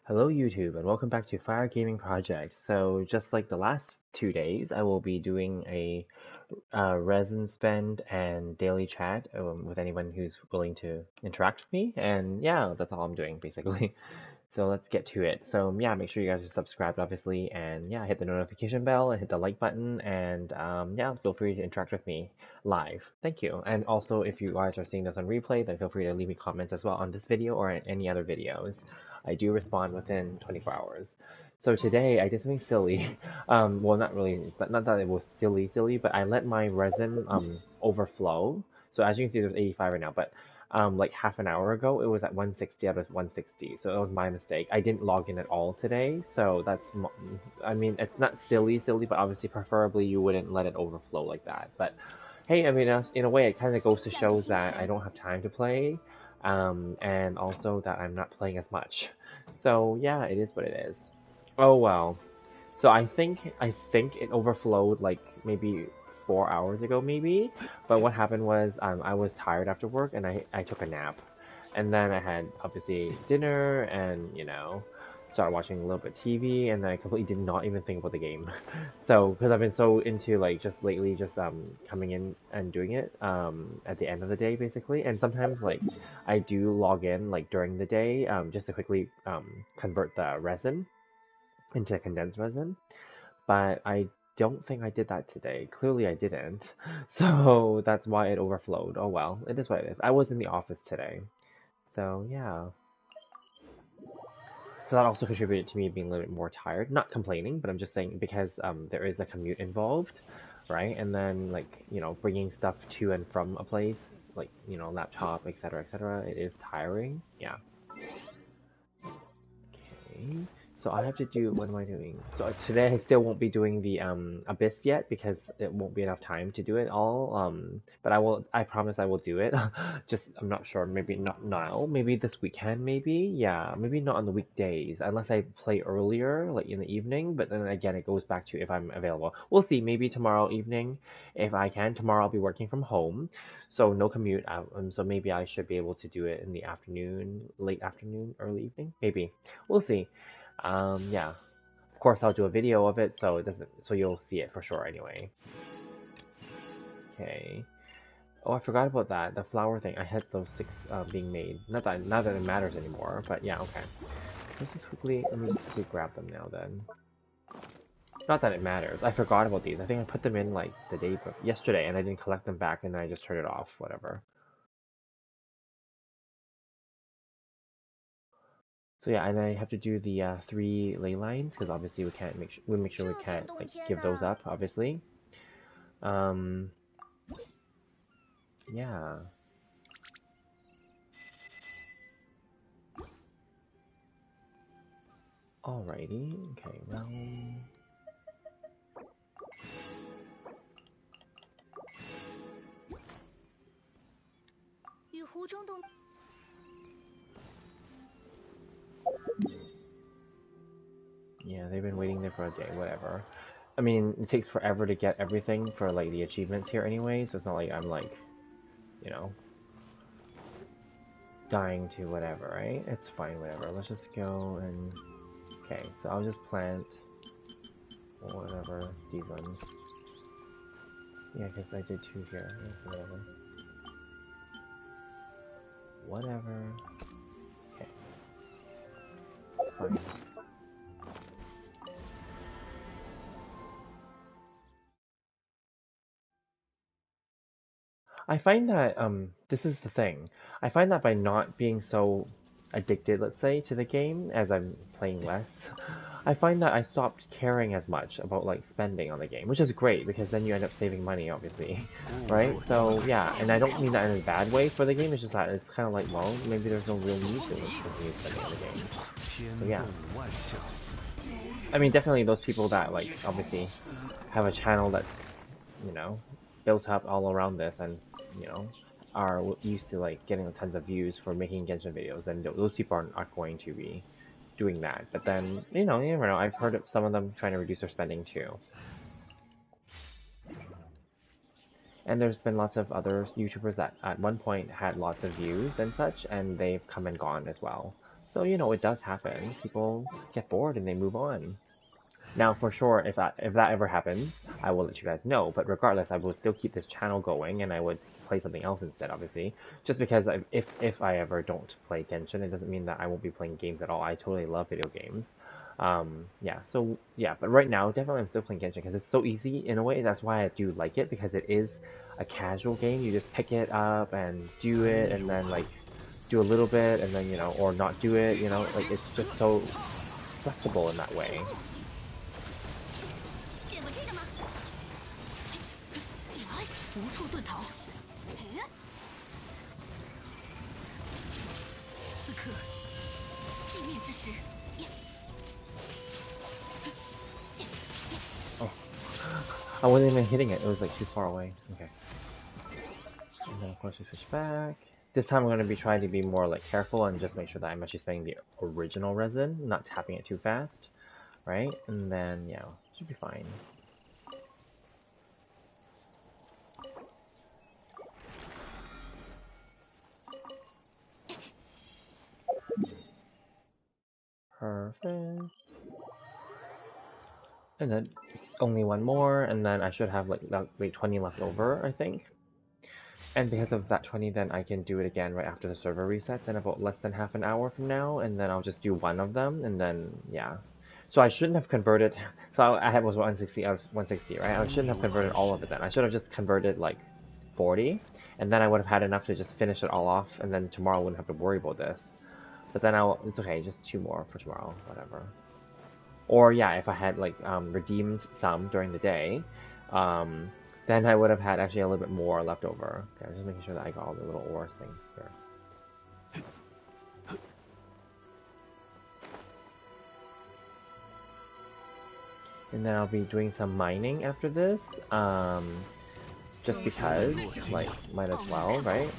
Hello YouTube and welcome back to Fire Gaming Project. So just like the last 2 days, I will be doing a resin spend and daily chat with anyone who's willing to interact with me. And yeah, that's all I'm doing basically. So let's get to it. So yeah, make sure you guys are subscribed obviously, and yeah, hit the notification bell and hit the like button, and yeah, feel free to interact with me live. Thank you. And also, if you guys are seeing this on replay, then feel free to leave me comments as well on this video or in any other videos. I do respond within 24 hours. So today I did something silly. Well, not really, not that it was silly, but I let my resin overflow. So as you can see, there's 85 right now, but like half an hour ago, it was at 160 out of 160. So it was my mistake. I didn't log in at all today, so I mean, it's not silly, but obviously, preferably you wouldn't let it overflow like that. But hey, I mean, in a way, it kind of goes to show that I don't have time to play, and also that I'm not playing as much. So yeah, it is what it is. Oh well. So I think it overflowed like maybe 4 hours ago maybe. But what happened was I was tired after work and I took a nap. And then I had obviously dinner and started watching a little bit of TV, and then I completely did not even think about the game. So because I've been so into like just lately just coming in and doing it at the end of the day basically. And sometimes like I do log in like during the day just to quickly convert the resin into condensed resin, but I don't think I did that today. Clearly I didn't. So that's why it overflowed. Oh well, it is what it is. I was in the office today. So yeah. So that also contributed to me being a little bit more tired. Not complaining, but I'm just saying because there is a commute involved, right? And then like, bringing stuff to and from a place, like, laptop, etc., it is tiring. Yeah. Okay. So I have to do, what am I doing? So today I still won't be doing the abyss yet because it won't be enough time to do it all. But I promise I will do it. Just I'm not sure. Maybe not now. Maybe this weekend. Maybe yeah. Maybe not on the weekdays unless I play earlier, like in the evening. But then again, it goes back to if I'm available. We'll see. Maybe tomorrow evening if I can. Tomorrow I'll be working from home, so no commute. So maybe I should be able to do it in the afternoon, late afternoon, early evening. Maybe. We'll see. Yeah. Of course, I'll do a video of it, so it doesn't. So you'll see it for sure anyway. Okay. Oh, I forgot about that. The flower thing. I had those six being made. Not that it matters anymore, but yeah. Okay. Let me just quickly grab them now then. Not that it matters. I forgot about these. I think I put them in like the day yesterday, and I didn't collect them back, and then I just turned it off. Whatever. So yeah, and I have to do the 3 ley lines because obviously we make sure we can't like give those up. Obviously. Um. Yeah. Alrighty. Okay. Well. Yeah, they've been waiting there for a day. Whatever. I mean, it takes forever to get everything for like the achievements here anyway, so it's not like I'm like, you know, dying to whatever, right? It's fine, whatever. Let's just go and okay. So I'll just plant whatever these ones. Yeah, because I did 2 here. Whatever. Whatever. Okay. It's fine. I find that this is the thing. I find that by not being so addicted, let's say, to the game as I'm playing less, I find that I stopped caring as much about like spending on the game, which is great because then you end up saving money, obviously, right? So yeah, and I don't mean that in a bad way for the game. It's just that it's kind of like, well, maybe there's no real need to continue spending on the game. So yeah, I mean, definitely those people that like obviously have a channel that's you know built up all around this and you know are used to like getting tons of views for making Genshin videos, then those people aren't going to be doing that. But then you never know. I've heard of some of them trying to reduce their spending too. And there's been lots of other YouTubers that at one point had lots of views and such, and they've come and gone as well. So, you know, it does happen. People get bored and they move on. Now, for sure, if that ever happens, I will let you guys know. But regardless, I will still keep this channel going, and I would play something else instead, obviously. Just because if I ever don't play Genshin, it doesn't mean that I won't be playing games at all. I totally love video games. Yeah. So yeah, but right now, definitely I'm still playing Genshin because it's so easy in a way. That's why I do like it because it is a casual game. You just pick it up and do it, and then like do a little bit, and then or not do it. Like it's just so flexible in that way. 见过这个吗？无处遁逃。此刻，寂灭之时。Oh, I wasn't even hitting it. It was like too far away. Okay. And then of course we switch back. This time I'm going to be trying to be more like careful and just make sure that I'm actually spending the original resin, not tapping it too fast, right? And then yeah, should be fine. Perfect. And then only one more, and then I should have like 20 left over, I think. And because of that 20, then I can do it again right after the server resets in about less than half an hour from now, and then I'll just do one of them, and then, yeah. So I shouldn't have converted, so I had was 160 out of 160, right? I shouldn't have converted all of it then. I should have just converted like 40, and then I would have had enough to just finish it all off, and then tomorrow I wouldn't have to worry about this. But then it's okay, just 2 more for tomorrow, whatever. Or yeah, if I had like redeemed some during the day, then I would have had actually a little bit more left over. Okay, I'm just making sure that I got all the little ores things here. And then I'll be doing some mining after this, just because, like, might as well, right?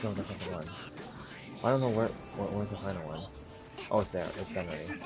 No, that's not the one. I don't know where's the final one. Oh, it's there. It's done already.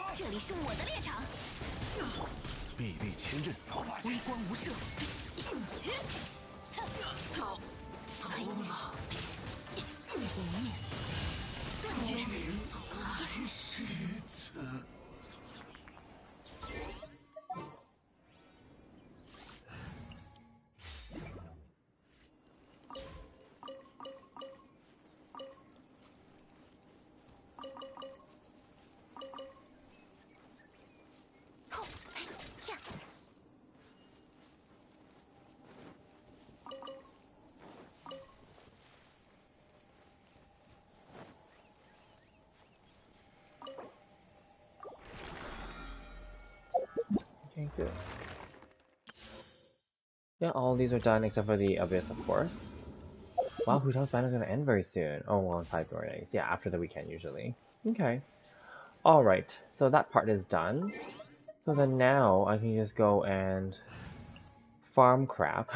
Okay, good. Yeah, all these are done except for the Abyss, of course. Wow, who knows Banner's gonna end very soon? Oh, well, in 5 more days. Yeah, after the weekend, usually. Okay. Alright, so that part is done. So then now, I can just go and farm crap.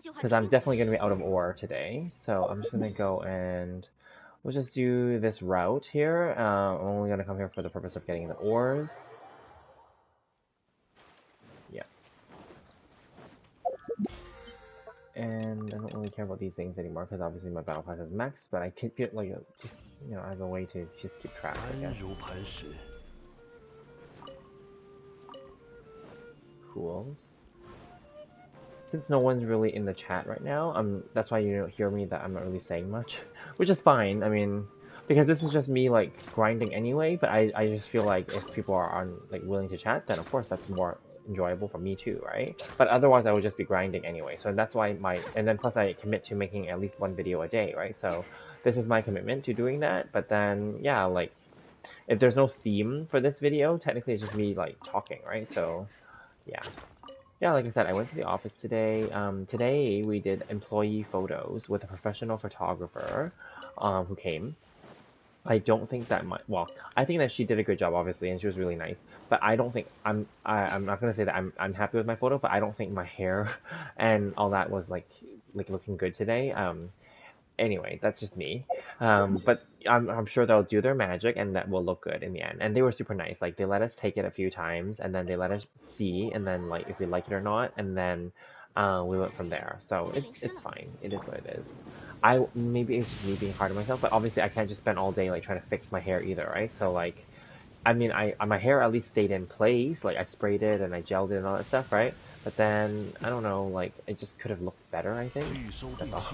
Because I'm definitely gonna be out of ore today. So I'm just gonna go and we'll just do this route here. I'm only gonna come here for the purpose of getting the ores. Yeah. And I don't really care about these things anymore because obviously my battle pass is maxed, but I keep it like just as a way to just keep track, I guess. Cools. Since no one's really in the chat right now, that's why you don't hear me that I'm not really saying much, which is fine. I mean, because this is just me like grinding anyway. But I just feel like if people are like willing to chat, then of course that's more enjoyable for me too, right? But otherwise I would just be grinding anyway. So that's why and then plus I commit to making at least 1 video a day, right? So this is my commitment to doing that. But then yeah, like if there's no theme for this video, technically it's just me like talking, right? So yeah. Yeah, like I said, I went to the office today. Today we did employee photos with a professional photographer who came. I don't think that well, I think that she did a good job, obviously, and she was really nice. But I don't think I'm not gonna say that I'm happy with my photo, but I don't think my hair and all that was like looking good today. anyway, that's just me. But I'm sure they'll do their magic and that will look good in the end. And they were super nice. Like they let us take it a few times and then they let us see and then like if we like it or not and then we went from there. So it's fine. It is what it is. I maybe it's just me being hard on myself, but obviously I can't just spend all day like trying to fix my hair either, right? So like I mean, I my hair at least stayed in place. Like I sprayed it and I gelled it and all that stuff, right? But then I don't know, like it just could have looked better. I think that's all.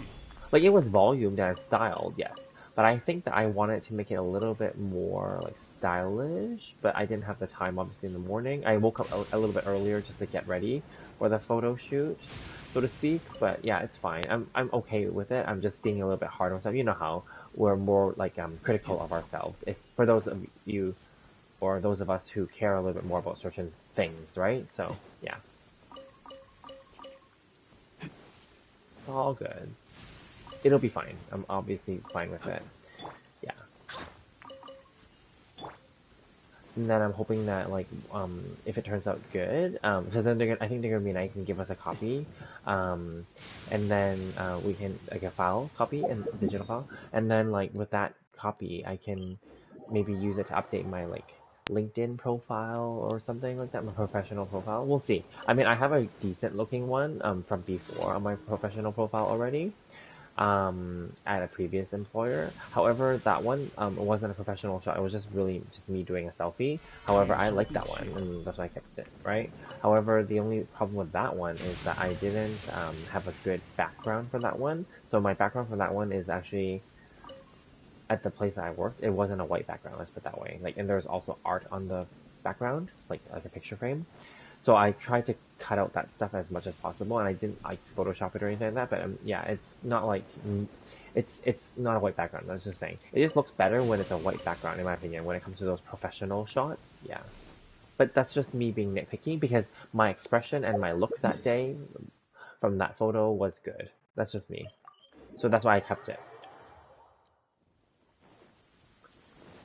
Like it was volumed and styled, yes. But I think that I wanted to make it a little bit more like stylish. But I didn't have the time, obviously, in the morning. I woke up a little bit earlier just to get ready for the photo shoot, so to speak. But yeah, it's fine. I'm okay with it. I'm just being a little bit hard on myself. You know how we're more like critical of ourselves. If for those of you or those of us who care a little bit more about certain things, right? So, yeah, it's all good. It'll be fine. I'm obviously fine with it. Yeah. And then I'm hoping that like if it turns out good, because then I think they're gonna be nice and give us a copy, um, and then we can like a file copy and digital file, and then like with that copy I can maybe use it to update my like LinkedIn profile or something like that, my professional profile. We'll see. I mean, I have a decent looking one from before on my professional profile already at a previous employer. However, that one wasn't a professional shot. It was just really just me doing a selfie. However, I liked that one, and that's why I kept it, right? However, the only problem with that one is that I didn't have a good background for that one. So my background for that one is actually at the place that I worked. It wasn't a white background. Let's put it that way. Like, and there's also art on the background, like a picture frame. So I tried to cut out that stuff as much as possible, and I didn't like Photoshop it or anything like that. But yeah, it's not like it's not a white background. I was just saying, it just looks better when it's a white background, in my opinion, when it comes to those professional shots. Yeah, but that's just me being nitpicky because my expression and my look that day from that photo was good. That's just me. So that's why I kept it.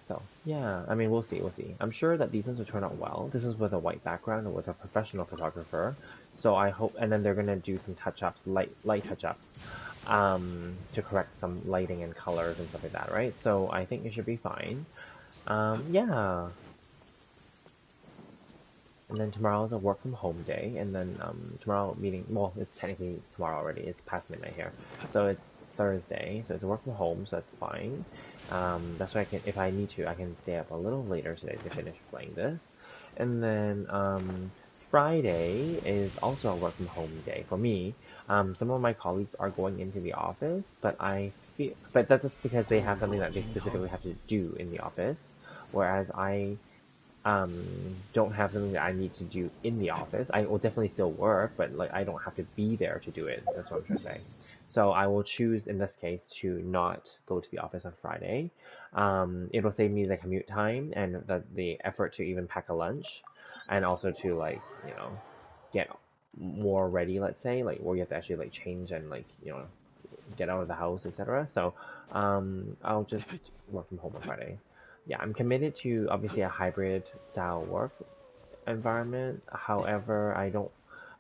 So yeah, I mean, we'll see, we'll see. I'm sure that these ones will turn out well. This is with a white background and with a professional photographer. So I hope, and then they're gonna do some touch-ups, light touch-ups, to correct some lighting and colors and stuff like that, right? So I think it should be fine. Yeah. And then tomorrow is a work from home day, and then tomorrow meeting. Well, it's technically tomorrow already. It's past midnight here, so it's Thursday. So it's a work from home, so that's fine. That's why I can, if I need to, I can stay up a little later today to finish playing this. And then Friday is also a work from home day for me. Some of my colleagues are going into the office, but but that's just because they have something that they specifically have to do in the office, whereas I don't have something that I need to do in the office. I will definitely still work, but like I don't have to be there to do it. That's what I'm trying to say. So I will choose in this case to not go to the office on Friday. It'll save me the commute time and the effort to even pack a lunch, and also to like get more ready. Let's say like where you have to actually like change and like get out of the house, etc. So I'll just work from home on Friday. Yeah, I'm committed to obviously a hybrid style work environment. However, I don't.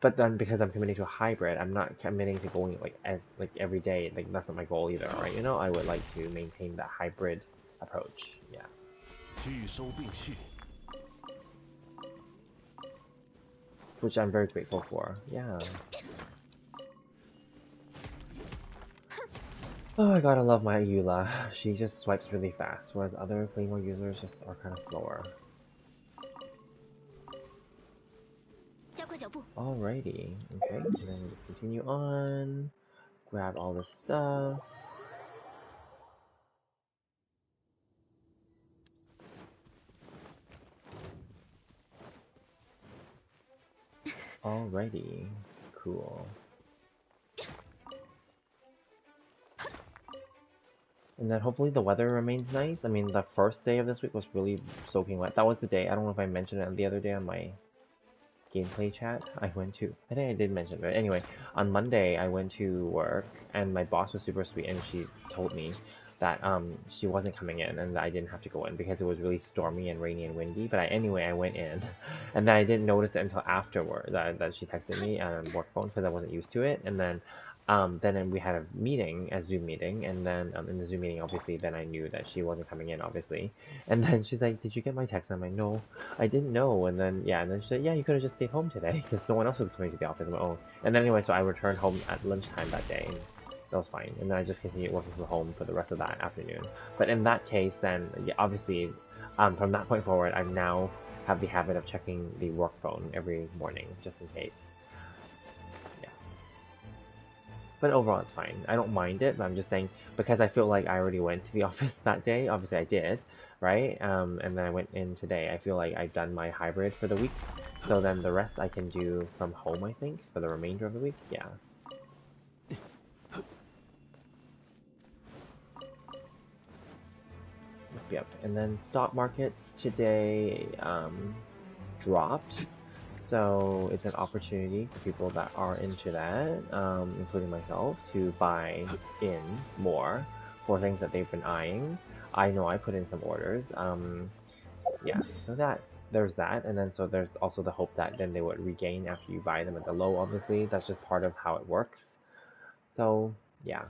But then because I'm committing to a hybrid, I'm not committing to going like every day. Like that's not my goal either, right? I would like to maintain that hybrid approach. Yeah, which I'm very grateful for. Yeah. Oh, I gotta love my Eula. She just swipes really fast, whereas other Claymore users just are kind of slower. Alrighty, okay, and then we just continue on, grab all this stuff. Alrighty, cool. And then hopefully the weather remains nice. I mean, the first day of this week was really soaking wet. That was the day, I don't know if I mentioned it the other day on my gameplay chat I went to. I think I did mention it. Anyway, on Monday I went to work and my boss was super sweet and she told me that she wasn't coming in and that I didn't have to go in because it was really stormy and rainy and windy. But anyway, I went in, and then I didn't notice it until afterward that she texted me on work phone because I wasn't used to it. And then Then we had a meeting, a Zoom meeting, and then in the Zoom meeting, obviously, then I knew that she wasn't coming in, obviously. And then she's like, "Did you get my text?" I'm like, "No, I didn't know." And then yeah, and then she said, "Yeah, you could have just stayed home today because no one else was coming to the office." I'm like, "Oh." And then anyway, so I returned home at lunchtime that day, and that was fine. And then I just continued working from home for the rest of that afternoon. But in that case, then yeah, obviously, from that point forward, I now have the habit of checking the work phone every morning just in case. Yeah. But overall, it's fine. I don't mind it, but I'm just saying because I feel like I already went to the office that day. Obviously, I did, right? And then I went in today. I feel like I've done my hybrid for the week, so then the rest I can do from home. I think for the remainder of the week. Yeah. Yep. And then stock markets today dropped. So it's an opportunity for people that are into that, including myself, to buy in more for things that they've been eyeing. I know I put in some orders. Yeah, so there's that, and then so there's also the hope that then they would regain after you buy them at the low. Obviously, that's just part of how it works. So yeah.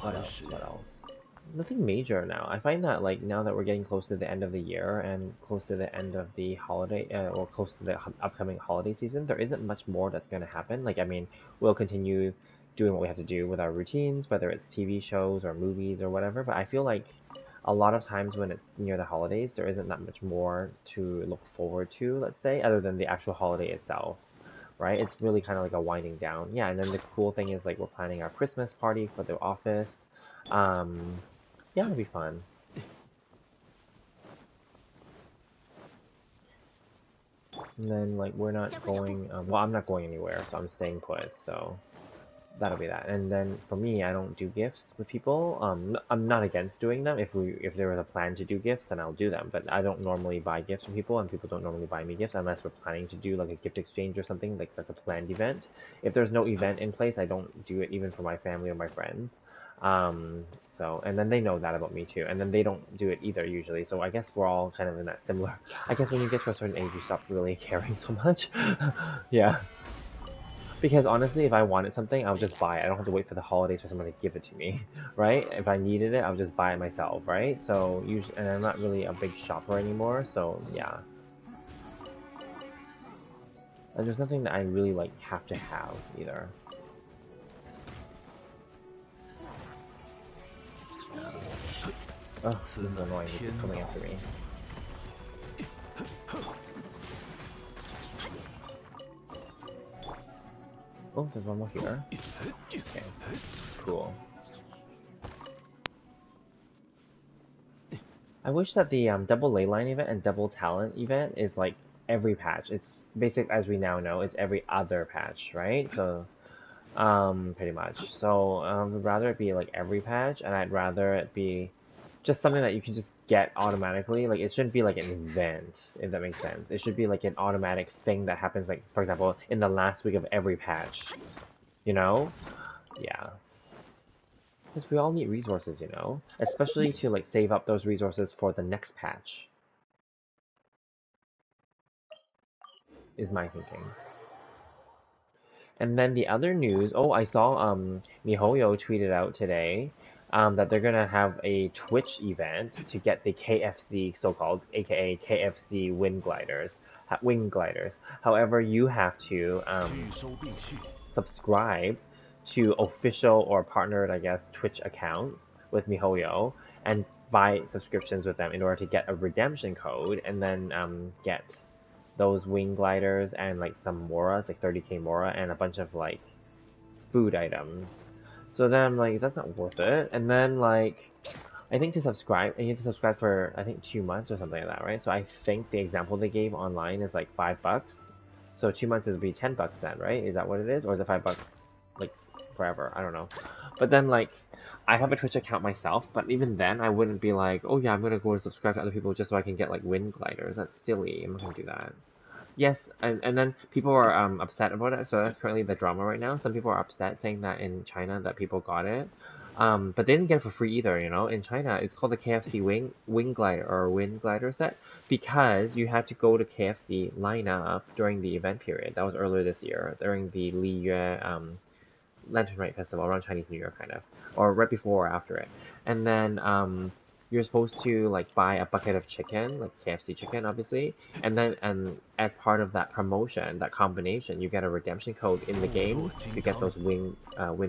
What else? What else? Nothing major now. I find that like now that we're getting close to the end of the year and close to the end of the holiday or close to the upcoming holiday season, there isn't much more that's going to happen. Like I mean, we'll continue doing what we have to do with our routines, whether it's TV shows or movies or whatever. But I feel like a lot of times when it's near the holidays, there isn't that much more to look forward to, let's say, other than the actual holiday itself. Right? It's really kind of like a winding down. Yeah, and then the cool thing is like we're planning our Christmas party for the office. Um, yeah, it'll be fun. And then like we're not going. Well, I'm not going anywhere, so I'm staying put. So that'll be that. And then for me, I don't do gifts with people. I'm not against doing them. If there was a plan to do gifts, then I'll do them. But I don't normally buy gifts from people, and people don't normally buy me gifts unless we're planning to do like a gift exchange or something like that's a planned event. If there's no event in place, I don't do it even for my family or my friends. Um, so and then they know that about me too, and then they don't do it either usually. So I guess we're all kind of in that similar. I guess when you get to a certain age, you stop really caring so much. Yeah. Because honestly, if I wanted something, I would just buy it. I don't have to wait for the holidays for someone to give it to me, right? If I needed it, I would just buy it myself, right? So usually, and I'm not really a big shopper anymore, so yeah. And there's nothing that I really like have to have either. Ugh, this is annoying. They keep coming after me. Oh, there's one more here. Okay, cool. I wish that the double ley line event and double talent event is like every patch. It's basic as we now know. It's every other patch, right? So pretty much. So I'd rather it be like every patch, and I'd rather it be just something that you can just get automatically. Like it shouldn't be like an event, if that makes sense. It should be like an automatic thing that happens, like for example, in the last week of every patch. You know? Yeah. Because we all need resources, you know? Especially to like save up those resources for the next patch, is my thinking. And then the other news, oh, I saw MiHoYo tweeted out today that they're gonna have a Twitch event to get the KFC so-called, aka KFC wing gliders. However, you have to subscribe to official or partnered, I guess, Twitch accounts with MiHoYo and buy subscriptions with them in order to get a redemption code and then get those wing gliders and like some Mora, like 30k Mora, and a bunch of like food items. So then I'm like, that's not worth it. And then like, I think to subscribe, and you have to subscribe for I think 2 months or something like that, right? So I think the example they gave online is like $5. So 2 months would be $10 then, right? Is that what it is, or is it $5 like forever? I don't know. But then like, I have a Twitch account myself, but even then I wouldn't be like, oh yeah, I'm gonna go and subscribe to other people just so I can get like wind gliders. That's silly. I'm not gonna do that. Yes, and then people are upset about it. So that's currently the drama right now. Some people are upset saying that in China that people got it. But they didn't get it for free either, you know. In China, it's called the KFC wing glider or wind glider set because you had to go to KFC line up during the event period. That was earlier this year during the Li Yue Lantern Light Festival around Chinese New Year, kind of, or right before or after it. And then you're supposed to like buy a bucket of chicken, like KFC chicken, obviously, and then and as part of that promotion, that combination, you get a redemption code in the game to get those wind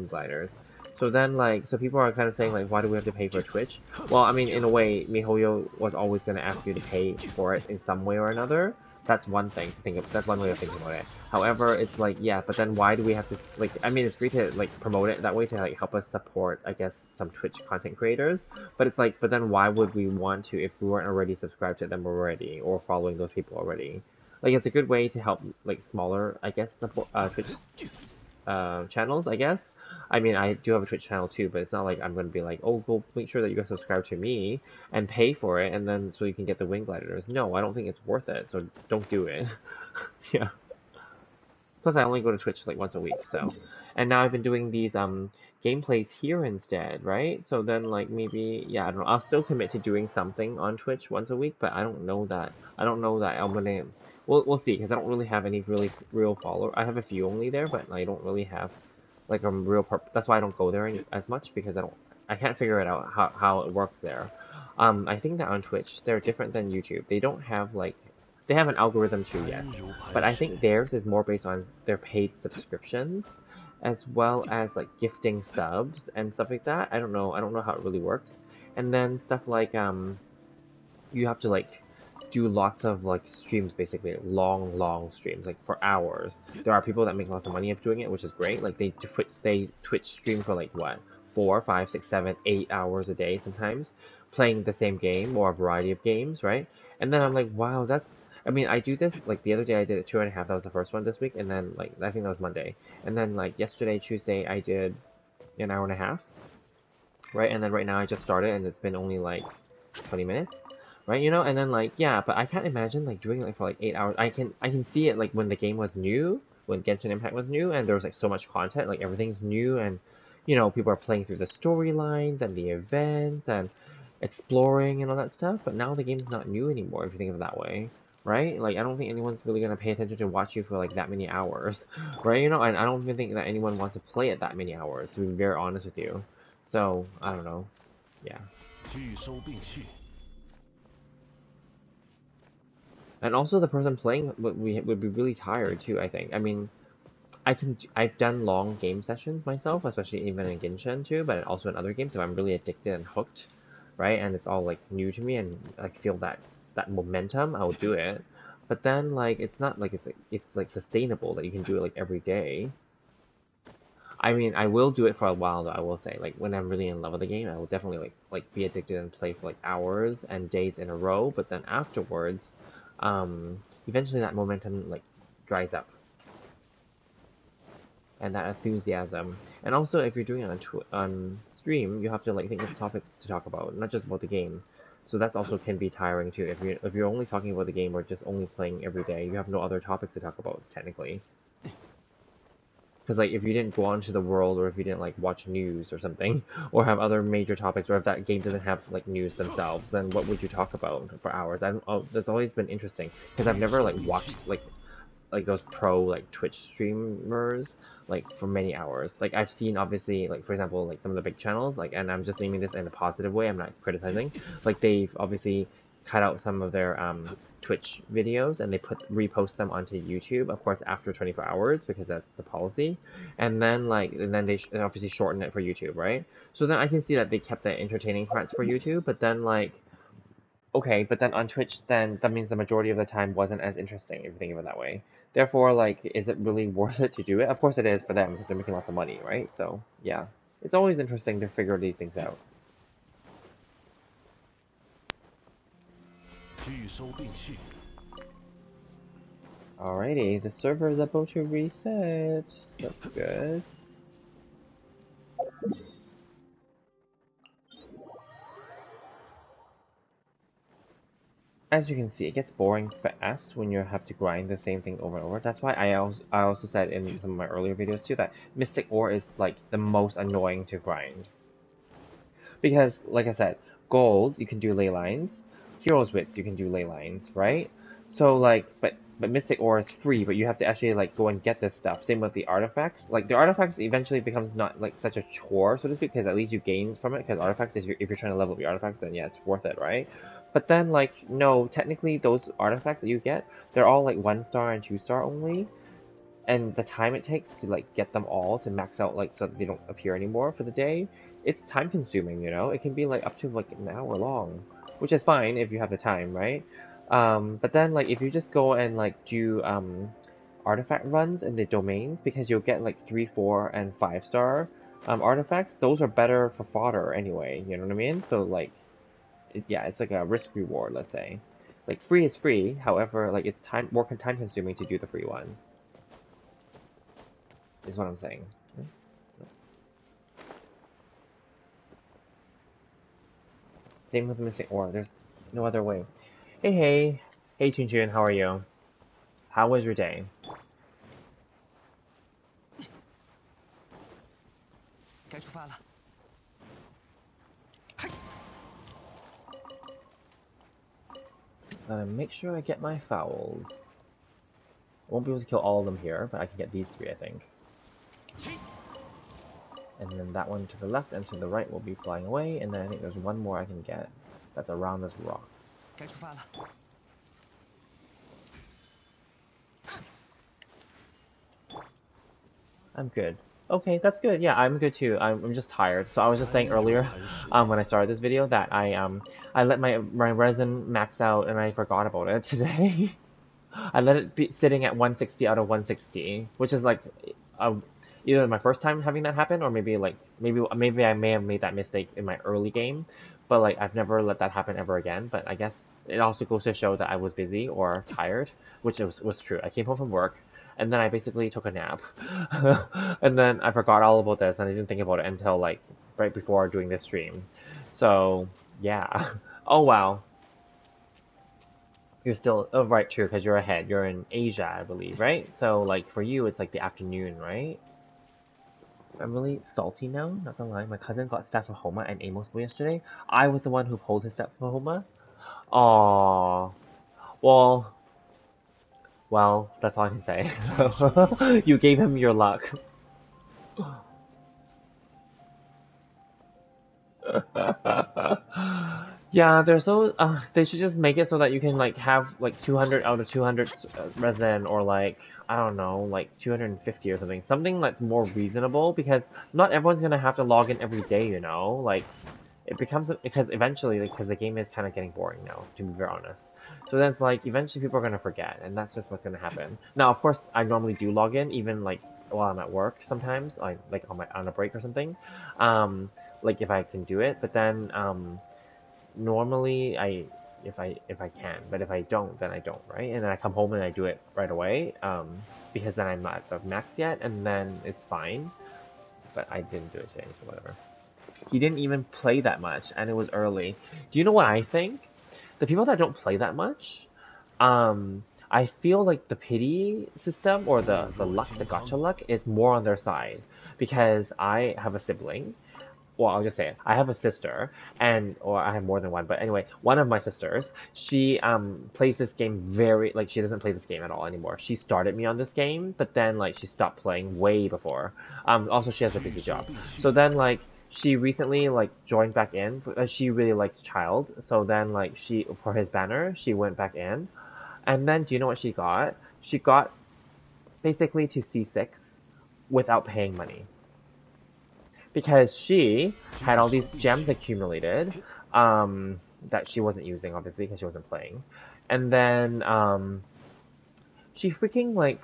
gliders. So then, like, so people are kind of saying, like, why do we have to pay for Twitch? Well, I mean, in a way, MiHoYo was always going to ask you to pay for it in some way or another. That's one thing to think of. That's one way of thinking about it. However, it's like, yeah, but then why do we have to, like, I mean, it's great to, like, promote it that way to, like, help us support, I guess, some Twitch content creators. But it's like, but then why would we want to if we weren't already subscribed to them already or following those people already? Like, it's a good way to help, like, smaller, I guess, support, Twitch channels, I guess. I mean, I do have a Twitch channel too, but it's not like I'm going to be like, oh, go make sure that you guys subscribe to me and pay for it, and then so you can get the wing gliders. No, I don't think it's worth it, so don't do it. Yeah. Plus, I only go to Twitch like once a week, so. And now I've been doing these gameplays here instead, right? So then, like, maybe, yeah, I don't know. I'll still commit to doing something on Twitch once a week, but I don't know that. I don't know that I'm gonna. We'll see, because I don't really have any really real followers. I have a few only there, but I don't really have like a real that's why I don't go there as much because I can't figure it out how it works there. I think that on Twitch they're different than YouTube. They don't have like they have an algorithm too, yes, but I think theirs is more based on their paid subscriptions as well as like gifting subs and stuff like that. I don't know how it really works. And then stuff like you have to like do lots of like streams, basically long streams, like for hours. There are people that make lots of money of doing it, which is great. Like they Twitch stream for like what 4, 5, 6, 7, 8 hours a day sometimes, playing the same game or a variety of games, right? And then I'm like, wow, that's. I mean, I do this like the other day. I did it 2.5. That was the first one this week, and then like I think that was Monday, and then like yesterday, Tuesday, I did an hour and a half, right? And then right now I just started, and it's been only like 20 minutes, right? You know, and then like yeah, but I can't imagine like doing like for like 8 hours. I can see it like when the game was new, when Genshin Impact was new, and there was like so much content, like everything's new, and you know people are playing through the storylines and the events and exploring and all that stuff. But now the game's not new anymore if you think of it that way. Right? Like I don't think anyone's really gonna pay attention to watch you for like that many hours, right? You know, and I don't even think that anyone wants to play it that many hours. To be very honest with you, so I don't know. Yeah. And also the person playing would be really tired too, I think. I mean, I've done long game sessions myself, especially even in Genshin too, but also in other games if I'm really addicted and hooked, right? And it's all like new to me and I feel that momentum, I'll do it. But then like it's not like it's like sustainable that you can do it like every day. I mean, I will do it for a while though, I will say. Like when I'm really in love with the game, I will definitely like be addicted and play for like hours and days in a row, but then afterwards, eventually that momentum like dries up and that enthusiasm. And also if you're doing it on stream, you have to like think of topics to talk about, not just about the game. So that's also can be tiring too. If you're only talking about the game or just only playing every day, you have no other topics to talk about technically. Because like if you didn't go onto the world or if you didn't like watch news or something or have other major topics or if that game doesn't have like news themselves, then what would you talk about for hours? I don't. Oh, that's always been interesting because I've never like watched like those pro like Twitch streamers like for many hours. Like I've seen obviously like for example like some of the big channels like and I'm just naming this in a positive way. I'm not criticizing. Like they've obviously cut out some of their Twitch videos and they repost them onto YouTube, of course after 24 hours because that's the policy, and then they obviously shorten it for YouTube, right? So then I can see that they kept the entertaining parts for YouTube, but then like okay, but then on Twitch then that means the majority of the time wasn't as interesting if you think of it that way. Therefore, like, is it really worth it to do it? Of course it is for them because they're making lots of money, right? So yeah, it's always interesting to figure these things out. Alrighty, the server is about to reset. That's good. As you can see, it gets boring fast when you have to grind the same thing over and over. That's why I also said in some of my earlier videos too that Mystic Ore is like the most annoying to grind. Because, like I said, gold you can do ley lines, heroes wits you can do ley lines, right? So like, but mystic ore is free, but you have to actually like go and get this stuff. Same with the artifacts. Like the artifacts eventually becomes not like such a chore, so to speak, because at least you gain from it. Because artifacts, if you're trying to level up your artifacts, then yeah, it's worth it, right? But then like no, technically those artifacts that you get, they're all like 1 star and 2 star only, and the time it takes to like get them all to max out like so that they don't appear anymore for the day, it's time consuming, you know. It can be like up to like an hour long, which is fine if you have the time, right? But then like if you just go and like do artifact runs in the domains, because you'll get like 3, 4, and 5 star artifacts, those are better for fodder anyway, you know what I mean? So like yeah, it's like a risk reward, let's say. Like free is free, however like it's more time consuming to do the free one, is what I'm saying. Same with missing ore. There's no other way. Hey, Chun Chun. How are you? How was your day? 该出发了。Gotta make sure I get my fowls. I won't be able to kill all of them here, but I can get these 3, I think. And then that one to the left and to the right will be flying away, and then I think there's one more I can get that's around this rock. 该出发了。I'm good. Okay, that's good. Yeah, I'm good too. I'm just tired. So I was just saying earlier, when I started this video, that I let my resin max out and I forgot about it today. I let it be sitting at 160 out of 160, which is like either my first time having that happen, or maybe I may have made that mistake in my early game, but like I've never let that happen ever again. But I guess it also goes to show that I was busy or tired, which was true. I came home from work, and then I basically took a nap, and then I forgot all about this, and I didn't think about it until like right before doing this stream. So yeah. Oh wow. You're still, oh right, true, because you're ahead. You're in Asia, I believe, right? So like for you, it's like the afternoon, right? I'm really salty now, not gonna lie. My cousin got staphyloma and Amos flu yesterday. I was the one who pulled his staphyloma. Aww. Well, that's all I can say. You gave him your luck. Yeah, they're so. They should just make it so that you can like have like 200 out of 200 resin, or like I don't know, like 250 or something. Something that's more reasonable, because not everyone's gonna have to log in every day, you know. Like it becomes, because eventually, because the game is kind of getting boring now, to be very honest. So then it's like eventually people are gonna forget, and that's just what's gonna happen. Now, of course, I normally do log in even like while I'm at work sometimes, like on a break or something. Like if I can do it, but then normally if I can, but if I don't, then I don't, right? And then I come home and I do it right away, because then I'm not at the max yet, and then it's fine. But I didn't do it today, so whatever. He didn't even play that much, and it was early. Do you know what I think? The people that don't play that much, I feel like the pity system, or the luck, the gotcha luck, is more on their side, because I have a sibling. Well, I'll just say it. I have a sister, or I have more than one, but anyway, one of my sisters, she plays this game very, like, she doesn't play this game at all anymore. She started me on this game, but then like she stopped playing way before. Also she has a busy job. So then like she recently like joined back in. She really likes Child, so then like she, for his banner, she went back in. And then do you know what she got? She got basically to C6 without paying money, because she had all these gems accumulated, that she wasn't using, obviously, because she wasn't playing. And then she freaking like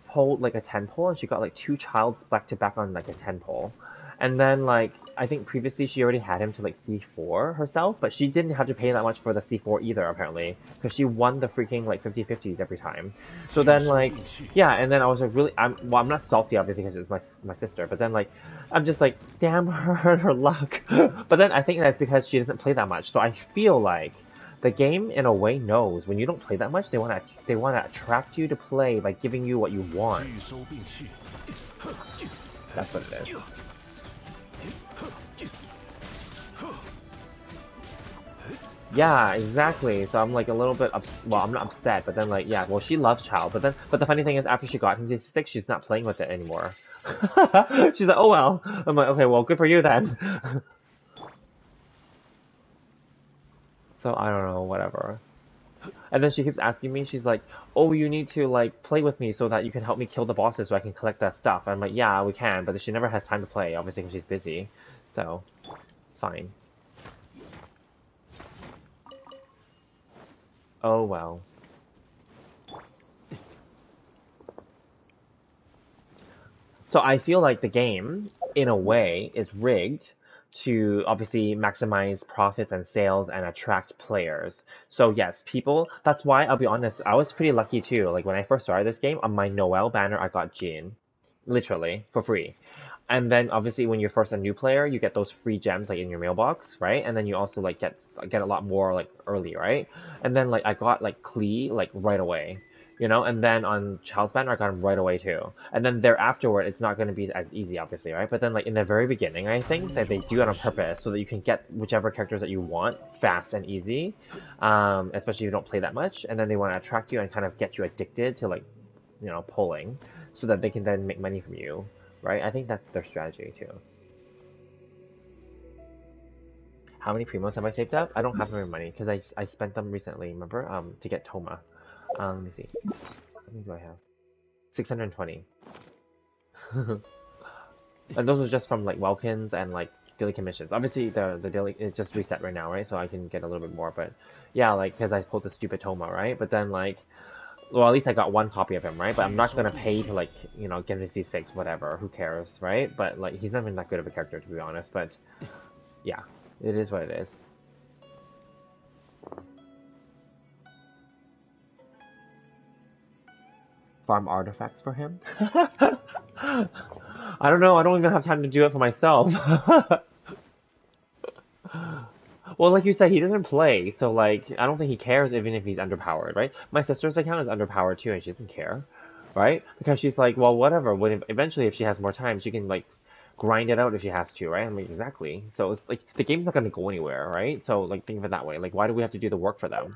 pulled like a 10 pole, and she got like 2 childs back to back on like a 10 pole. And then like I think previously she already had him to like C4 herself, but she didn't have to pay that much for the C4 either, apparently, because she won the freaking like 50/50s every time. So then like yeah, and then I was like really, I'm not salty obviously because it's my sister, but then like I'm just like damn her luck. But then I think that's because she doesn't play that much. So I feel like the game in a way knows when you don't play that much, they wanna attract you to play by giving you what you want. That's what it is. Yeah, exactly. So I'm like a little bit well, I'm not upset, but then like yeah, well she loves Chow, but the funny thing is after she got him to 6, she's not playing with it anymore. She's like, oh well. I'm like, okay, well good for you then. So I don't know, whatever. And then she keeps asking me, she's like, oh, you need to like play with me so that you can help me kill the bosses so I can collect that stuff. I'm like, yeah, we can, but she never has time to play, obviously because she's busy. So it's fine. Oh well. So I feel like the game, in a way, is rigged to obviously maximize profits and sales and attract players. So yes, people, that's why I'll be honest, I was pretty lucky too. Like when I first started this game, on my Noel banner, I got Jin. Literally, for free. And then obviously when you're first a new player, you get those free gems like in your mailbox, right? And then you also like get a lot more like early, right? And then like I got like Klee like right away, you know, and then on Child's Banner I got him right away too. And then there afterward it's not going to be as easy obviously, right? But then like in the very beginning I think that they do it on purpose so that you can get whichever characters that you want fast and easy, especially if you don't play that much. And then they want to attract you and kind of get you addicted to like, you know, pulling so that they can then make money from you, right? I think that's their strategy too. How many primos have I saved up? I don't have very money because I spent them recently, remember? To get Toma. Let me see. How many do I have? 620. And those are just from like Welkins and like daily commissions. Obviously the daily it just reset right now, right? So I can get a little bit more, but yeah, like because I pulled the stupid Toma, right? But then like well, at least I got one copy of him, right? But I'm not gonna pay to like, you know, get a C6, whatever. Who cares, right? But like, he's not even that good of a character, to be honest. But yeah, it is what it is. Farm artifacts for him. I don't know. I don't even have time to do it for myself. Well, like you said, he doesn't play, so like, I don't think he cares even if he's underpowered, right? My sister's account is underpowered too, and she doesn't care, right? Because she's like, well, whatever. When eventually, if she has more time, she can like grind it out if she has to, right? I mean, exactly. So it's like the game's not gonna go anywhere, right? So like, think of it that way. Like, why do we have to do the work for them?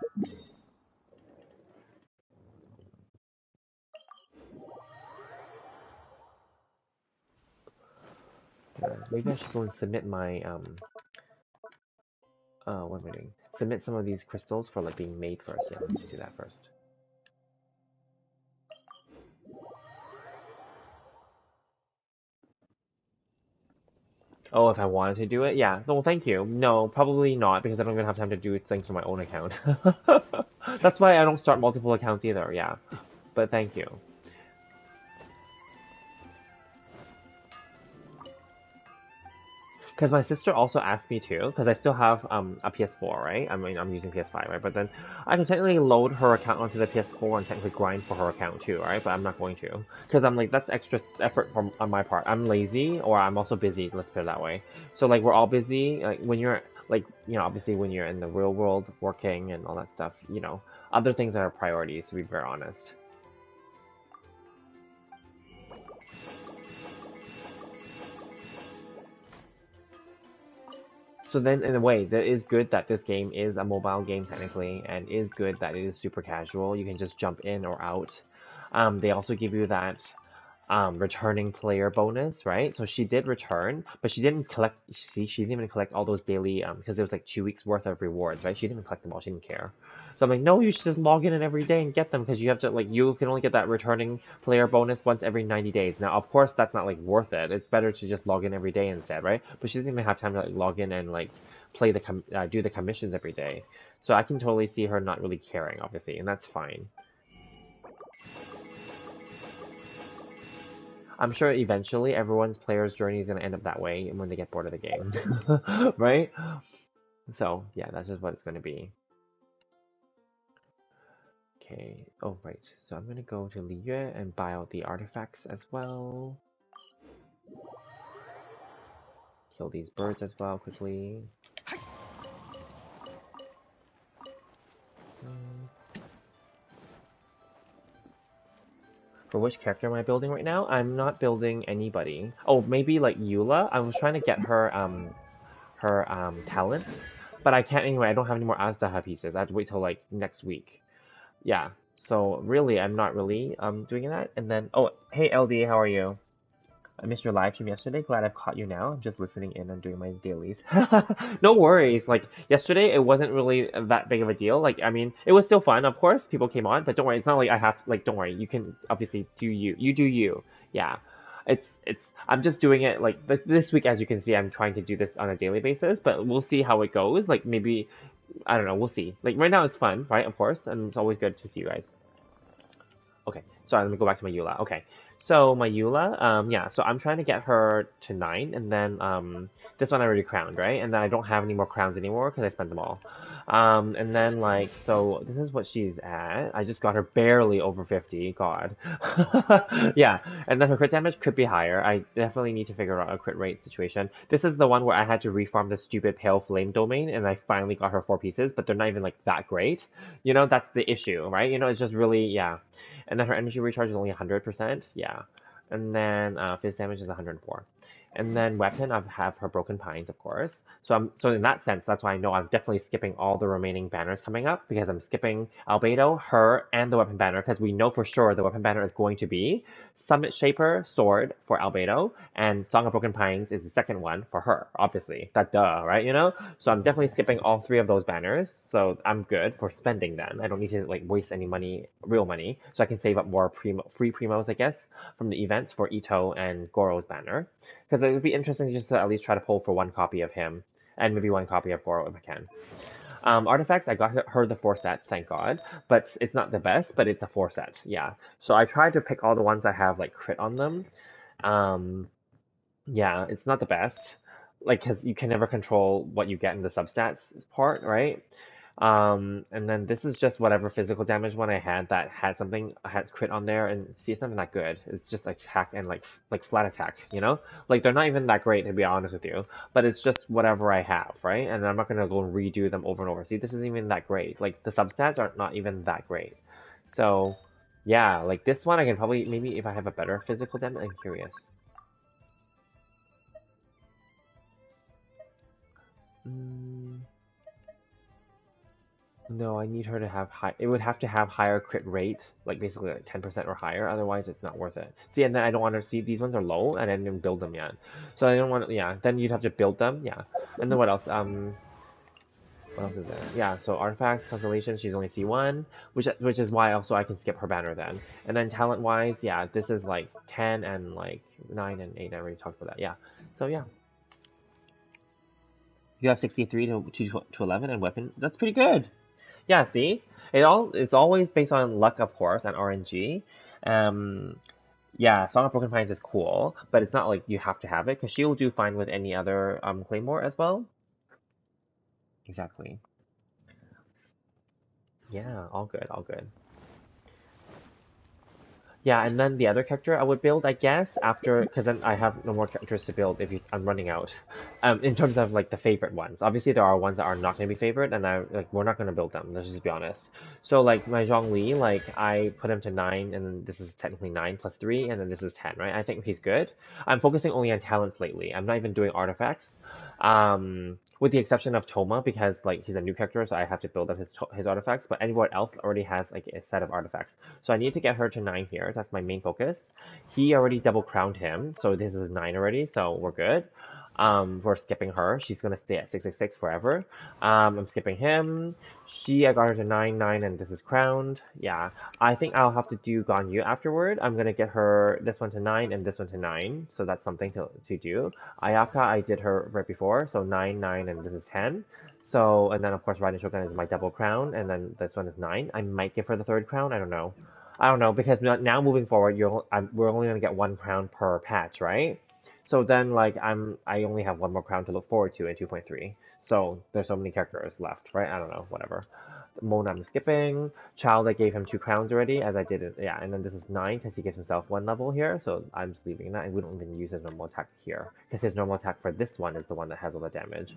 Yeah, maybe I should go and submit my what am I doing? Submit some of these crystals for like being made first. Yeah, let's do that first. Oh, if I wanted to do it? Yeah. Well, thank you. No, probably not, because I don't even have time to do things on my own account. That's why I don't start multiple accounts either, yeah. But thank you. Because my sister also asked me to, because I still have a PS4, right? I mean, I'm using PS5, right? But then I can technically load her account onto the PS4 and technically grind for her account too, right? But I'm not going to, because I'm like that's extra effort from on my part. I'm lazy, or I'm also busy. Let's put it that way. So like we're all busy. Like when you're like you know obviously when you're in the real world working and all that stuff, you know other things are priorities to be very honest. So then, in a way, that is good that this game is a mobile game technically, and is good that it is super casual. You can just jump in or out. They also give you that returning player bonus, right? So she did return, but she didn't collect. See, she didn't even collect all those daily because it was like 2 weeks worth of rewards, right? She didn't even collect them all. She didn't care. So I'm like, no, you should just log in every day and get them because you have to like you can only get that returning player bonus once every 90 days. Now, of course, that's not like worth it. It's better to just log in every day instead, right? But she doesn't even have time to like log in and like play the do the commissions every day. So I can totally see her not really caring, obviously, and that's fine. I'm sure eventually everyone's player's journey is going to end up that way when they get bored of the game. Right? So, yeah, that's just what it's going to be. Okay. Oh, right. So I'm going to go to Liyue and buy out the artifacts as well. Kill these birds as well quickly. Hmm. For which character am I building right now? I'm not building anybody. Oh, maybe like Eula. I was trying to get her talent But I can't anyway. I don't have any more Azdaha pieces. I have to wait till like next week. Yeah. So really, I'm not really doing that. And then, oh, hey LD, how are you? I missed your live stream yesterday. Glad I've caught you now. I'm just listening in and doing my dailies. No worries. Like yesterday, it wasn't really that big of a deal. Like I mean, it was still fun. Of course, people came on, but don't worry. It's not like I have like. Don't worry. You can obviously do you. You do you. Yeah. It's. I'm just doing it like this week. As you can see, I'm trying to do this on a daily basis, but we'll see how it goes. Like maybe I don't know. We'll see. Like right now, it's fun, right? Of course, and it's always good to see you guys. Okay, sorry, let me go back to my Eula. Okay, so my Eula, yeah, so I'm trying to get her to 9, and then this one I already crowned, right? And then I don't have any more crowns anymore because I spent them all. And then like, so this is what she's at. I just got her barely over 50, God. Yeah, and then her crit damage could be higher. I definitely need to figure out a crit rate situation. This is the one where I had to reform the stupid Pale Flame domain, and I finally got her 4 pieces, but they're not even like that great. You know, that's the issue, right? You know, it's just really, yeah. And then her energy recharge is only 100%. Yeah. And then fizz damage is 104. And then weapon, I have her Broken Pines, of course. So in that sense, that's why I know I'm definitely skipping all the remaining banners coming up because I'm skipping Albedo, her, and the weapon banner because we know for sure the weapon banner is going to be Summit Shaper Sword for Albedo, and Song of Broken Pines is the second one for her, obviously. That duh, right? You know? So I'm definitely skipping all 3 of those banners, so I'm good for spending then. I don't need to like waste any money, real money, so I can save up more free primos, I guess, from the events for Ito and Goro's banner. Because it would be interesting just to at least try to pull for 1 copy of him, and maybe 1 copy of Goro if I can. Artifacts, I got her the 4 sets, thank God. But it's not the best, but it's a 4 set, yeah. So I tried to pick all the ones that have like crit on them. Um, yeah, it's not the best. Like, because you can never control what you get in the substats part, right? And then this is just whatever physical damage one I had that had something had crit on there, and see, it's not even that good. It's just like attack and like flat attack, you know? Like they're not even that great to be honest with you, but it's just whatever I have, right? And I'm not gonna go and redo them over and over. See, this isn't even that great. Like the substats are not even that great. So, yeah, like this one I can probably maybe if I have a better physical damage. I'm curious. Mm, no, I need her to have high. It would have to have higher crit rate, like basically like 10% or higher. Otherwise, it's not worth it. See, and then I don't want to see these ones are low, and I didn't build them yet. So I don't want. Yeah, then you'd have to build them. Yeah, and then what else? What else is there? Yeah, so artifacts, constellation. She's only C1, which is why also I can skip her banner then. And then talent wise, yeah, this is like 10 and like 9 and 8. I already talked about that. Yeah. So yeah, you have 63 to 11 and weapon. That's pretty good. Yeah, see? It's always based on luck, of course, and RNG. Um, yeah, Song of Broken Pines is cool, but it's not like you have to have it, because she'll do fine with any other Claymore as well. Exactly. Yeah, all good, all good. Yeah, and then the other character I would build, I guess, after, because then I have no more characters to build if I'm running out. In terms of like the favorite ones, obviously there are ones that are not going to be favorite, and we're not going to build them. Let's just be honest. So like my Zhongli, like I put him to 9, and then this is technically 9 plus 3, and then this is 10, right? I think he's good. I'm focusing only on talents lately. I'm not even doing artifacts. With the exception of Toma, because like he's a new character, so I have to build up his artifacts. But anyone else already has like a set of artifacts. So I need to get her to 9 here. That's my main focus. He already double crowned him, so this is 9 already, so we're good. We're skipping her. She's gonna stay at 666 forever. I'm skipping him. I got her to 9, and this is crowned. Yeah. I think I'll have to do Ganyu afterward. I'm gonna get her this one to 9 and this one to 9, so that's something to do. Ayaka, I did her right before, so 9, and this is 10. So, and then of course Raiden Shogun is my double crown, and then this one is 9. I might give her the third crown, I don't know. I don't know, because now moving forward, we're only gonna get 1 crown per patch, right? So then, like, I only have 1 more crown to look forward to in 2.3. So there's so many characters left, right? I don't know, whatever. Mona I'm skipping. Child, I gave him 2 crowns already, as I did it. Yeah, and then this is 9 because he gives himself 1 level here. So I'm just leaving that, and we don't even use his normal attack here because his normal attack for this one is the one that has all the damage.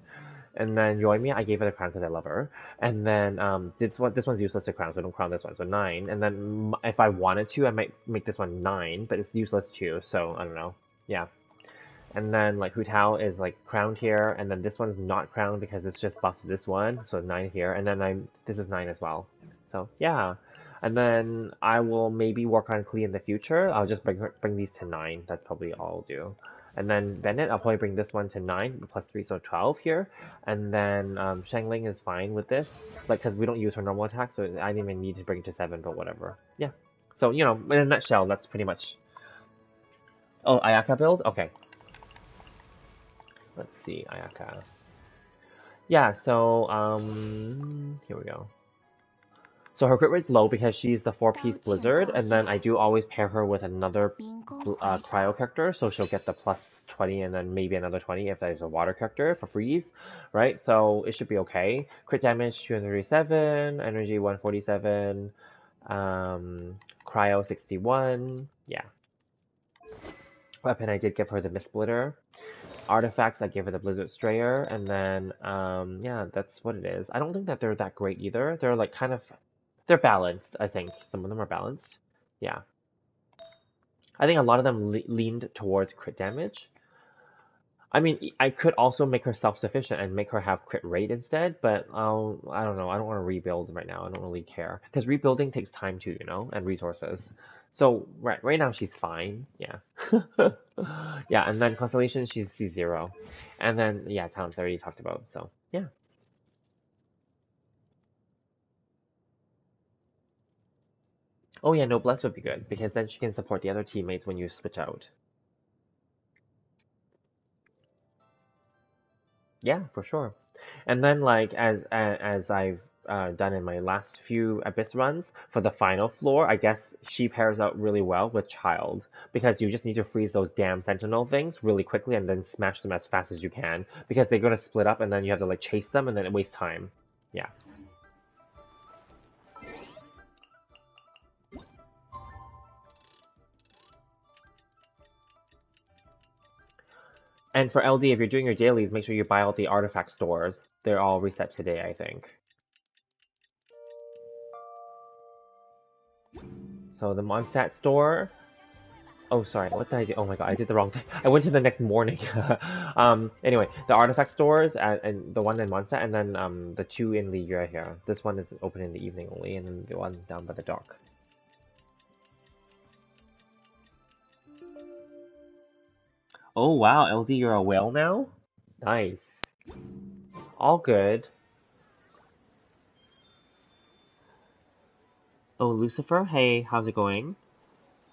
And then Yoimi, I gave her the crown because I love her. And then this one's useless to crown, so I don't crown this one. So 9. And then if I wanted to, I might make this one 9, but it's useless too. So I don't know. Yeah. And then like Hu Tao is like crowned here, and then this one's not crowned because this just buffs this one, so 9 here, and then this is 9 as well. So yeah. And then I will maybe work on Klee in the future. I'll just bring these to 9. That's probably all I'll do. And then Bennett, I'll probably bring this one to 9 plus 3, so 12 here. And then Shangling is fine with this, like because we don't use her normal attack, so I didn't even need to bring it to 7, but whatever. Yeah. So you know, in a nutshell, that's pretty much. Oh, Ayaka build? Okay. Let's see, Ayaka. Yeah, so here we go. So her crit rate's low because she's the 4-piece blizzard, and then I do always pair her with another cryo character, so she'll get the plus 20 and then maybe another 20 if there's a water character for freeze, right? So it should be okay. Crit damage 237, energy 147, cryo 61, yeah. Weapon I did give her the Mist Splitter. Artifacts, I gave her the Blizzard Strayer, and then, yeah, that's what it is. I don't think that they're that great either. They're like kind of, they're balanced, I think. Some of them are balanced. Yeah. I think a lot of them leaned towards crit damage. I mean, I could also make her self-sufficient and make her have crit rate instead, but I don't know. I don't want to rebuild right now. I don't really care. Because rebuilding takes time too, you know, and resources. So, right now she's fine. Yeah. Yeah, and then Constellation, she's C0. And then, yeah, Talents I already talked about, so, yeah. Oh yeah, Noblesse would be good, because then she can support the other teammates when you switch out. Yeah, for sure. And then like as I've done in my last few Abyss runs, for the final floor, I guess she pairs out really well with Child, because you just need to freeze those damn Sentinel things really quickly and then smash them as fast as you can, because they're gonna split up and then you have to like chase them and then it wastes time. Yeah. And for LD, if you're doing your dailies, make sure you buy all the artifact stores. They're all reset today, I think. So the Mondstadt store. Oh, sorry. What did I do? Oh my god, I did the wrong thing. I went to the next morning. Anyway, the artifact stores and the one in Mondstadt, and then the two in Liga here. This one is open in the evening only, and then the one down by the dock. Oh wow, LD, you're a whale now? Nice. All good. Oh, Lucifer, hey, how's it going?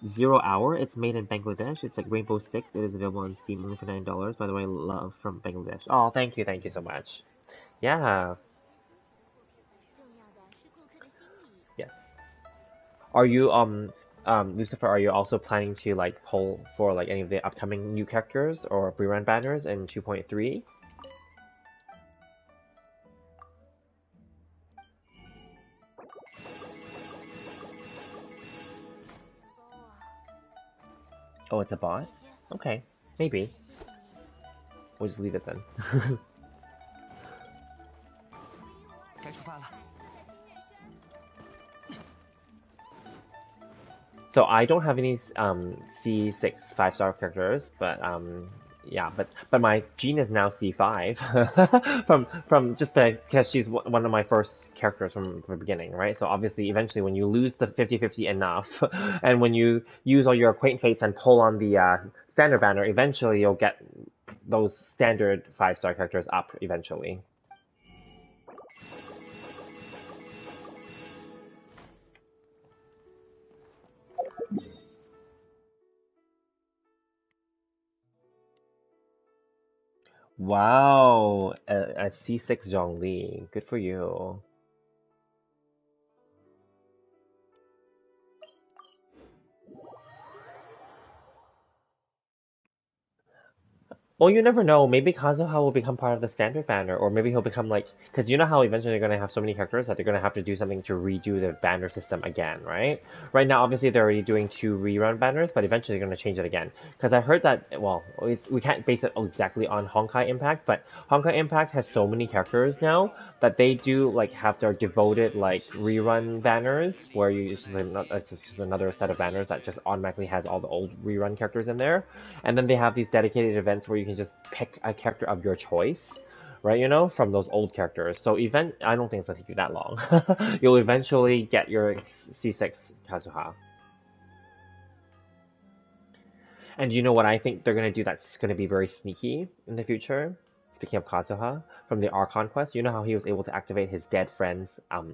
0 Hour, it's made in Bangladesh. It's like Rainbow Six. It is available on Steam only for $9. By the way, love from Bangladesh. Oh, thank you so much. Yeah, yes. Are you Lucifer, are you also planning to like poll for like any of the upcoming new characters or rerun banners in 2.3? Oh, it's a bot? Okay, maybe. We'll just leave it then. 该出发了。So I don't have any C6 5-star characters, but yeah, but my Jean is now C5 from just because she's one of my first characters from the beginning, right? So obviously, eventually, when you lose the 50-50 enough, and when you use all your acquaint fates and pull on the standard banner, eventually you'll get those standard 5-star characters up eventually. Wow, a C6 Zhongli. Good for you. Well, you never know. Maybe Kazuha will become part of the standard banner, or maybe he'll become like, because you know how eventually they're gonna have so many characters that they're gonna have to do something to redo the banner system again, right? Right now, obviously they're already doing 2 rerun banners, but eventually they're gonna change it again. Because I heard that, well, we can't base it exactly on Honkai Impact, but Honkai Impact has so many characters now, that they do like have their devoted like rerun banners where it's just another set of banners that just automatically has all the old rerun characters in there, and then they have these dedicated events where you can just pick a character of your choice, right? You know, from those old characters. So I don't think it's gonna take you that long. You'll eventually get your C6 Kazuha. And you know what I think they're gonna do that's gonna be very sneaky in the future? Speaking of Kazuha, from the Archon quest, you know how he was able to activate his dead friend's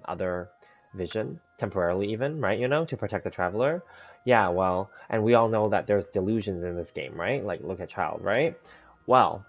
other vision, temporarily even, right? You know, to protect the traveler? Yeah, well, and we all know that there's delusions in this game, right? Like, look at Child, right? Well,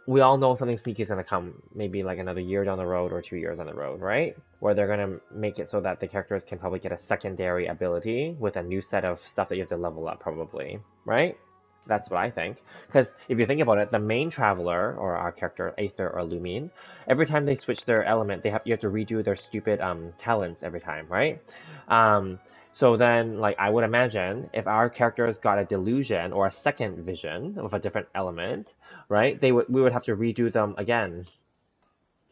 we all know something sneaky is gonna come, maybe like another year down the road or 2 years on the road, right? Where they're gonna make it so that the characters can probably get a secondary ability with a new set of stuff that you have to level up, probably, right? That's what I think. Because if you think about it, the main traveler or our character, Aether or Lumine, every time they switch their element, you have to redo their stupid talents every time, right? Um, so then, like, I would imagine if our characters got a delusion or a second vision of a different element, right? We would have to redo them again,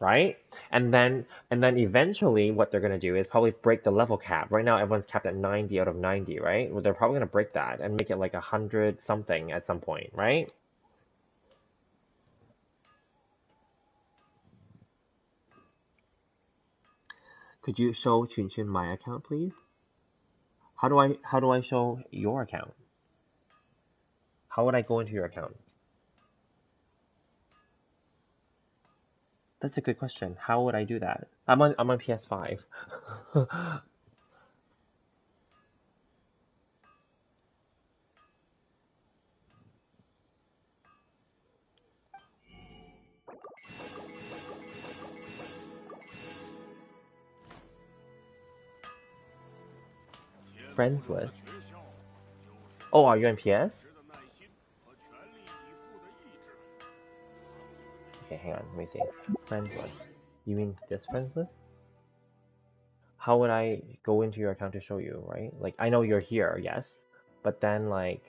right? And then eventually what they're gonna do is probably break the level cap. Right now everyone's capped at 90 out of 90, right? Well, they're probably gonna break that and make it like 100 something at some point, right? Could you show Chun my account, please? How do I show your account? How would I go into your account? That's a good question. How would I do that? I'm on PS5. Friends list. Oh, are you on PS? Okay, hang on. Let me see. Friends list. You mean this friends list? How would I go into your account to show you, right? Like, I know you're here, yes, but then like,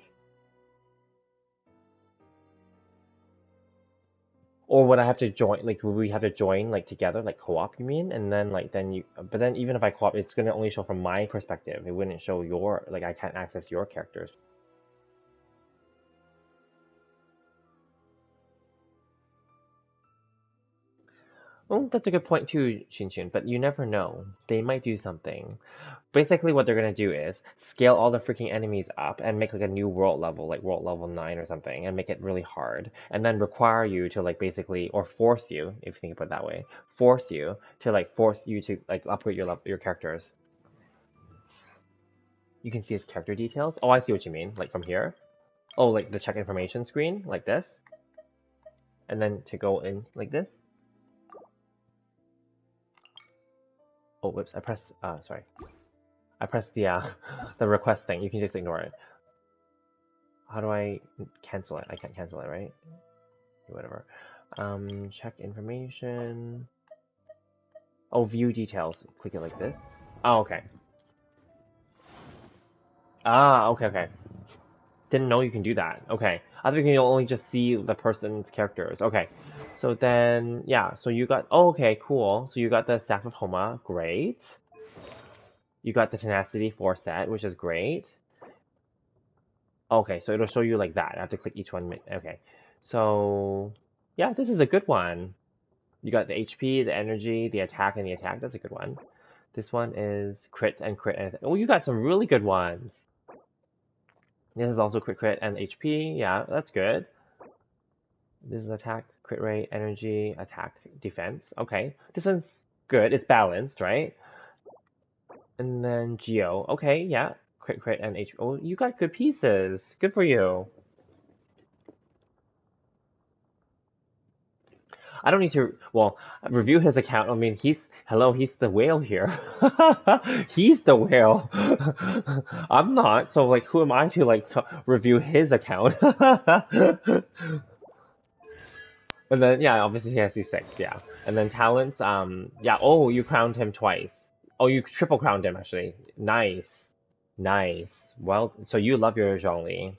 or would I have to join? Like, would we have to join like together, like co-op? You mean? And then like but then even if I co-op, it's gonna only show from my perspective. It wouldn't show your like I can't access your characters. Oh, that's a good point too, Chin, but you never know. They might do something. Basically, what they're gonna do is scale all the freaking enemies up and make like a new world level, like world level 9 or something, and make it really hard, and then require you to like basically, or force you, if you think about it that way, force you to like upgrade your characters. You can see his character details. Oh, I see what you mean. Like from here. Oh, like the check information screen, like this, and then to go in like this. Oh, whoops! I pressed. Sorry. I pressed the the request thing. You can just ignore it. How do I cancel it? I can't cancel it, right? Whatever. Check information. Oh, view details. Click it like this. Oh, okay. Ah, okay, okay. Didn't know you can do that. Okay. I think you can only just see the person's characters. Okay. So then, yeah. So you got. Oh, okay, cool. So you got the Staff of Homa. Great. You got the Tenacity 4 set, which is great. Okay, so it'll show you like that. I have to click each one. Okay. So, yeah, this is a good one. You got the HP, the energy, the attack, and the attack. That's a good one. This one is crit and crit. Oh, you got some really good ones. This is also crit, crit, and HP. Yeah, that's good. This is attack, crit rate, energy, attack, defense. Okay, this one's good. It's balanced, right? And then Geo. Okay, yeah. Crit, crit, and HP. Oh, you got good pieces. Good for you. I don't need to, well, review his account. I mean, he's the whale here. He's the whale. I'm not, so like, who am I to like review his account? And then, yeah, obviously he has C6, yeah. And then talents, yeah, oh, you crowned him twice. Oh, you triple crowned him, actually. Nice. Nice. Well, so you love your Zhongli.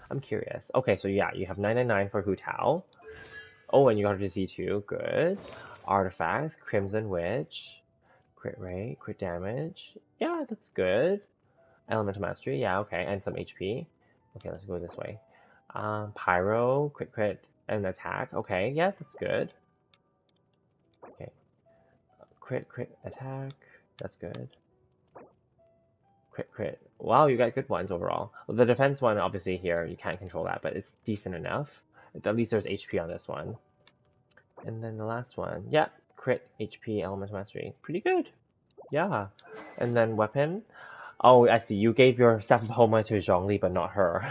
I'm curious. Okay, so yeah, you have 999 for Hu Tao. Oh, and you got her to C2. Good. Artifacts, Crimson Witch, crit rate, crit damage. Yeah, that's good. Elemental Mastery, yeah, okay, and some HP. Okay, let's go this way. Pyro, crit, and attack. Okay, yeah, that's good. Okay, crit, attack. That's good. Crit. Wow, you got good ones overall. Well, the defense one, obviously here, you can't control that, but it's decent enough. At least there's HP on this one. And then the last one, yeah, crit, HP, Elemental Mastery. Pretty good. Yeah. And then weapon. Oh, I see. You gave your Staff of Homa to Zhongli, but not her.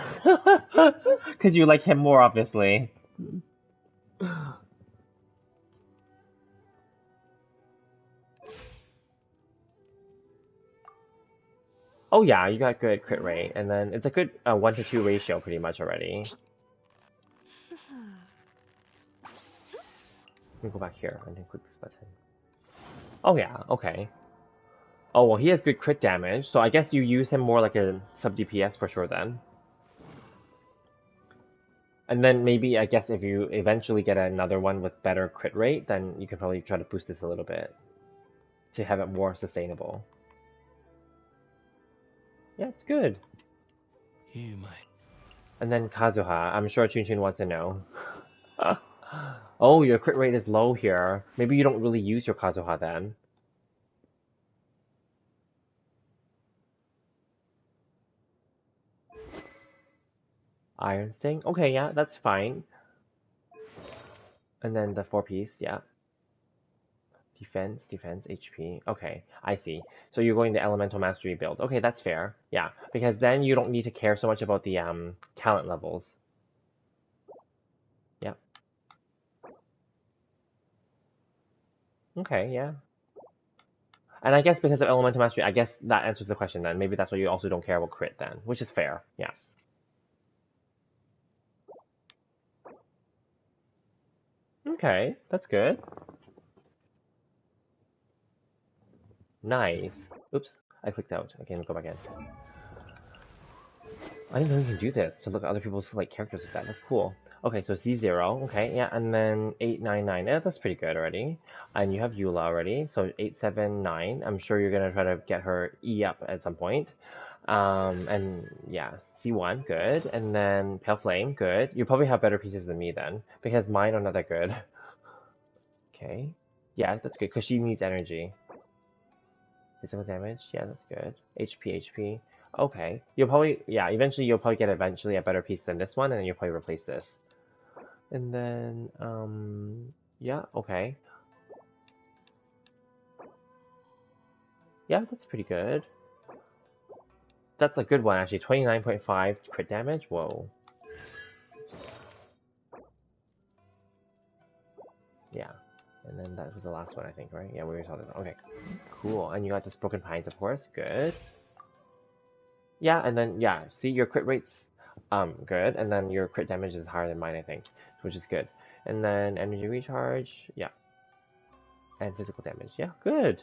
Because you like him more, obviously. Oh yeah, you got good crit rate, and then it's a good 1 to 2 ratio pretty much already. Let me go back here and then click this button. Oh yeah, okay. Oh well, he has good crit damage, so I guess you use him more like a sub DPS for sure then. And then maybe I guess if you eventually get another one with better crit rate, then you could probably try to boost this a little bit to have it more sustainable. Yeah, it's good. And then Kazuha, I'm sure Chun wants to know. Oh, your crit rate is low here. Maybe you don't really use your Kazuha then. Iron Sting? Okay, yeah, that's fine. And then the 4-piece, yeah. Defense, HP. Okay, I see. So you're going the Elemental Mastery build. Okay, that's fair. Yeah, because then you don't need to care so much about the talent levels. Yeah. Okay, yeah. And I guess because of Elemental Mastery, I guess that answers the question then. Maybe that's why you also don't care about crit then, which is fair. Yeah. Okay, that's good. Nice. Oops, I clicked out. Okay, let me go back in. I didn't know you can do this to look at other people's like characters like that. That's cool. Okay, so Z0. Okay, yeah, and then 899. Yeah, that's pretty good already. And you have Eula already, so 879. I'm sure you're gonna try to get her E up at some point. And yeah, C1, good. And then Pale Flame, good. You probably have better pieces than me then, because mine are not that good. Okay. Yeah, that's good, because she needs energy. Physical damage, yeah, that's good. HP. Okay. You'll probably, yeah, eventually you'll probably get a better piece than this one, and then you'll probably replace this. And then, yeah, okay. Yeah, that's pretty good. That's a good one, actually. 29.5 crit damage? Whoa. Yeah. And then that was the last one, I think, right? Yeah, we saw this. Okay. Cool. And you got this Broken Pines, of course. Good. Yeah, and then, yeah, see, your crit rate's good, and then your crit damage is higher than mine, I think, which is good. And then energy recharge, yeah. And physical damage, yeah, good.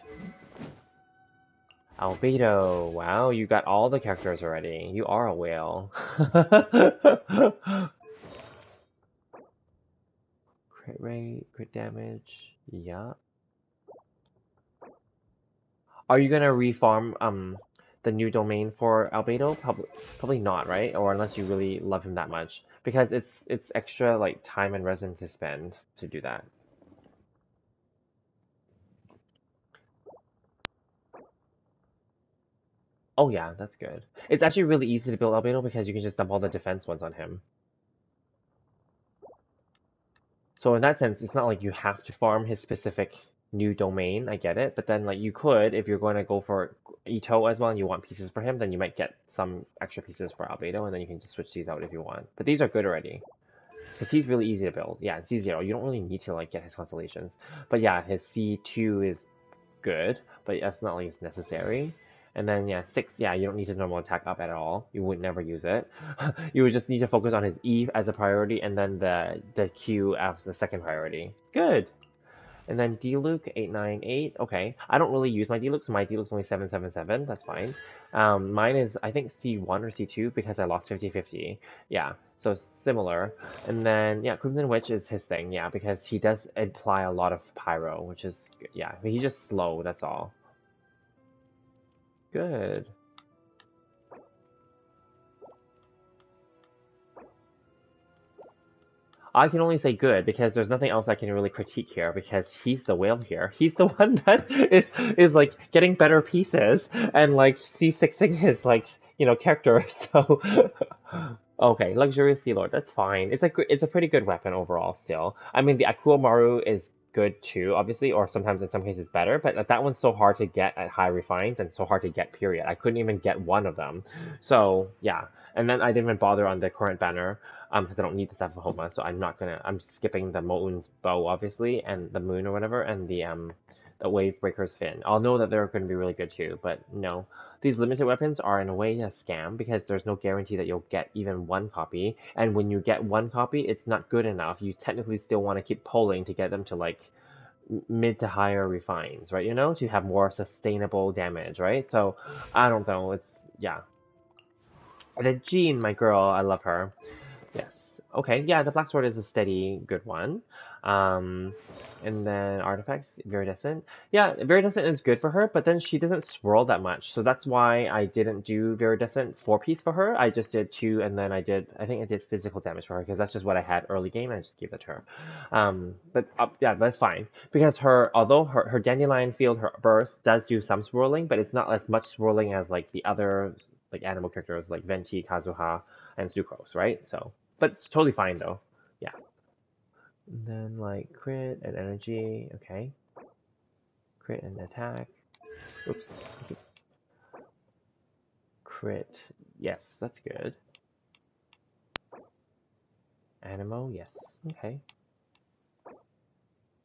Albedo, wow, you got all the characters already. You are a whale. Crit rate, crit damage, yeah. Are you gonna reform the new domain for Albedo? Probably not, right? Or unless you really love him that much, because it's extra like time and resin to spend to do that. Oh yeah, that's good. It's actually really easy to build Albedo because you can just dump all the defense ones on him. So in that sense, it's not like you have to farm his specific new domain. I get it, but then like you could, if you're going to go for Ito as well and you want pieces for him, then you might get some extra pieces for Albedo, and then you can just switch these out if you want. But these are good already. Because he's really easy to build. Yeah, it's Z0. You don't really need to like get his constellations. But yeah, his C2 is good, but that's not like it's necessary. And then yeah, 6, yeah, you don't need his normal attack up at all. You would never use it. You would just need to focus on his E as a priority and then the Q as the second priority. Good. And then D-Luke 898. Okay. I don't really use my D-Luke, so my D-Luke's only 777. That's fine. Mine is I think C1 or C2 because I lost 50-50. Yeah. So similar. And then yeah, Crimson Witch is his thing, yeah, because he does imply a lot of pyro, which is yeah, he's just slow, that's all. Good. I can only say good because there's nothing else I can really critique here because he's the whale here. He's the one that is like getting better pieces and like C6ing his like character. So okay, luxurious sea lord. That's fine. It's a pretty good weapon overall still. I mean the Akua Maru is good too, obviously, or sometimes in some cases better. But that one's so hard to get at high refines and so hard to get. Period. I couldn't even get one of them. So yeah, and then I didn't even bother on the current banner because I don't need the stuff for Homa, so I'm skipping the Moon's bow obviously, and the moon or whatever, and the wave breaker's fin. I'll know that they're going to be really good too, but no, these limited weapons are in a way a scam because there's no guarantee that you'll get even one copy, and when you get one copy, it's not good enough. You technically still want to keep pulling to get them to like mid to higher refines, right? To have more sustainable damage, right? So I don't know. It's yeah. And then Jean, my girl, I love her. Yes. Okay. Yeah, the black sword is a steady, good one. Um, and then artifacts, viridescent. Yeah, viridescent is good for her, but then she doesn't swirl that much, so that's why I didn't do viridescent 4-piece for her. I just did 2, and then I think I did physical damage for her because that's just what I had early game, and I just gave that to her. But yeah, that's fine because although her dandelion field, her burst does do some swirling, but it's not as much swirling as like the other like animal characters like Venti, Kazuha, and Sucrose, right? So. But it's totally fine though. Yeah. And then like crit and energy. Okay. Crit and attack. Oops. Okay. Crit. Yes, that's good. Animo. Yes. Okay.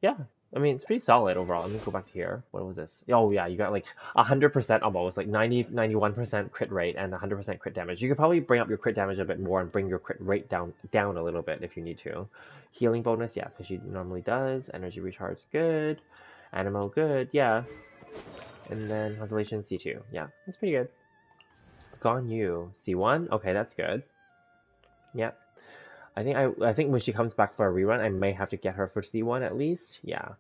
Yeah. I mean, it's pretty solid overall. Let me go back to here. What was this? Oh yeah, you got like 100% almost, like 91% crit rate and 100% crit damage. You could probably bring up your crit damage a bit more and bring your crit rate down a little bit if you need to. Healing bonus, yeah, because she normally does. Energy recharge, good. Animo, good, yeah. And then Constellation, C2. Yeah, that's pretty good. Gone you, C1. Okay, that's good. Yeah. I think when she comes back for a rerun, I may have to get her for C1 at least. Yeah.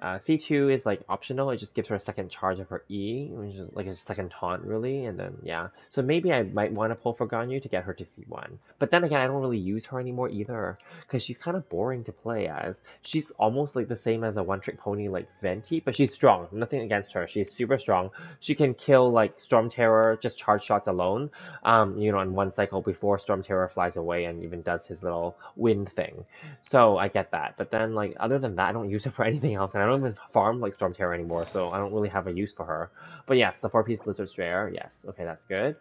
C2 is like optional. It just gives her a second charge of her E, which is like a second taunt, really. And then, yeah. So maybe I might want to pull for Ganyu to get her to C1. But then again, I don't really use her anymore either, because she's kind of boring to play as. She's almost like the same as a one-trick pony like Venti, but she's strong. Nothing against her. She's super strong. She can kill like Storm Terror, just charge shots alone, in one cycle before Storm Terror flies away and even does his little wind thing. So I get that, but then like other than that, I don't use it for anything else, and I don't even farm like Storm Terror anymore, so I don't really have a use for her. But yes, the 4-piece Blizzard Strayer, yes, okay, that's good.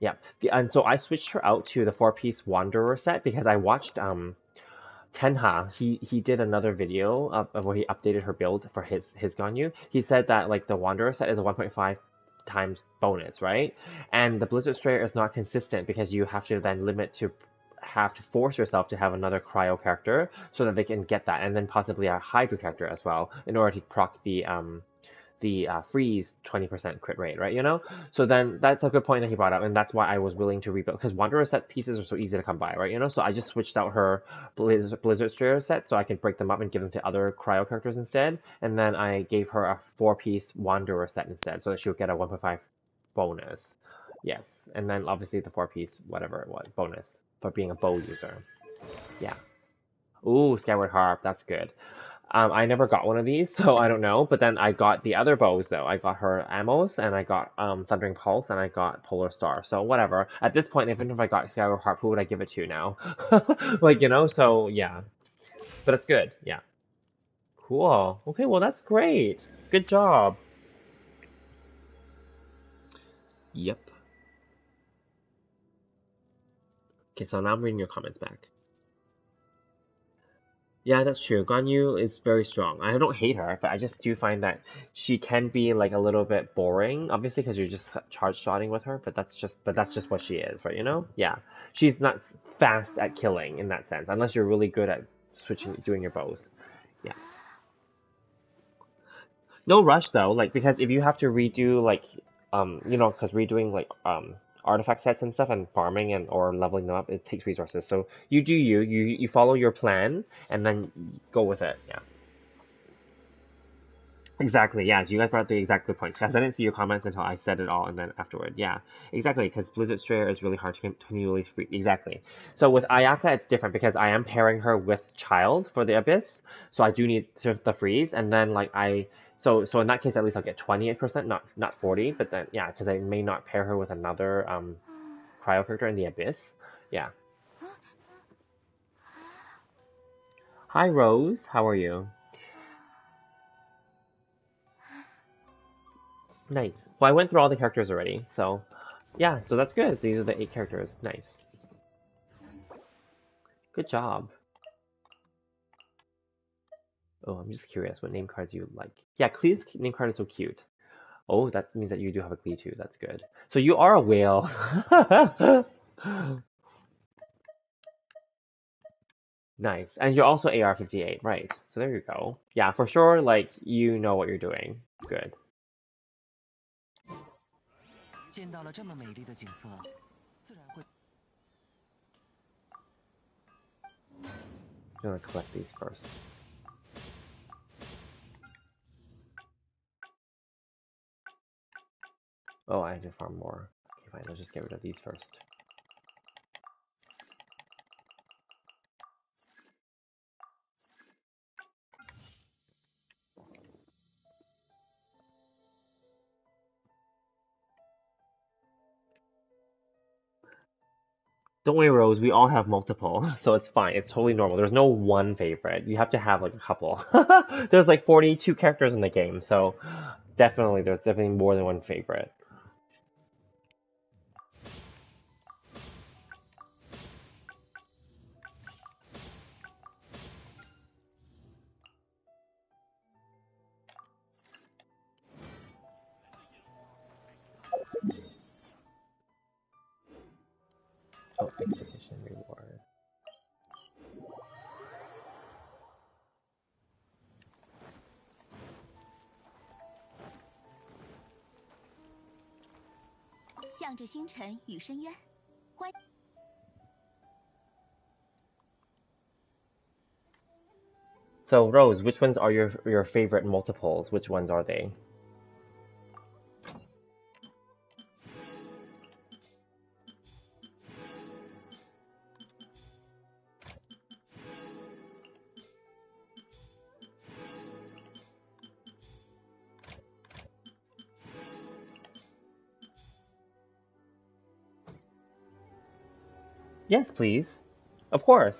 Yeah, and so I switched her out to the 4-piece Wanderer set because I watched Tenha. He did another video of where he updated her build for his Ganyu. He said that like the Wanderer set is a 1.5 times bonus, right? And the Blizzard Strayer is not consistent because you have to then have to force yourself to have another cryo character so that they can get that, and then possibly a Hydra character as well in order to proc the freeze 20% crit rate, right? So then that's a good point that he brought up, and that's why I was willing to rebuild because Wanderer set pieces are so easy to come by, right? So I just switched out her Blizzard Strayer set so I can break them up and give them to other cryo characters instead, and then I gave her a 4-piece Wanderer set instead so that she would get a 1.5 bonus. Yes, and then obviously the 4-piece whatever it was bonus for being a bow user. Yeah. Ooh, Skyward Harp, that's good. I never got one of these, so I don't know. But then I got the other bows though. I got her Amos, and I got Thundering Pulse, and I got Polar Star. So whatever. At this point, even if I got Skyward Harp, who would I give it to now? So yeah. But it's good. Yeah. Cool. Okay, well that's great. Good job. Yep. Okay, so now I'm reading your comments back. Yeah, that's true. Ganyu is very strong. I don't hate her, but I just do find that she can be like a little bit boring, obviously, because you're just charge shotting with her. But that's just what she is, right? Yeah, she's not fast at killing in that sense, unless you're really good at doing your bows. Yeah, no rush though, like because if you have to redo like, because redoing like artifact sets and stuff and farming and or leveling them up, it takes resources. So you do you follow your plan and then go with it. Yeah. Exactly, yes, you guys brought the exact good points. Because I didn't see your comments until I said it all and then afterward. Yeah, exactly, because Blizzard Strayer is really hard to continually free. Exactly. So with Ayaka, it's different because I am pairing her with Child for the Abyss, so I do need the freeze, and then like so in that case at least I'll get 28%, not 40, but then yeah, because I may not pair her with another cryo character in the Abyss. Yeah. Hi Rose, how are you? Nice. Well, I went through all the characters already, so yeah, so that's good. These are the 8 characters. Nice. Good job. Oh, I'm just curious what name cards you like. Yeah, Klee's name card is so cute. Oh, that means that you do have a Klee too. That's good. So you are a whale. Nice. And you're also AR-58, right. So there you go. Yeah, for sure, like, you know what you're doing. Good. 见到了这么美丽的景色，自然会。I'm gonna collect these first. Oh, I have to farm more. Okay, fine, let's just get rid of these first. Don't worry, Rose, we all have multiple, so it's fine. It's totally normal. There's no one favorite. You have to have like a couple. There's like 42 characters in the game, so there's definitely more than one favorite. Oh, expedition reward. 向着星辰与深渊，欢。So Rose, which ones are your favorite multiples? Which ones are they? Yes, please. Of course.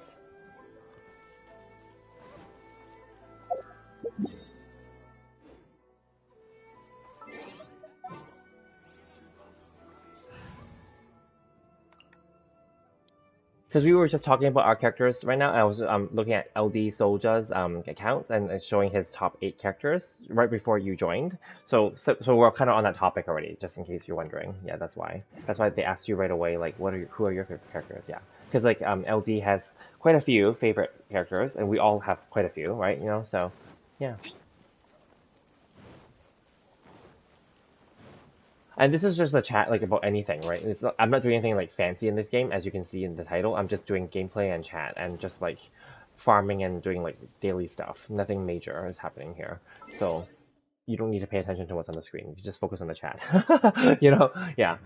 Because we were just talking about our characters right now. I was looking at LD Soja's accounts and it's showing his top 8 characters right before you joined. So we're kind of on that topic already, just in case you're wondering. Yeah, that's why. That's why they asked you right away, like, who are your favorite characters? Yeah, because like LD has quite a few favorite characters, and we all have quite a few, right? You know, so yeah. And this is just a chat like about anything, right? I'm not doing anything like fancy in this game, as you can see in the title. I'm just doing gameplay and chat and just like farming and doing like daily stuff. Nothing major is happening here. So you don't need to pay attention to what's on the screen. You just focus on the chat. You know? Yeah.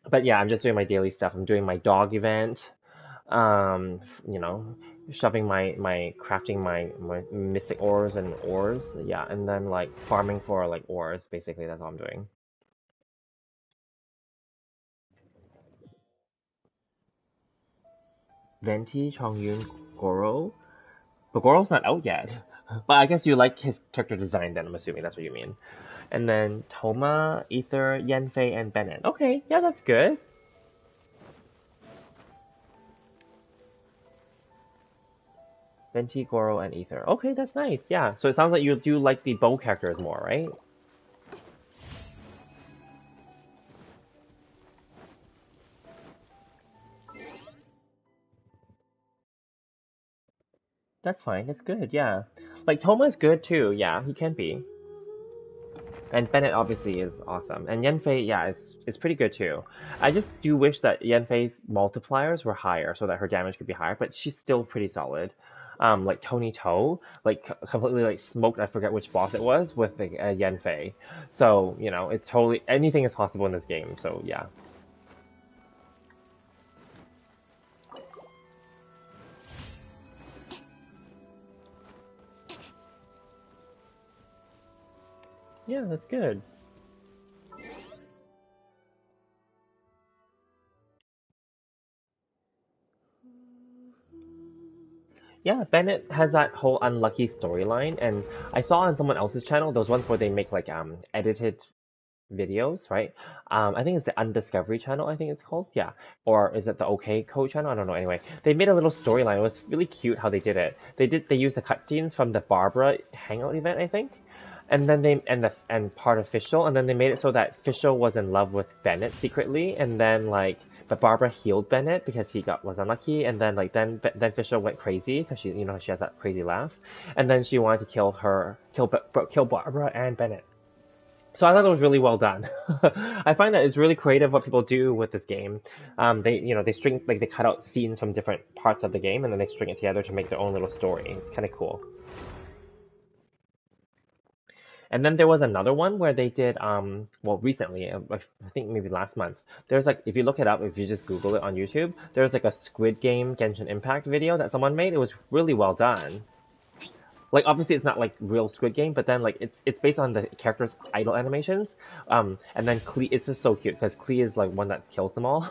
But yeah, I'm just doing my daily stuff. I'm doing my dog event. You know, shoving my crafting my mystic ores and ores. Yeah, and then like farming for like ores. Basically, that's all I'm doing. Venti, Chongyun, Goro. But Goro's not out yet. But I guess you like his character design then, I'm assuming that's what you mean. And then Toma, Ether, Yanfei, and Bennett. Okay, yeah, that's good. Venti, Goro, and Ether. Okay, that's nice. Yeah, so it sounds like you do like the bow characters more, right? That's fine. That's good. Yeah, like Toma's good too. Yeah, he can be. And Bennett obviously is awesome. And Yanfei, yeah, it's pretty good too. I just do wish that Yanfei's multipliers were higher so that her damage could be higher, but she's still pretty solid. Like Tony Toe, like completely like smoked. I forget which boss it was with like, Yanfei. So you know, it's totally anything is possible in this game. So yeah. Yeah, that's good. Yeah, Bennett has that whole unlucky storyline, and I saw on someone else's channel those ones where they make like edited videos, right? I think it's the Undiscovery channel, I think it's called. Yeah. Or is it the OK Code channel? I don't know. Anyway, they made a little storyline. It was really cute how they did it. They used the cutscenes from the Barbara hangout event, I think. And then and part of Fischl, and then they made it so that Fischl was in love with Bennett secretly, and then like but Barbara healed Bennett because he was unlucky, and then then Fischl went crazy because she has that crazy laugh, and then she wanted to kill Barbara and Bennett. So I thought it was really well done. I find that it's really creative what people do with this game. They string like they cut out scenes from different parts of the game and then they string it together to make their own little story. It's kind of cool. And then there was another one where they did well recently, I think maybe last month. There's like if you look it up, if you just Google it on YouTube, there's like a Squid Game Genshin Impact video that someone made. It was really well done. Like obviously it's not like real Squid Game, but then like it's based on the characters' idle animations. And then Klee, it's just so cute because Klee is like one that kills them all.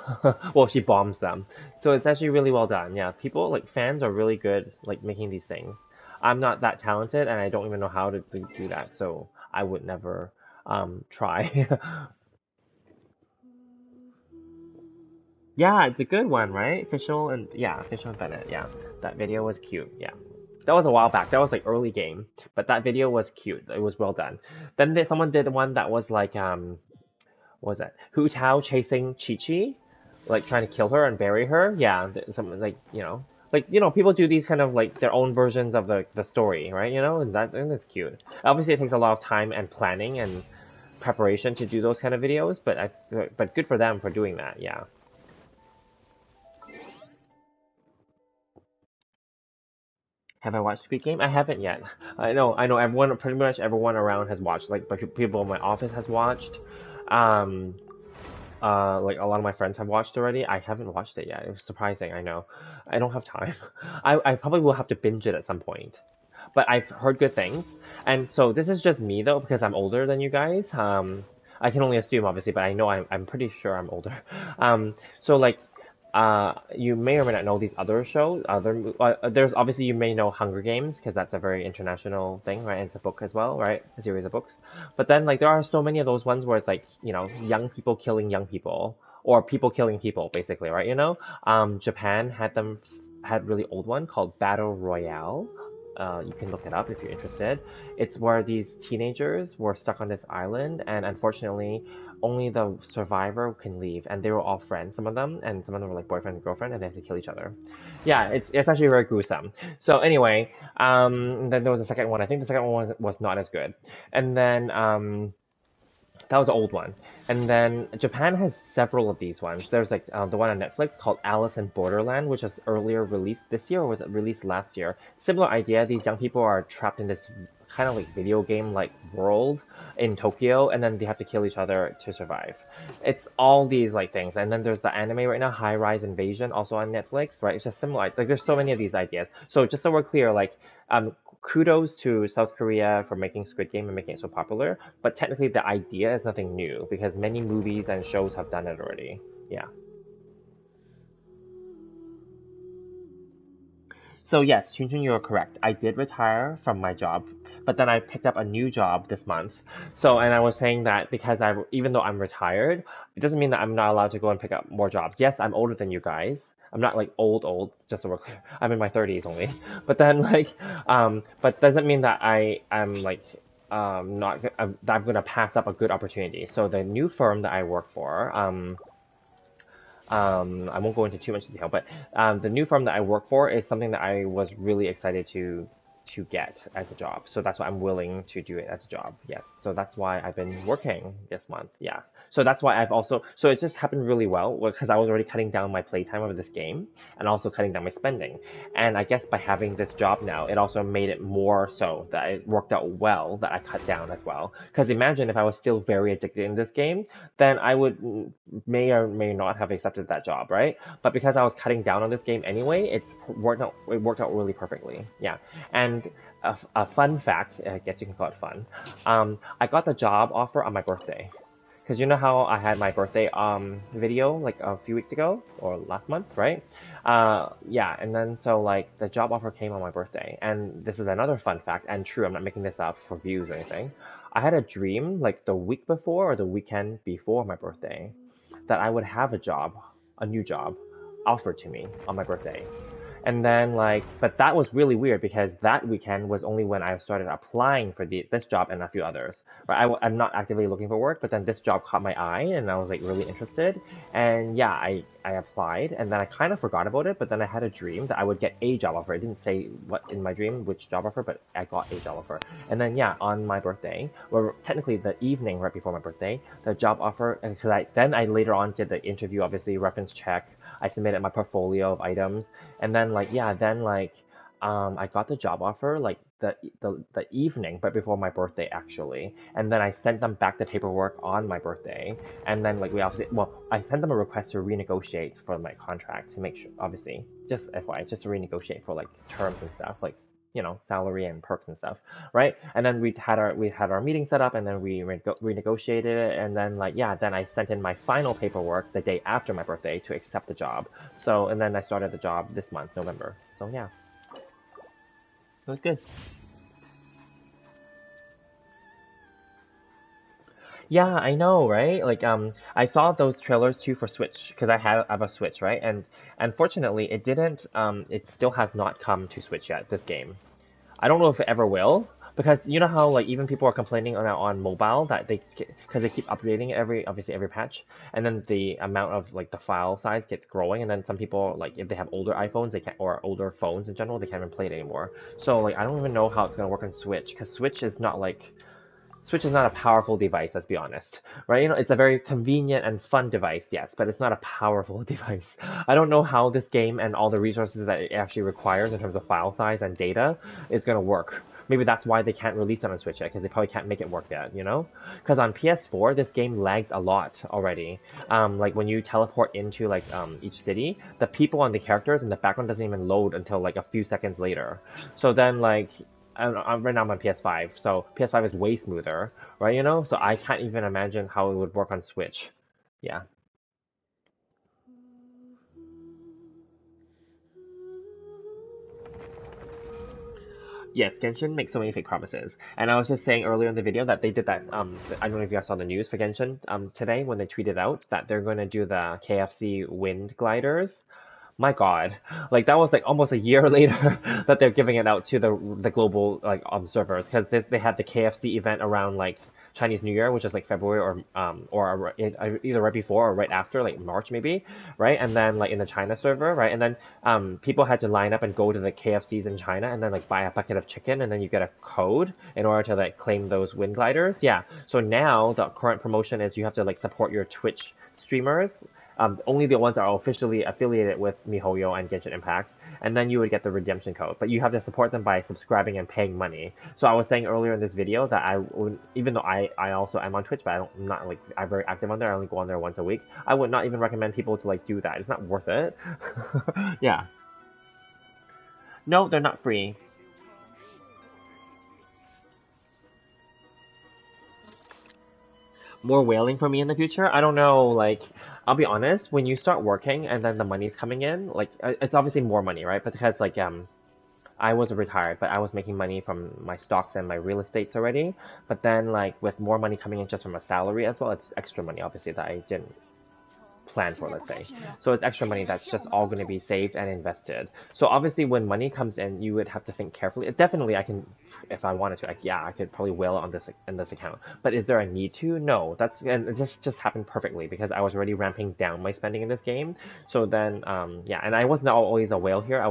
Well, she bombs them, so it's actually really well done. Yeah, people like fans are really good like making these things. I'm not that talented, and I don't even know how to do that, so I would never try. Yeah, it's a good one, right? Official and Bennett. Yeah, that video was cute. Yeah, that was a while back. That was like early game, but that video was cute. It was well done. Then someone did one that was like what was that? Hu Tao chasing Chi Chi, like trying to kill her and bury her. Yeah, some like people do these kind of like their own versions of the story, right? And it's cute. Obviously, it takes a lot of time and planning and preparation to do those kind of videos, but good for them for doing that. Yeah. Have I watched Squid Game? I haven't yet. I know. Pretty much everyone around has watched. Like, but people in my office has watched. Um, like a lot of my friends have watched already. I haven't watched it yet. It was surprising. I know. I don't have time. I probably will have to binge it at some point. But I've heard good things. And so this is just me though, because I'm older than you guys. I can only assume obviously, but I know I'm pretty sure I'm older. So like you may or may not know these other shows. There's obviously you may know Hunger Games because that's a very international thing, right? And it's a book as well, right? A series of books. But then like there are so many of those ones where it's like young people killing young people or people killing people, basically, right? Japan had really old one called Battle Royale. You can look it up if you're interested. It's where these teenagers were stuck on this island, and unfortunately, only the survivor can leave. And they were all friends, some of them, and some of them were like boyfriend and girlfriend, and they had to kill each other. Yeah, it's actually very gruesome. So anyway, then there was a second one. I think the second one was not as good. And then that was an old one. And then Japan has several of these ones. There's like the one on Netflix called Alice in Borderland, which was earlier released this year, or was it released last year? Similar idea. These young people are trapped in this kind of like video game like world in Tokyo, and then they have to kill each other to survive. It's all these like things. And then there's the anime right now, High Rise Invasion, also on Netflix, right? It's just similar. Like there's so many of these ideas. So just so we're clear, like kudos to South Korea for making Squid Game and making it so popular, but technically the idea is nothing new because many movies and shows have done it already. Yeah. So yes, Chunchun, you're correct. I did retire from my job, but then I picked up a new job this month. So, and I was saying that because even though I'm retired, it doesn't mean that I'm not allowed to go and pick up more jobs. Yes, I'm older than you guys. I'm not like old, just so we're clear. I'm in my 30s only. But then like, but doesn't mean that I'm like, not, that I'm gonna pass up a good opportunity. So the new firm that I work for, I won't go into too much detail, but the new firm that I work for is something that I was really excited to get as a job. So that's why I'm willing to do it as a job. Yes. So that's why I've been working this month. Yeah. So that's why I've also, so it just happened really well because I was already cutting down my playtime of this game and also cutting down my spending. And I guess by having this job now, it also made it more so that it worked out well that I cut down as well. Because imagine if I was still very addicted in this game, then I would may or may not have accepted that job, right? But because I was cutting down on this game anyway, it worked out really perfectly. Yeah. And a fun fact, I guess you can call it fun. I got the job offer on my birthday. Because you know how I had my birthday video like a few weeks ago or last month, right? Yeah, and then so like the job offer came on my birthday, and this is another fun fact and true. I'm not making this up for views or anything. I had a dream like the week before or the weekend before my birthday that I would have a new job, offered to me on my birthday. And then like, but that was really weird because that weekend was only when I started applying for this job and a few others. Right, I'm not actively looking for work, but then this job caught my eye and I was like really interested. And yeah, I applied and then I kind of forgot about it, but then I had a dream that I would get a job offer. I didn't say what in my dream, which job offer, but I got a job offer. And then yeah, on my birthday, or technically the evening right before my birthday, the job offer, and because I later on did the interview, obviously reference check. I submitted my portfolio of items, and then like yeah, then like I got the job offer like the evening but before my birthday actually, and then I sent them back the paperwork on my birthday, and then like we obviously well I sent them a request to renegotiate for my contract to make sure obviously just FYI just to renegotiate for like terms and stuff like salary and perks and stuff, right? And then we had our meeting set up, and then we renegotiated it, and then like yeah, then I sent in my final paperwork the day after my birthday to accept the job. So and then I started the job this month, November. So yeah, it was good. Yeah, I know, right? Like, I saw those trailers too for Switch because I have a Switch, right? And unfortunately, it still has not come to Switch yet, this game. I don't know if it ever will, because you know how like even people are complaining on mobile that because they keep updating obviously every patch, and then the amount of like the file size gets growing, and then some people like if they have older iPhones they can't or older phones in general they can't even play it anymore. So like I don't even know how it's gonna work on Switch because Switch is not a powerful device, let's be honest, right? It's a very convenient and fun device, yes, but it's not a powerful device. I don't know how this game and all the resources that it actually requires in terms of file size and data is going to work. Maybe that's why they can't release it on Switch yet, because they probably can't make it work yet, you know? Because on PS4, this game lags a lot already. Like when you teleport into like each city, the people and the characters in the background doesn't even load until like a few seconds later. So then like right now I'm on PS5, so PS5 is way smoother, right? So I can't even imagine how it would work on Switch. Yeah. Yes, Genshin makes so many fake promises. And I was just saying earlier in the video that they did that, I don't know if you guys saw the news for Genshin, today when they tweeted out that they're going to do the KFC wind gliders. My God, like that was like almost a year later that they're giving it out to the global like servers because they had the KFC event around like Chinese New Year, which is like February or either right before or right after, like March maybe, right? And then like in the China server, right? And then people had to line up and go to the KFCs in China and then like buy a bucket of chicken and then you get a code in order to like claim those wind gliders. Yeah. So now the current promotion is you have to like support your Twitch streamers, only the ones that are officially affiliated with MiHoYo and Genshin Impact, and then you would get the redemption code. But you have to support them by subscribing and paying money. So I was saying earlier in this video that I would, even though I also am on Twitch, but I'm not like I'm very active on there. I only go on there once a week. I would not even recommend people to like do that. It's not worth it. Yeah. No, they're not free. More whaling for me in the future? I don't know, like, I'll be honest, when you start working and then the money's coming in, like, it's obviously more money, right? But because, like, I was retired, but I was making money from my stocks and my real estates already. But then, like, with more money coming in just from a salary as well, it's extra money, obviously, that I didn't plan for, let's say. So it's extra money that's just all going to be saved and invested. So obviously when money comes in, you would have to think carefully. Definitely I can, if I wanted to, yeah, I could probably whale on this in this account. But is there a need to? No. And it just happened perfectly because I was already ramping down my spending in this game. So then yeah, and I was not always a whale here. I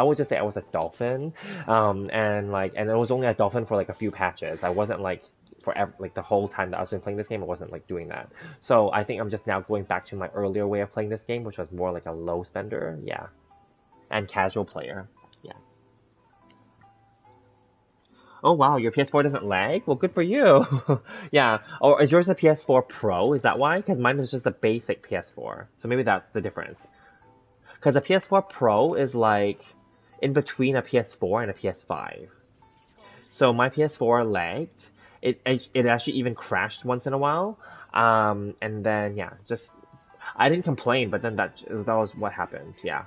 would just say I was a dolphin. And it was only a dolphin for like a few patches. I wasn't like forever, like the whole time that I was been playing this game, I wasn't like doing that. So I think I'm just now going back to my earlier way of playing this game, which was more like a low spender, yeah, and casual player, yeah. Oh wow, your PS4 doesn't lag? Well, good for you. Yeah. Or is yours a PS4 Pro? Is that why? Because mine was just a basic PS4. So maybe that's the difference. Because a PS4 Pro is like in between a PS4 and a PS5. So my PS4 lagged. It actually even crashed once in a while. And then yeah, just I didn't complain, but then that was what happened. Yeah.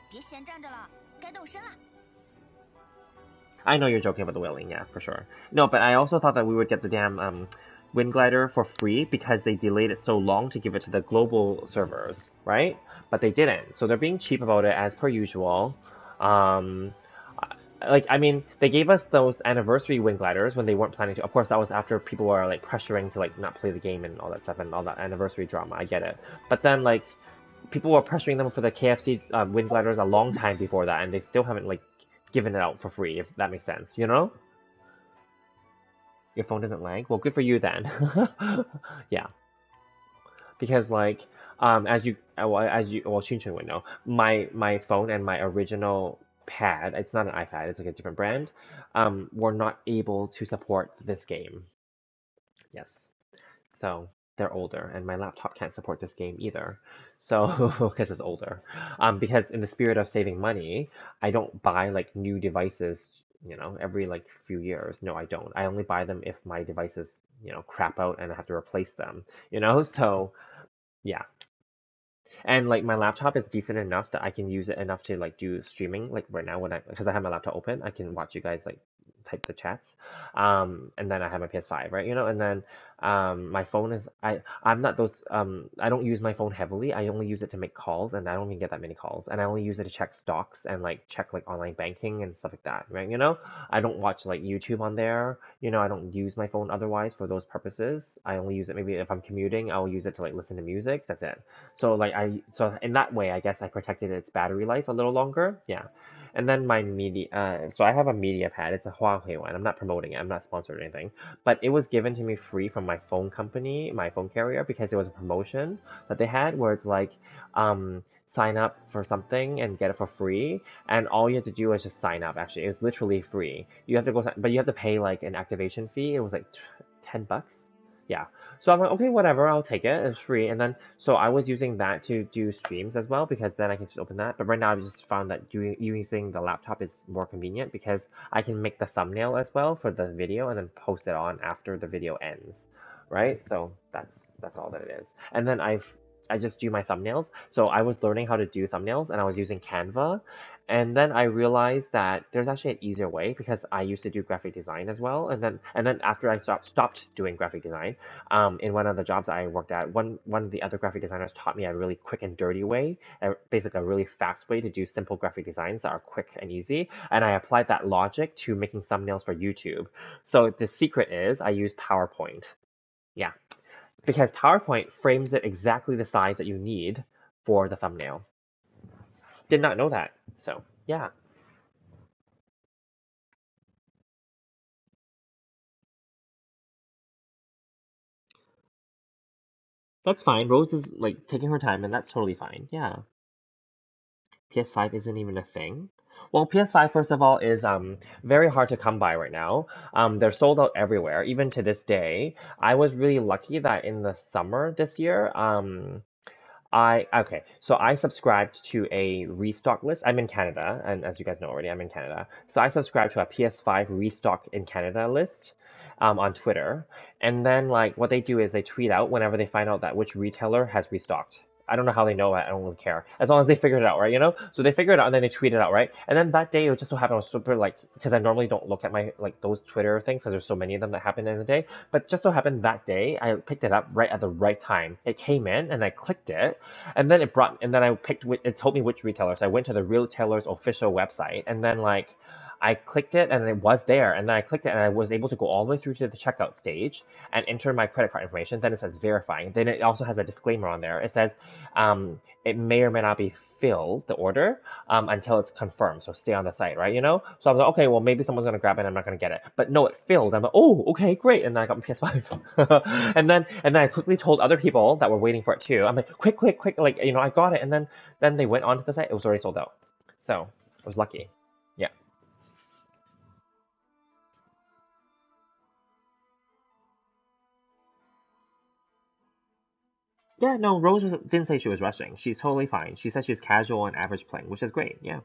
别闲站着了，该动身了。I know you're joking about the whaling, yeah, for sure. No, but I also thought that we would get the damn wind glider for free because they delayed it so long to give it to the global servers, right? But they didn't, so they're being cheap about it as per usual. Um, I mean, they gave us those anniversary wind gliders when they weren't planning to. Of course, that was after people were like pressuring to like not play the game and all that stuff and all that anniversary drama. I get it, but then like people were pressuring them for the KFC wind gliders a long time before that, and they still haven't like given it out for free, if that makes sense, you know? Your phone doesn't lag? Well, good for you then. Yeah. Because like, Chun would know, my phone and my original pad, it's not an iPad, it's like a different brand, were not able to support this game. Yes. So they're older, and my laptop can't support this game either. So because it's older, because in the spirit of saving money, I don't buy like new devices, every like few years. No, I don't. I only buy them if my devices, crap out and I have to replace them. So yeah. And like my laptop is decent enough that I can use it enough to like do streaming. Like right now when because I have my laptop open, I can watch you guys like type the chats. And then I have my PS5, right? And then my phone is I'm not those I don't use my phone heavily. I only use it to make calls, and I don't even get that many calls. And I only use it to check stocks and like check like online banking and stuff like that, right? I don't watch like YouTube on there. I don't use my phone otherwise for those purposes. I only use it maybe if I'm commuting, I'll use it to like listen to music. That's it. So in that way, I guess I protected its battery life a little longer. Yeah. And then my media, so I have a media pad. It's a Huawei one. I'm not promoting it. I'm not sponsored or anything. But it was given to me free from my phone company, my phone carrier, because there was a promotion that they had where it's like, sign up for something and get it for free. And all you have to do is just sign up. Actually, it was literally free. You have to go, but you have to pay like an activation fee. It was like $10. Yeah. So I'm like, okay, whatever, I'll take it. It's free. And then, so I was using that to do streams as well because then I can just open that. But right now, I've just found that using the laptop is more convenient because I can make the thumbnail as well for the video and then post it on after the video ends, right? So that's all that it is. And then I just do my thumbnails. So I was learning how to do thumbnails and I was using Canva. And then I realized that there's actually an easier way because I used to do graphic design as well. And then after I stopped doing graphic design, in one of the jobs I worked at, one of the other graphic designers taught me a really quick and dirty way, basically a really fast way to do simple graphic designs that are quick and easy. And I applied that logic to making thumbnails for YouTube. So the secret is I use PowerPoint. Yeah, because PowerPoint frames it exactly the size that you need for the thumbnail. Did not know that. So yeah. That's fine. Rose is like taking her time, and that's totally fine. Yeah. PS5 isn't even a thing. Well, PS5 first of all is very hard to come by right now. They're sold out everywhere, even to this day. I was really lucky that in the summer this year, so I subscribed to a restock list. I'm in Canada, and as you guys know already, I'm in Canada. So I subscribed to a PS5 restock in Canada list, on Twitter. And then like what they do is they tweet out whenever they find out that which retailer has restocked. I don't know how they know it. I don't really care. As long as they figured it out, right? So they figured it out and then they tweet it out, right? And then that day it just so happened I was super like, because I normally don't look at my like those Twitter things because there's so many of them that happen in a day. But just so happened that day I picked it up right at the right time. It came in and I clicked it, and then I picked. It told me which retailer. So I went to the retailer's official website, and then like I clicked it and it was there, and then I clicked it and I was able to go all the way through to the checkout stage and enter my credit card information. Then it says verifying. Then it also has a disclaimer on there. It says it may or may not be fill the order until it's confirmed. So stay on the site, right? You know? So I was like, okay, well, maybe someone's going to grab it and I'm not going to get it. But no, it filled. I'm like, oh, okay, great. And then I got my PS5. and then I quickly told other people that were waiting for it too. I'm like, quick, quick, quick. Like, you know, I got it. And then they went onto the site. It was already sold out. So I was lucky. Yeah. Yeah, no, didn't say she was rushing. She's totally fine. She said she's casual and average playing, which is great. Yeah.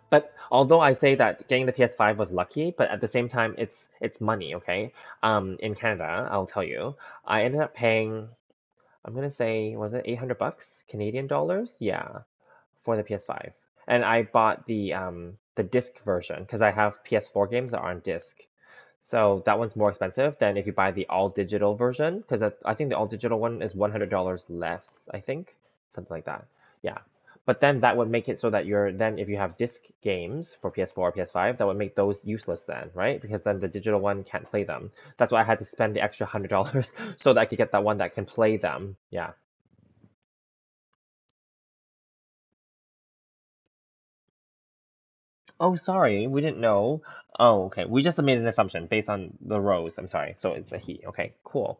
But although I say that getting the PS5 was lucky, but at the same time, it's money, okay? In Canada, I'll tell you, I ended up paying, I'm gonna say, was it 800 bucks Canadian dollars? Yeah, for the PS5. And I bought the disc version because I have PS4 games that are on disc. So that one's more expensive than if you buy the all digital version, because I think the all digital one is $100 less, I think, something like that. Yeah. But then that would make it so that then if you have disc games for PS4 or PS5, that would make those useless then, right? Because then the digital one can't play them. That's why I had to spend the extra $100 so that I could get that one that can play them. Yeah. Oh, sorry, we didn't know. Oh, okay. We just made an assumption based on the rows. I'm sorry. So it's a he. Okay, cool.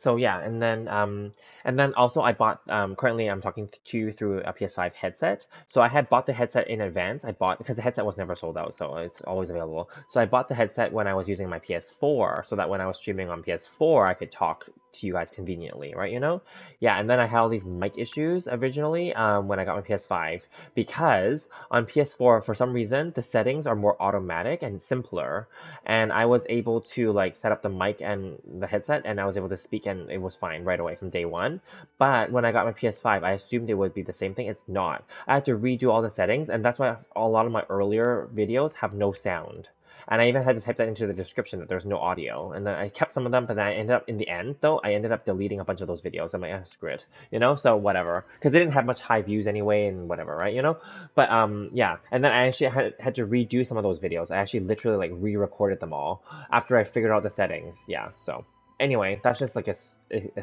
So yeah, and then also I bought currently I'm talking to you through a PS5 headset. So I had bought the headset in advance. I bought because the headset was never sold out, so it's always available. So I bought the headset when I was using my PS4, so that when I was streaming on PS4, I could talk to you guys conveniently, right? You know? Yeah, and then I had all these mic issues originally when I got my PS5 because on PS4 for some reason the settings are more automatic and simpler, and I was able to like set up the mic and the headset, and I was able to speak, and it was fine right away from day one. But when I got my PS5, I assumed it would be the same thing. It's not. I had to redo all the settings, and that's why a lot of my earlier videos have no sound. And I even had to type that into the description that there's no audio. And then I kept some of them, but then I ended up, in the end, though, I ended up deleting a bunch of those videos. I'm like, ah, screw it, you know? So whatever. Because they didn't have much high views anyway, and whatever, right? You know? But yeah. And then I actually had to redo some of those videos. I actually literally like re-recorded them all after I figured out the settings. Yeah. So anyway, that's just like a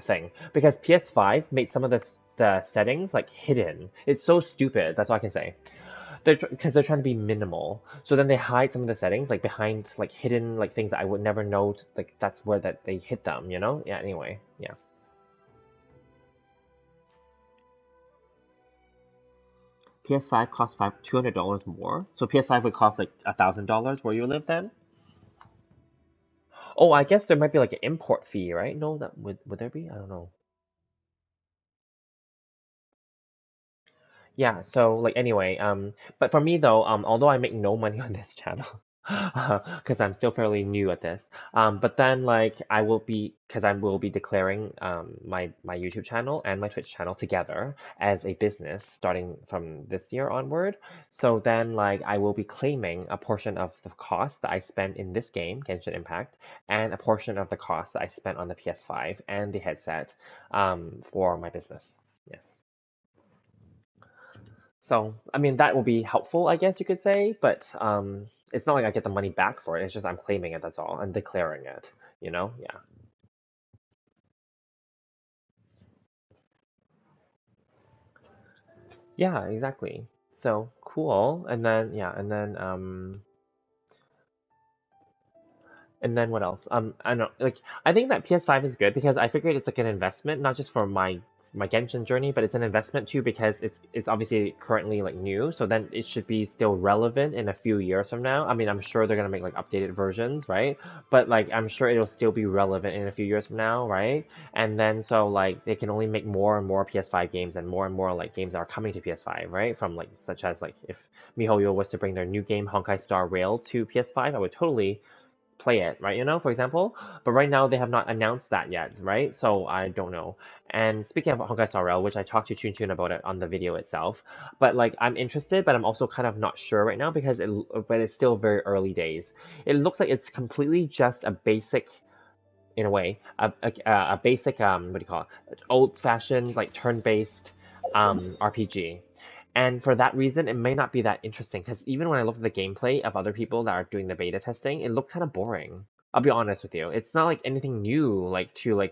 thing. Because PS5 made some of the settings like hidden. It's so stupid. That's all I can say. Because they're trying to be minimal. So then they hide some of the settings like behind like hidden like things that I would never know. Like that's where that they hit them. You know? Yeah. Anyway. Yeah. PS5 costs $200 more. So PS5 would cost like $1,000 where you live then. Oh, I guess there might be like an import fee, right? No, that would there be? I don't know. Yeah, so like anyway, but for me though, although I make no money on this channel, because I'm still fairly new at this, but then like because I will be declaring my YouTube channel and my Twitch channel together as a business starting from this year onward. So then like I will be claiming a portion of the cost that I spent in this game, Genshin Impact, and a portion of the cost that I spent on the PS5 and the headset, for my business. Yes. So, I mean, that will be helpful, I guess you could say, but it's not like I get the money back for it. It's just I'm claiming it, that's all. I'm declaring it, you know? Yeah. Yeah, exactly. So, cool. And then, yeah, and then what else? I don't know, like I think that PS5 is good because I figured it's like an investment, not just for my Genshin journey, but it's an investment too because it's obviously currently like new, so then it should be still relevant in a few years from now. I mean, I'm sure they're gonna make like updated versions, right? But like I'm sure it'll still be relevant in a few years from now, right? And then so like they can only make more and more PS5 games and more like games that are coming to PS5, right? From like such as like if MiHoYo was to bring their new game Honkai Star Rail to PS5, I would totally play it, right? You know, for example. But right now they have not announced that yet, right? So I don't know. And speaking of Honkai Star Rail, which I talked to Chun Chun about it on the video itself, but like I'm interested, but I'm also kind of not sure right now because but it's still very early days. It looks like it's completely just a basic, in a way, a basic what do you call it? Old-fashioned like turn-based RPG. And for that reason, it may not be that interesting because even when I look at the gameplay of other people that are doing the beta testing, it looked kind of boring. I'll be honest with you. It's not like anything new, like to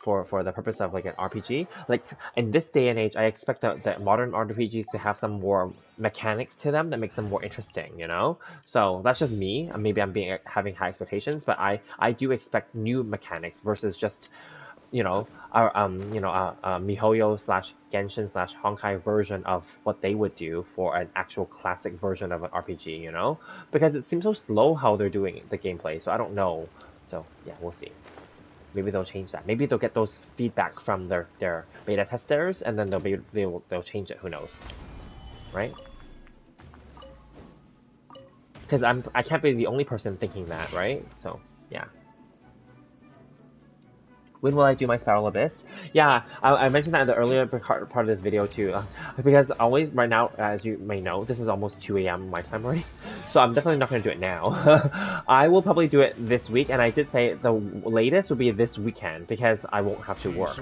for the purpose of like an RPG. Like in this day and age, I expect that modern RPGs to have some more mechanics to them that makes them more interesting, you know? So that's just me. Maybe I'm being having high expectations, but I do expect new mechanics versus just MiHoYo slash Genshin slash Honkai version of what they would do for an actual classic version of an RPG, you know? Because it seems so slow how they're doing the gameplay, so I don't know. So yeah, we'll see. Maybe they'll change that. Maybe they'll get those feedback from their beta testers, and then they'll change it. Who knows, right? Because I can't be the only person thinking that, right? So yeah. When will I do my Spiral Abyss? Yeah, I mentioned that in the earlier part of this video too, because always right now, as you may know, this is almost 2 a.m. my time already, so I'm definitely not going to do it now. I will probably do it this week, and I did say the latest would be this weekend because I won't have to work,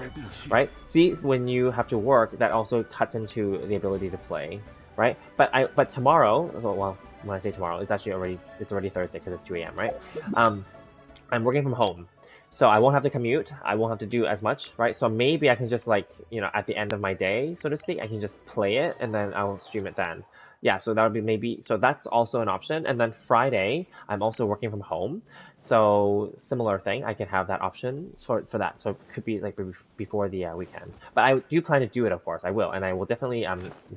right? See, when you have to work, that also cuts into the ability to play, right? But tomorrow, well, when I say tomorrow, it's already Thursday because it's 2 a.m. right? I'm working from home. So I won't have to commute. I won't have to do as much, right? So maybe I can just like, at the end of my day, so to speak, I can just play it and then I'll stream it then. Yeah, so that would be maybe, so that's also an option. And then Friday, I'm also working from home. So similar thing, I can have that option for that. So it could be like before the weekend. But I do plan to do it, of course. I will. And I will definitely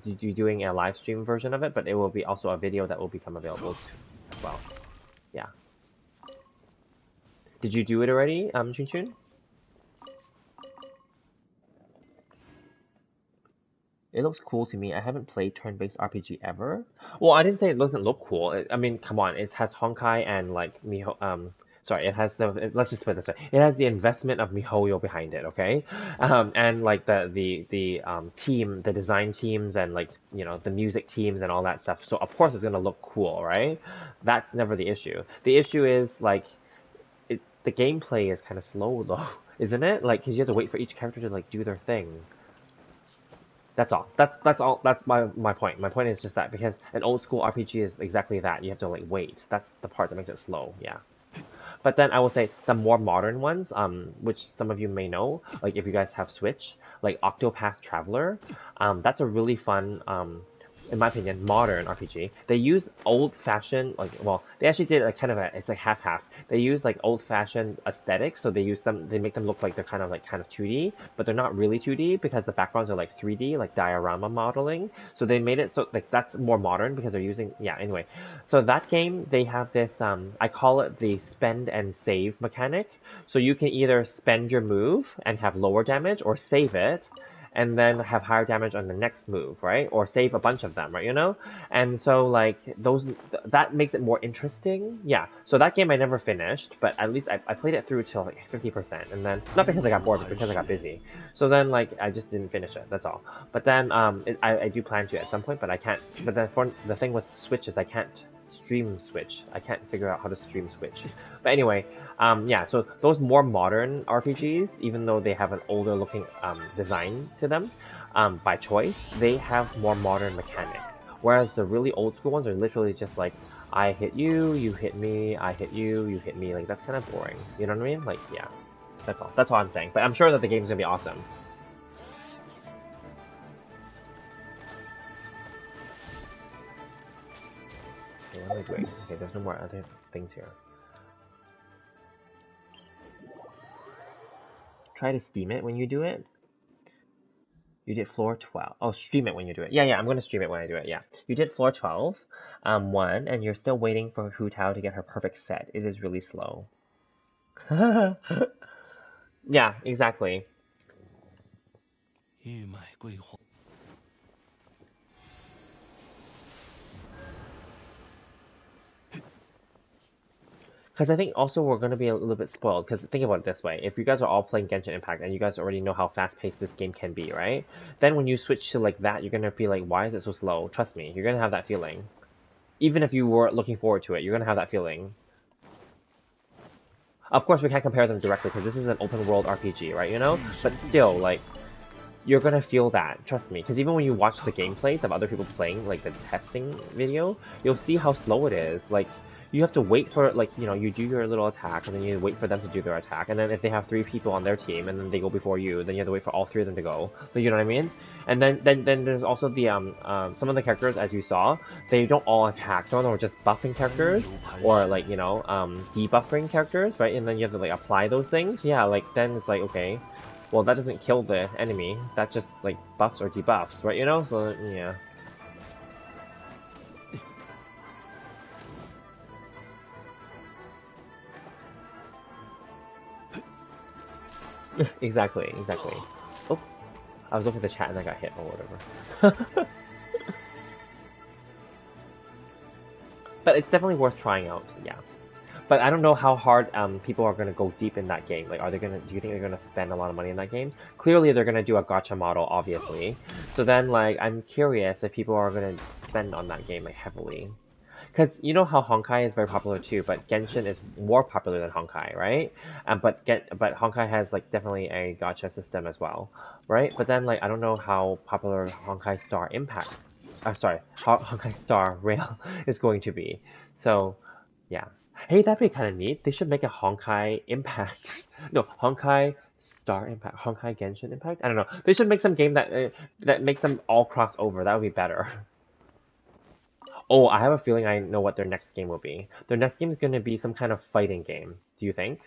be doing a live stream version of it, but it will be also a video that will become available as well. Yeah. Did you do it already, Chun Chun? It looks cool to me. I haven't played turn-based RPG ever. Well, I didn't say it doesn't look cool. I mean, come on, it has Honkai and like Miho. Sorry, it has the. Let's just put it this way. It has the investment of MiHoYo behind it, okay? And like the team, the design teams, and like the music teams and all that stuff. So of course it's gonna look cool, right? That's never the issue. The issue is like the gameplay is kind of slow though, isn't it? Like, cause you have to wait for each character to like do their thing. That's all. That's all. That's my point. My point is just that because an old school RPG is exactly that. You have to like wait. That's the part that makes it slow. Yeah. But then I will say the more modern ones, which some of you may know, like if you guys have Switch, like Octopath Traveler, that's a really fun, in my opinion, modern RPG. They use old-fashioned, they actually did like kind of it's like half-half. They use like old-fashioned aesthetics, so they make them look like they're kind of 2D, but they're not really 2D because the backgrounds are like 3D, like diorama modeling. So they made it so like that's more modern because they're using, yeah, anyway. So that game, they have this, I call it the spend and save mechanic. So you can either spend your move and have lower damage or save it and then have higher damage on the next move, right? Or save a bunch of them, right? And so like that makes it more interesting. Yeah. So that game I never finished, but at least I played it through till like 50%, and then not because I got bored, but because I got busy. So then like I just didn't finish it. That's all. But then I do plan to at some point, but I can't. But then for the thing with Switch is I can't stream Switch. I can't figure out how to stream Switch. But anyway, yeah, so those more modern RPGs, even though they have an older looking design to them, by choice, they have more modern mechanics. Whereas the really old school ones are literally just like, I hit you, you hit me, I hit you, you hit me. Like, that's kind of boring. You know what I mean? Like, yeah. That's all. That's all I'm saying. But I'm sure that the game's gonna be awesome. Okay, what am I doing? Okay, there's no more other things here. Try to Steam it when you do it. You did floor 12. Oh, stream it when you do it. Yeah, I'm going to stream it when I do it, yeah. You did floor 12, 1, and you're still waiting for Hu Tao to get her perfect set. It is really slow. Yeah, exactly. Because I think also we're going to be a little bit spoiled. Because think about it this way. If you guys are all playing Genshin Impact and you guys already know how fast-paced this game can be, right? Then when you switch to like that, you're going to be like, why is it so slow? Trust me, you're going to have that feeling. Even if you were looking forward to it, you're going to have that feeling. Of course, we can't compare them directly because this is an open world RPG, right? But still, like, you're gonna feel that, trust me. Because even when you watch the gameplays of other people playing, like the testing video, you'll see how slow it is. Like, you have to wait for, like, you know, you do your little attack, and then you wait for them to do their attack, and then if they have 3 people on their team, and then they go before you, then you have to wait for all 3 of them to go. So, you know what I mean? And then there's also the, some of the characters, as you saw, they don't all attack. Some of them are just buffing characters, or, like, you know, debuffing characters, right? And then you have to, like, apply those things. Yeah, like, then it's like, okay, well, that doesn't kill the enemy. That just, like, buffs or debuffs, right? You know? So, yeah. Exactly. Oh, I was looking at the chat and I got hit or whatever. But it's definitely worth trying out, yeah. But I don't know how hard people are gonna go deep in that game. Like, do you think they're gonna spend a lot of money in that game? Clearly, they're gonna do a gacha model, obviously. So then, like, I'm curious if people are gonna spend on that game, like, heavily. Because you know how Honkai is very popular too, but Genshin is more popular than Honkai, right? But Honkai has, like, definitely a gacha system as well, right? But then, like, I don't know how popular Honkai Star Impact, sorry, Honkai Star Rail is going to be. So, yeah. Hey, that'd be kind of neat. They should make a Honkai Impact. No, Honkai Star Impact, Honkai Genshin Impact. I don't know. They should make some game that makes them all cross over. That would be better. Oh, I have a feeling I know what their next game will be. Their next game is going to be some kind of fighting game. Do you think?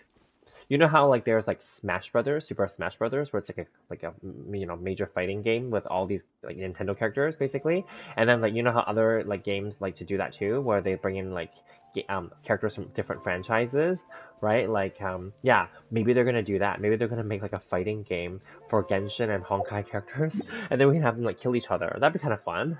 You know how, like, there's, like, Smash Brothers, Super Smash Brothers, where it's like a you know, major fighting game with all these, like, Nintendo characters basically, and then, like, you know how other, like, games like to do that too, where they bring in, like, characters from different franchises, right? Like, yeah, maybe they're gonna do that. Maybe they're gonna make, like, a fighting game for Genshin and Honkai characters, and then we can have them, like, kill each other. That'd be kind of fun.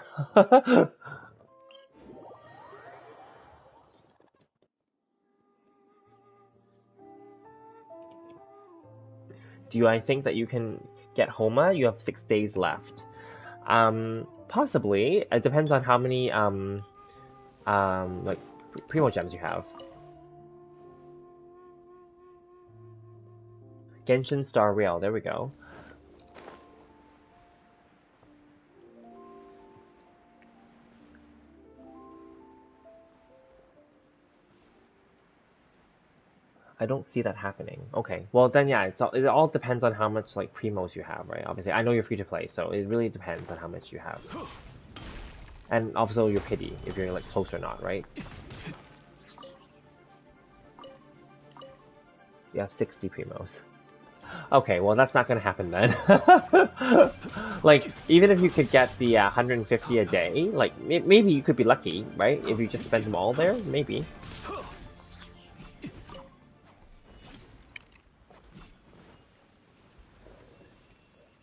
Do I think that you can get Homa? You have 6 days left. Possibly. It depends on how many like primo gems you have. Genshin Star Rail. There we go. I don't see that happening. Okay. Well then, yeah. It all depends on how much, like, primos you have, right? Obviously, I know you're free to play, so it really depends on how much you have, and also your pity if you're, like, close or not, right? You have 60 primos. Okay, well, that's not gonna happen then. Like, even if you could get the 150 a day, like, maybe you could be lucky, right? If you just spend them all there, maybe.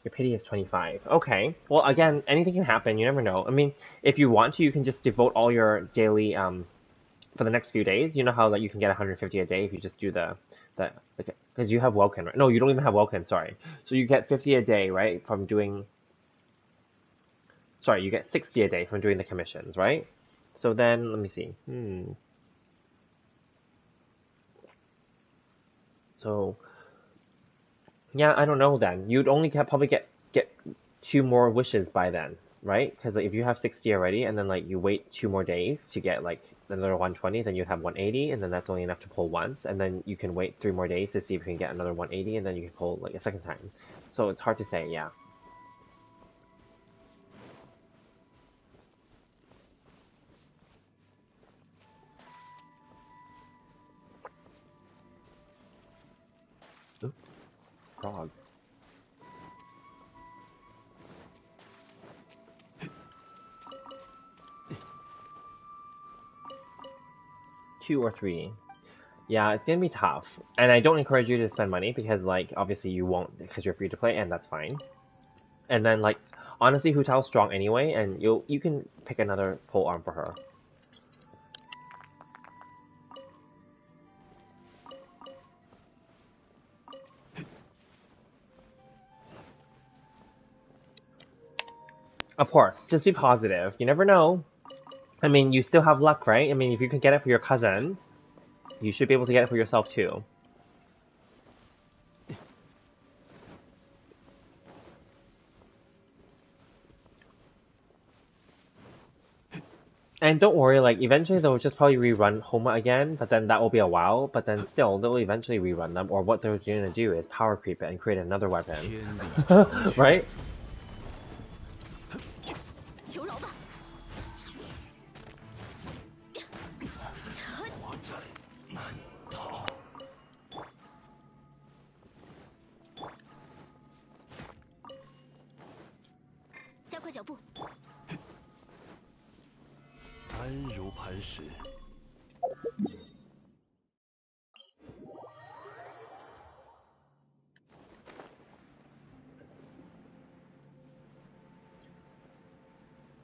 Your pity is 25. Okay. Well, again, anything can happen. You never know. I mean, if you want to, you can just devote all your daily, for the next few days. You know how, like, you can get 150 a day if you just do because you have Welkin, right? No, you don't even have Welkin, sorry. So you get 50 a day, right, from doing, sorry, you get 60 a day from doing the commissions, right? So then, let me see. So, yeah, I don't know then. You'd only probably get 2 more wishes by then, right? Because, like, if you have 60 already, and then, like, you wait 2 more days to get, like, another 120, then you'd have 180, and then that's only enough to pull once, and then you can wait 3 more days to see if you can get another 180, and then you can pull, like, a second time. So it's hard to say, yeah. Ooh, frog. 2 or 3. Yeah, it's gonna be tough. And I don't encourage you to spend money because, like, obviously you won't because you're free to play, and that's fine. And then, like, honestly, Hu Tao's strong anyway, and you can pick another pole arm for her. Of course, just be positive. You never know. I mean, you still have luck, right? I mean, if you can get it for your cousin, you should be able to get it for yourself too. And don't worry, like eventually they'll just probably rerun Homa again, but then that will be a while. But then still, they'll eventually rerun them. Or what they're gonna do is power creep it and create another weapon, 天理长驱，right? 求饶吧！活斩难逃。加快脚步。安如磐石。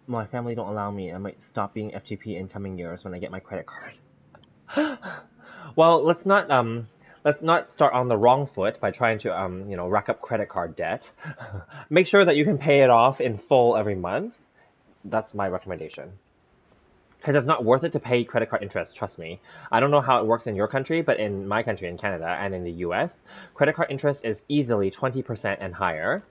My family don't allow me. I might stop being FTP in coming years when I get my credit card. Well, let's not start on the wrong foot by trying to rack up credit card debt. Make sure that you can pay it off in full every month. That's my recommendation. Because it's not worth it to pay credit card interest, trust me. I don't know how it works in your country, but in my country, in Canada, and in the US, credit card interest is easily 20% and higher.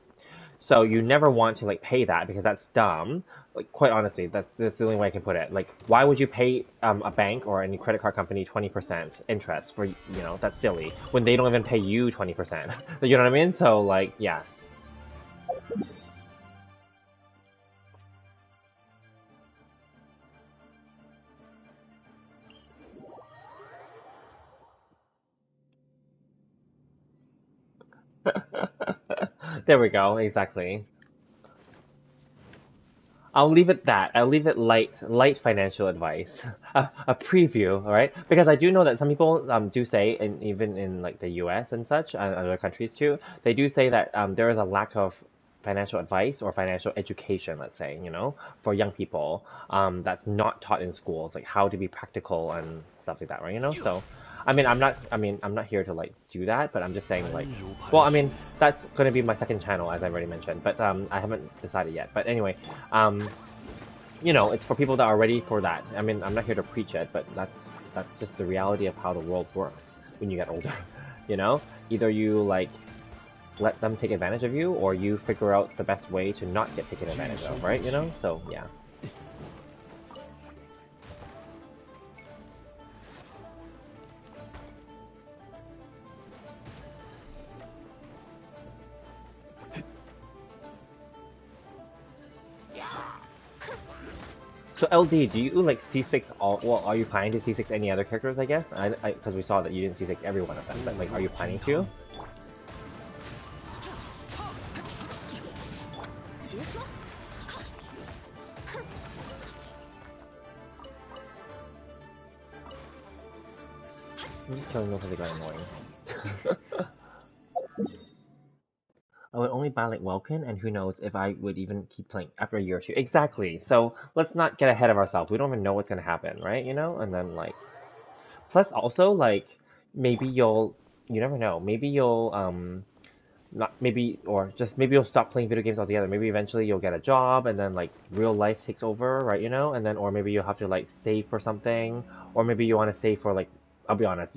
So you never want to like pay that because that's dumb. Like quite honestly, that's the only way I can put it. Like why would you pay a bank or any credit card company 20% interest for that's silly when they don't even pay you 20%. You know what I mean? So like yeah. There we go. Exactly. I'll leave it that. I'll leave it light financial advice, a preview, all right? Because I do know that some people do say, and even in like the U.S. and such, and other countries too, they do say that there is a lack of financial advice or financial education, let's say, for young people, that's not taught in schools, like how to be practical and stuff like that, right? So, I'm not here to like do that, but I'm just saying like, 安如磐 well, I 石，mean, that's going to be my second channel, as I already mentioned, but I haven't decided yet. But anyway, um, it's for people that are ready for that. I mean, I'm not here to preach it, but that's just the reality of how the world works when you get older. You know, either you like let them take advantage of you, or you figure out the best way to not get taken 巨 advantage 兽 of, 不 right? 朽。So yeah. So LD, do you like C6 all? Well, are you planning to C6 any other characters? I guess because we saw that you didn't C6 every one of them, but like, are you planning to? 结说，I'm just killing those because they got annoying. I would only buy like Welkin, and who knows if I would even keep playing after a year or two. Exactly. So let's not get ahead of ourselves. We don't even know what's gonna happen, right? And then like, plus also like, maybe you never know. Maybe you'll not maybe or just maybe you'll stop playing video games altogether. Maybe eventually you'll get a job, and then like real life takes over, right? And then or maybe you'll have to like save for something, or maybe you want to save for like, I'll be honest,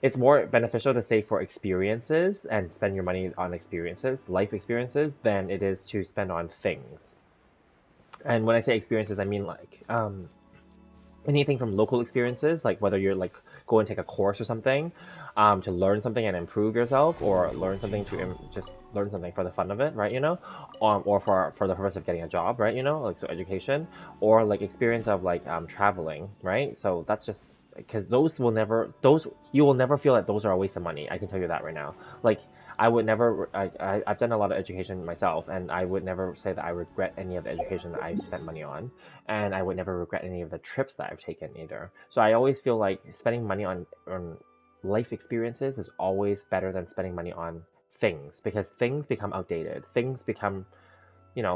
it's more beneficial to save for experiences and spend your money on experiences, life experiences, than it is to spend on things. And when I say experiences, I mean like anything from local experiences, like whether you're like go and take a course or something, to learn something and improve yourself, 骨 or 肉 learn 惊 something to 涛，just learn something for the fun of it, right? Or for the purpose of getting a job, right? Like so education, or like experience of like traveling, right? So that's just because those you will never feel that those are a waste of money. I can tell you that right now. Like I would never. I've done a lot of education myself, and I would never say that I regret any of the education that I've spent money on, and I would never regret any of the trips that I've taken either. So I always feel like spending money on life experiences is always better than spending money on things, because things become outdated, things become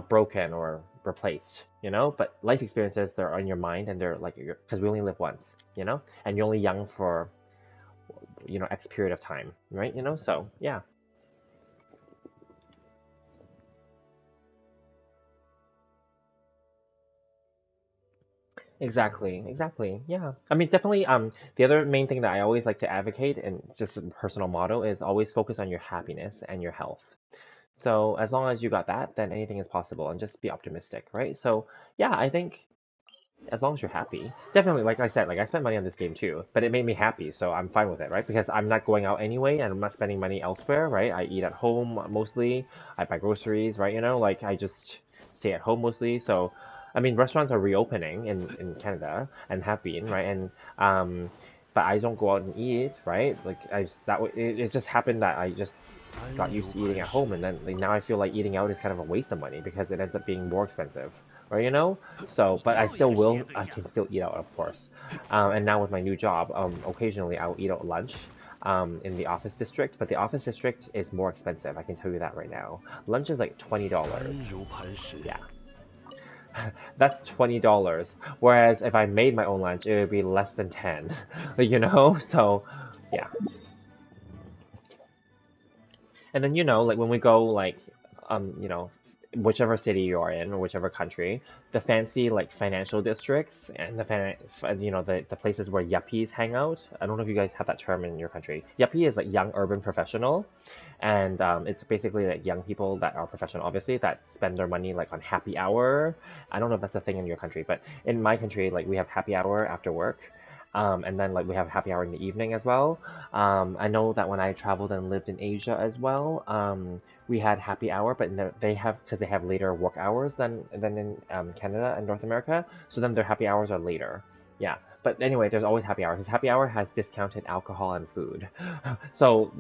broken or replaced. But life experiences, they're on your mind, and they're like, because we only live once, and you're only young for X period of time, right? So yeah. Exactly, exactly. Yeah. I mean, definitely, the other main thing that I always like to advocate, and just a personal motto, is always focus on your happiness and your health. So as long as you got that, then anything is possible, and just be optimistic, right? So yeah, I think as long as you're happy. Definitely, like I said, like I spent money on this game too, but it made me happy, so I'm fine with it, right? Because I'm not going out anyway, and I'm not spending money elsewhere, right? I eat at home mostly. I buy groceries, right? You know, like I just stay at home mostly. So, I mean, restaurants are reopening in Canada and have been, right? And but I don't go out and eat, right? Like it just happened that I just got 安如 used to eating 磐 at home, 石，and then like, now I feel like eating out is kind of a waste of money because it ends up being more expensive, right? You know. So, but I can still eat out, of course. And now with my new job, occasionally I will eat out lunch. In the office district, but the office district is more expensive. I can tell you that right now. Lunch is like $20. 安如磐石，Yeah, that's $20. Whereas if I made my own lunch, it would be less than 10. You know, so yeah. And then like when we go like you know whichever city you are in or whichever country, the fancy like financial districts and the places where yuppies hang out. I don't know if you guys have that term in your country. Yuppie is like young urban professional, and it's basically like young people that are professional, obviously, that spend their money like on happy hour. I don't know if that's a thing in your country, but in my country, like we have happy hour after work. And then like we have happy hour in the evening as well. I know that when I traveled and lived in Asia as well, we had happy hour, but they have because they have later work hours than in Canada and North America. So then their happy hours are later. Yeah. But anyway, there's always happy hour because happy hour has discounted alcohol and food. So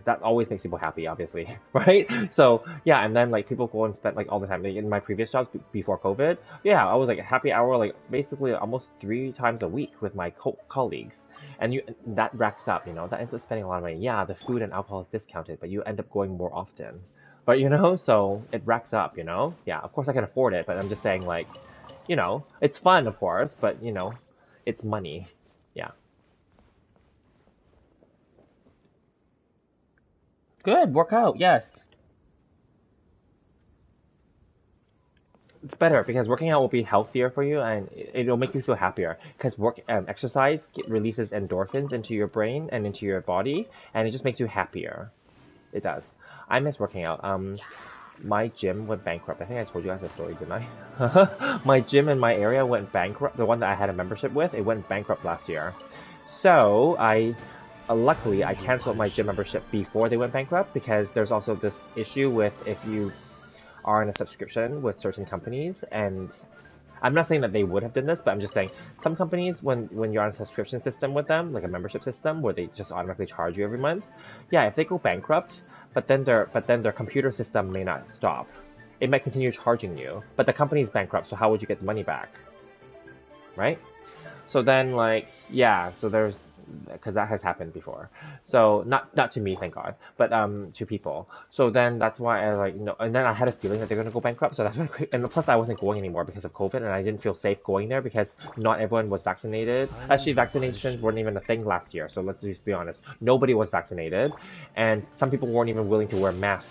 that always makes people happy, obviously, right? So yeah, and then like people go and spend like all the time. Like, in my previous jobs before COVID, yeah, I was like happy hour like basically almost 3 times a week with my colleagues, and that racks up. That ends up spending a lot of money. Yeah, the food and alcohol is discounted, but you end up going more often. But so it racks up. Yeah, of course I can afford it, but I'm just saying like, it's fun, of course, but it's money. Yeah. Good, work out, yes. It's better because working out will be healthier for you and it'll make you feel happier because exercise releases endorphins into your brain and into your body and it just makes you happier. It does. I miss working out. My gym went bankrupt. I think I told you guys the story, didn't I? My gym in my area went bankrupt. The one that I had a membership with, it went bankrupt last year. So luckily, I canceled my gym membership before they went bankrupt because there's also this issue with if you are on a subscription with certain companies, and I'm not saying that they would have done this, but I'm just saying some companies, when you're on a subscription system with them, like a membership system where they just automatically charge you every month, yeah, if they go bankrupt, but then their computer system may not stop. It might continue charging you, but the company's bankrupt, so how would you get the money back? Right? So then, like, yeah, so there's because that has happened before. So not to me, thank God, but to people. So then that's why I like no, and then I had a feeling that they're gonna go bankrupt. So that's why, and plus I wasn't going anymore because of COVID, and I didn't feel safe going there because not everyone was vaccinated. Actually, vaccinations weren't even a thing last year. So let's just be honest, nobody was vaccinated, and some people weren't even willing to wear masks.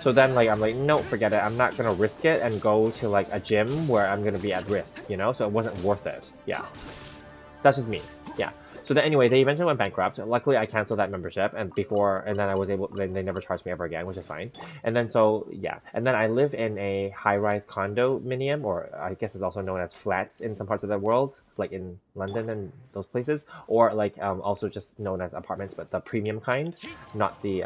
So then like I'm like no, forget it. I'm not gonna risk it and go to like a gym where I'm gonna be at risk. So it wasn't worth it. Yeah. That's just me. Yeah. So then anyway, they eventually went bankrupt. Luckily, I canceled that membership, and then I was able. Then they never charged me ever again, which is fine. And then so yeah, and then I live in a high-rise condominium, or I guess it's also known as flats in some parts of the world, like in London and those places, or like also just known as apartments, but the premium kind, not the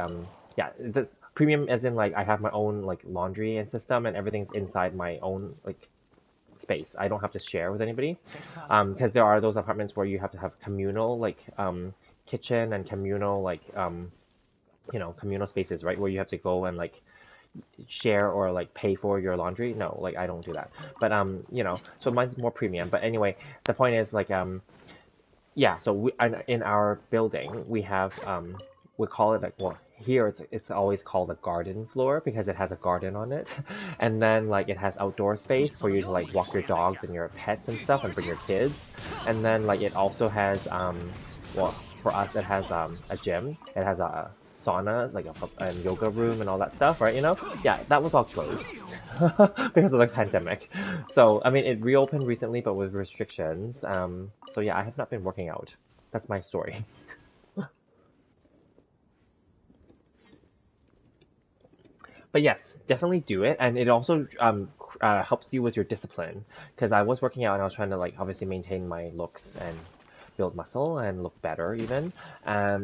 yeah the premium as in like I have my own like laundry and system, and everything's inside my own like space. I don't have to share with anybody. Because there are those apartments where you have to have communal like kitchen and communal like communal spaces, right? Where you have to go and like share or like pay for your laundry. No, like I don't do that. But so mine's more premium. But anyway, the point is like yeah, so in our building we have we call it like well here it's always called a garden floor because it has a garden on it, and then like it has outdoor space for you to like walk your dogs and your pets and stuff and bring your kids, and then like it also has well for us it has a gym, it has a sauna like a yoga room and all that stuff, right? Yeah, that was all closed because of the pandemic. So I mean it reopened recently but with restrictions. So yeah, I have not been working out. That's my story. But yes, definitely do it, and it also helps you with your discipline. Because I was working out and I was trying to like obviously maintain my looks and build muscle and look better even.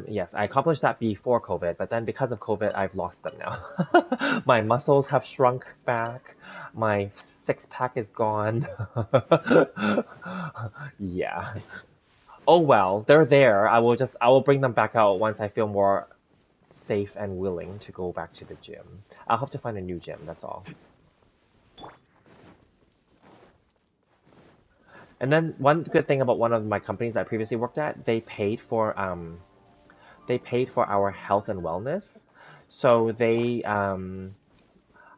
Yes, I accomplished that before COVID, but then because of COVID, I've lost them now. My muscles have shrunk back. My six pack is gone. Yeah. Oh well, they're there. I will bring them back out once I feel more safe and willing to go back to the gym. I'll have to find a new gym, that's all. And then one good thing about one of my companies I previously worked at, they paid for our health and wellness. So they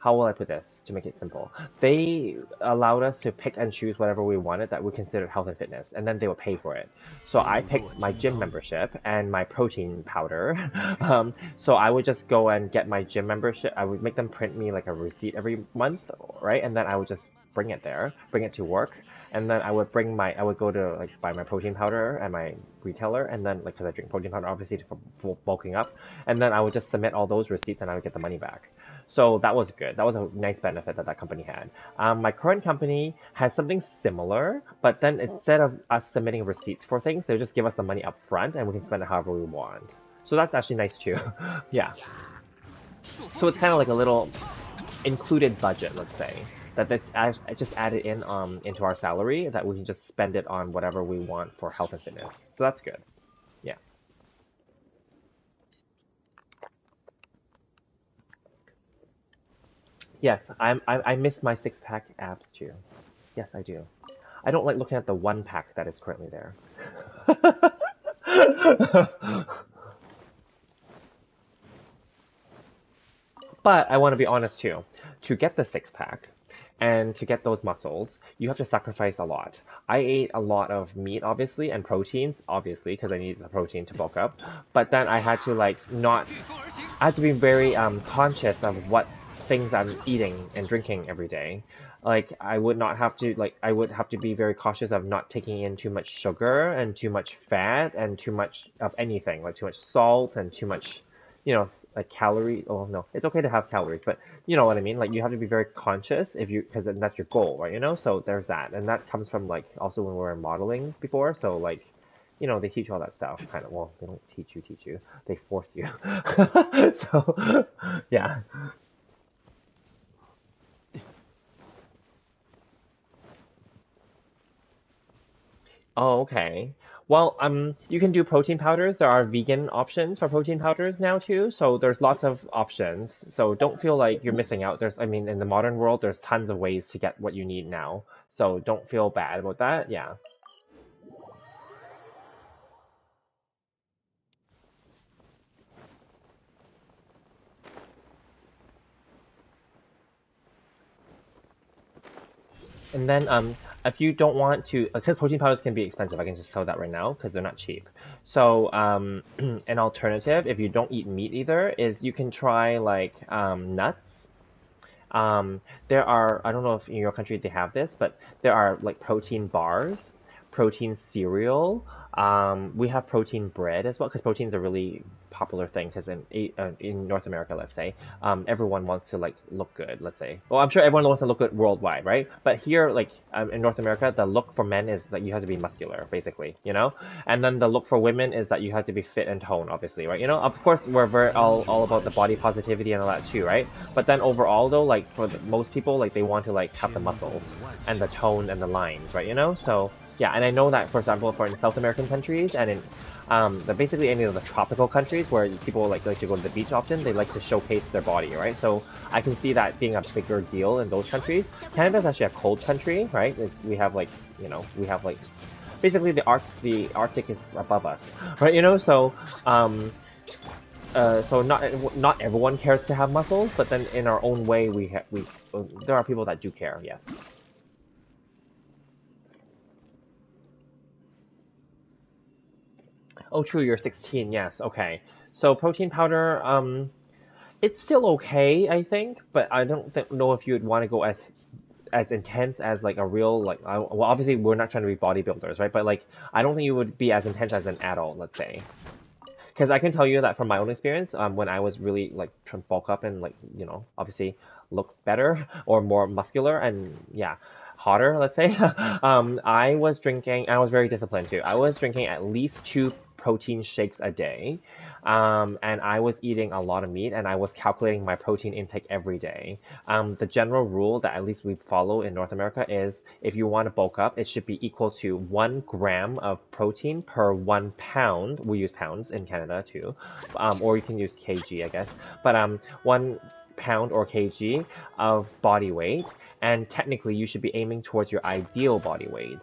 how will I put this to make it simple? They allowed us to pick and choose whatever we wanted that we considered health and fitness, and then they would pay for it. So I picked my gym membership and my protein powder. So I would just go and get my gym membership. I would make them print me like a receipt every month, right? And then I would just bring it there, bring it to work, and then I would go to like buy my protein powder at my retailer, and then like because I drink protein powder obviously for bulking up, and then I would just submit all those receipts and I would get the money back. So that was good. That was a nice benefit that that company had. My current company has something similar, but then instead of us submitting receipts for things, they'll just give us the money up front and we can spend it however we want. So that's actually nice too. Yeah. So it's kind of like a little included budget, let's say, that that's just added in into our salary that we can just spend it on whatever we want for health and fitness. So that's good. Yeah. Yes, I miss my six pack abs too. Yes, I do. I don't like looking at the one pack that is currently there. But I want to be honest too. To get the six pack and to get those muscles, you have to sacrifice a lot. I ate a lot of meat, obviously, and proteins, obviously, because I needed the protein to bulk up. But then I had to like not. I had to be very conscious of what things I'm eating and drinking every day. Like I would not have to like I would have to be very cautious of not taking in too much sugar and too much fat and too much of anything, like too much salt and too much, like calories. Oh no, it's okay to have calories, but you know what I mean. Like you have to be very conscious if you because that's your goal, right? So there's that, and that comes from like also when we were modeling before. So like, they teach you all that stuff. Kind of. Well, they don't teach you. They force you. So yeah. Oh, okay. Well, you can do protein powders. There are vegan options for protein powders now too. So there's lots of options. So don't feel like you're missing out. I mean, in the modern world, there's tons of ways to get what you need now. So don't feel bad about that. Yeah. And then if you don't want to, because protein powders can be expensive, I can just tell that right now because they're not cheap. So an alternative, if you don't eat meat either, is you can try like nuts. There are, I don't know if in your country they have this, but there are like protein bars, protein cereal. We have protein bread as well, because protein is a really popular thing. Because in North America, let's say, everyone wants to like look good. Let's say, well, I'm sure everyone wants to look good worldwide, right? But here, like in North America, the look for men is that you have to be muscular, basically, and then the look for women is that you have to be fit and toned, obviously, right? Of course, we're very all about the body positivity and all that too, right? But then overall, though, like for most people, like they want to like have the muscles and the tone and the lines, right? So yeah, and I know that, for example, for in South American countries and in basically any of the tropical countries where people like to go to the beach often, they like to showcase their body, right? So I can see that being a bigger deal in those countries. Canada's actually a cold country, right? We have like, we have like, basically the Arctic is above us, right? So not everyone cares to have muscles, but then in our own way, there are people that do care, yes. Oh, true, you're 16, yes, okay. So protein powder, it's still okay, I think, but I don't know if you'd want to go as intense as like a real like. Well, obviously we're not trying to be bodybuilders, right? But like, I don't think you would be as intense as an adult, let's say. Because I can tell you that from my own experience, when I was really like trying to bulk up and like, obviously look better or more muscular and yeah, hotter, let's say, I was drinking, I was very disciplined too. I was drinking at least two protein shakes a day. And I was eating a lot of meat and I was calculating my protein intake every day. The general rule that at least we follow in North America is if you want to bulk up, it should be equal to 1 gram of protein per 1 pound. We use pounds in Canada too, or you can use kg, I guess. But 1 pound or kg of body weight, and technically you should be aiming towards your ideal body weight.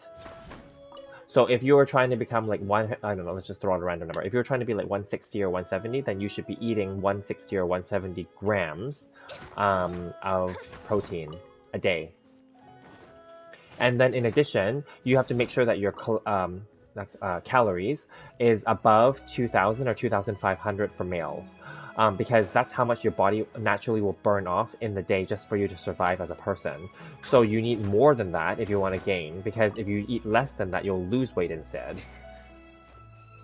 So if you were trying to become like I don't know, let's just throw out a random number. If you're trying to be like 160 or 170, then you should be eating 160 or 170 grams of protein a day. And then in addition, you have to make sure that your calories is above 2,000 or 2,500 for males. Because that's how much your body naturally will burn off in the day just for you to survive as a person. So you need more than that if you want to gain, because if you eat less than that, you'll lose weight instead.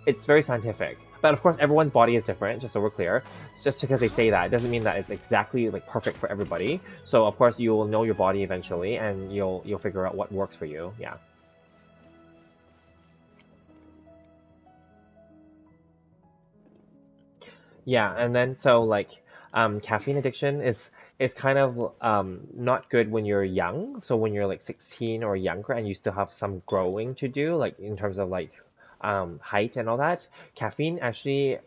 It's very scientific. But of course, everyone's body is different, just so we're clear. Just because they say that, it doesn't mean that it's exactly like perfect for everybody. So of course, you will know your body eventually, and you'll figure out what works for you. Yeah. Yeah, and then so like caffeine addiction is kind of not good when you're young. So when you're like 16 or younger and you still have some growing to do, like in terms of like height and all that, caffeine actually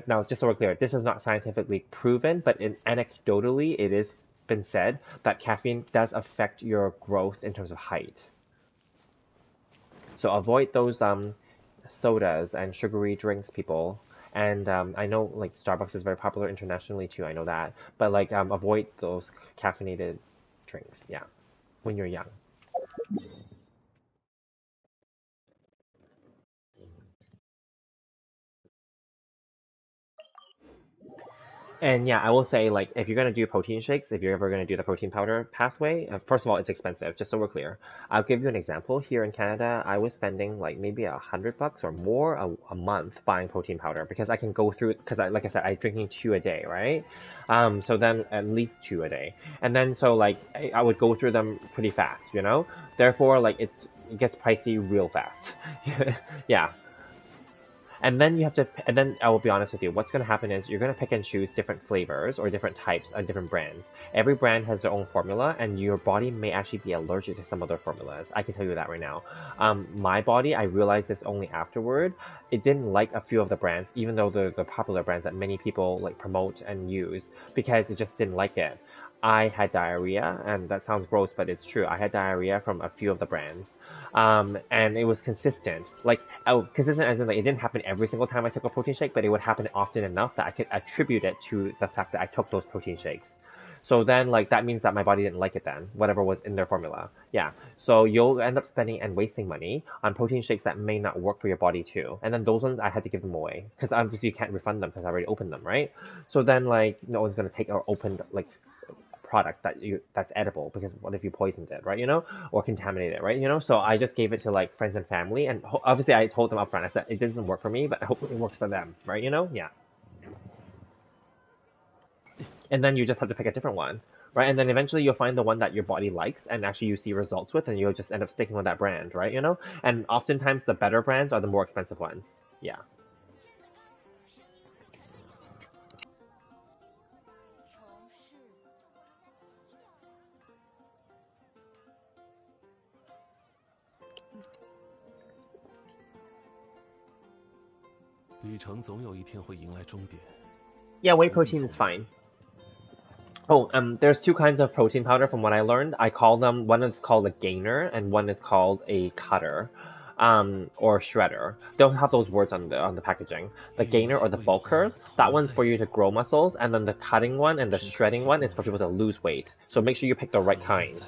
now just so we're clear, this is not scientifically proven, but anecdotally it is been said that caffeine does affect your growth in terms of height. So avoid those sodas and sugary drinks, people. And I know like Starbucks is very popular internationally too. I know that, but like avoid those caffeinated drinks. Yeah, when you're young. And yeah, I will say like if you're gonna do protein shakes, if you're ever gonna do the protein powder pathway, first of all, it's expensive. Just so we're clear, I'll give you an example. Here in Canada, I was spending like maybe $100 or more a month buying protein powder because I can go through it because like I said, I'm drinking two a day, right? So then at least two a day, and then so like I would go through them pretty fast, you know. Therefore, like it gets pricey real fast. Yeah. And then you have to, and then I will be honest with you, what's going to happen is you're going to pick and choose different flavors or different types and different brands. Every brand has their own formula, and your body may actually be allergic to some other formulas. I can tell you that right now. My body, I realized this only afterward. It didn't like a few of the brands, even though they're the popular brands that many people like promote and use, because it just didn't like it. I had diarrhea, and that sounds gross, but it's true. I had diarrhea from a few of the brands. And it was consistent. Like, consistent as in like it didn't happen every single time I took a protein shake, but it would happen often enough that I could attribute it to the fact that I took those protein shakes. So then, like, that means that my body didn't like it then, whatever was in their formula. Yeah. So you'll end up spending and wasting money on protein shakes that may not work for your body too. And then those ones, I had to give them away. Because obviously you can't refund them because I already opened them, right? So then, like, no one's going to take or opened, like, product that's edible because what if you poisoned it, right? Or contaminated it, right? So I just gave it to like friends and family, and obviously I told them upfront. I said it doesn't work for me, but I hope it works for them, right? Yeah. And then you just have to pick a different one, right? And then eventually you'll find the one that your body likes and actually you see results with, and you'll just end up sticking with that brand, right? And oftentimes the better brands are the more expensive ones. Yeah. Yeah, whey protein is fine. Oh, there's two kinds of protein powder from what I learned. I call them, one is called a gainer and one is called a cutter, or shredder. They'll have those words on the packaging. The gainer or the bulker, that one's for you to grow muscles, and then the cutting one and the shredding one is for people to lose weight. So make sure you pick the right kind.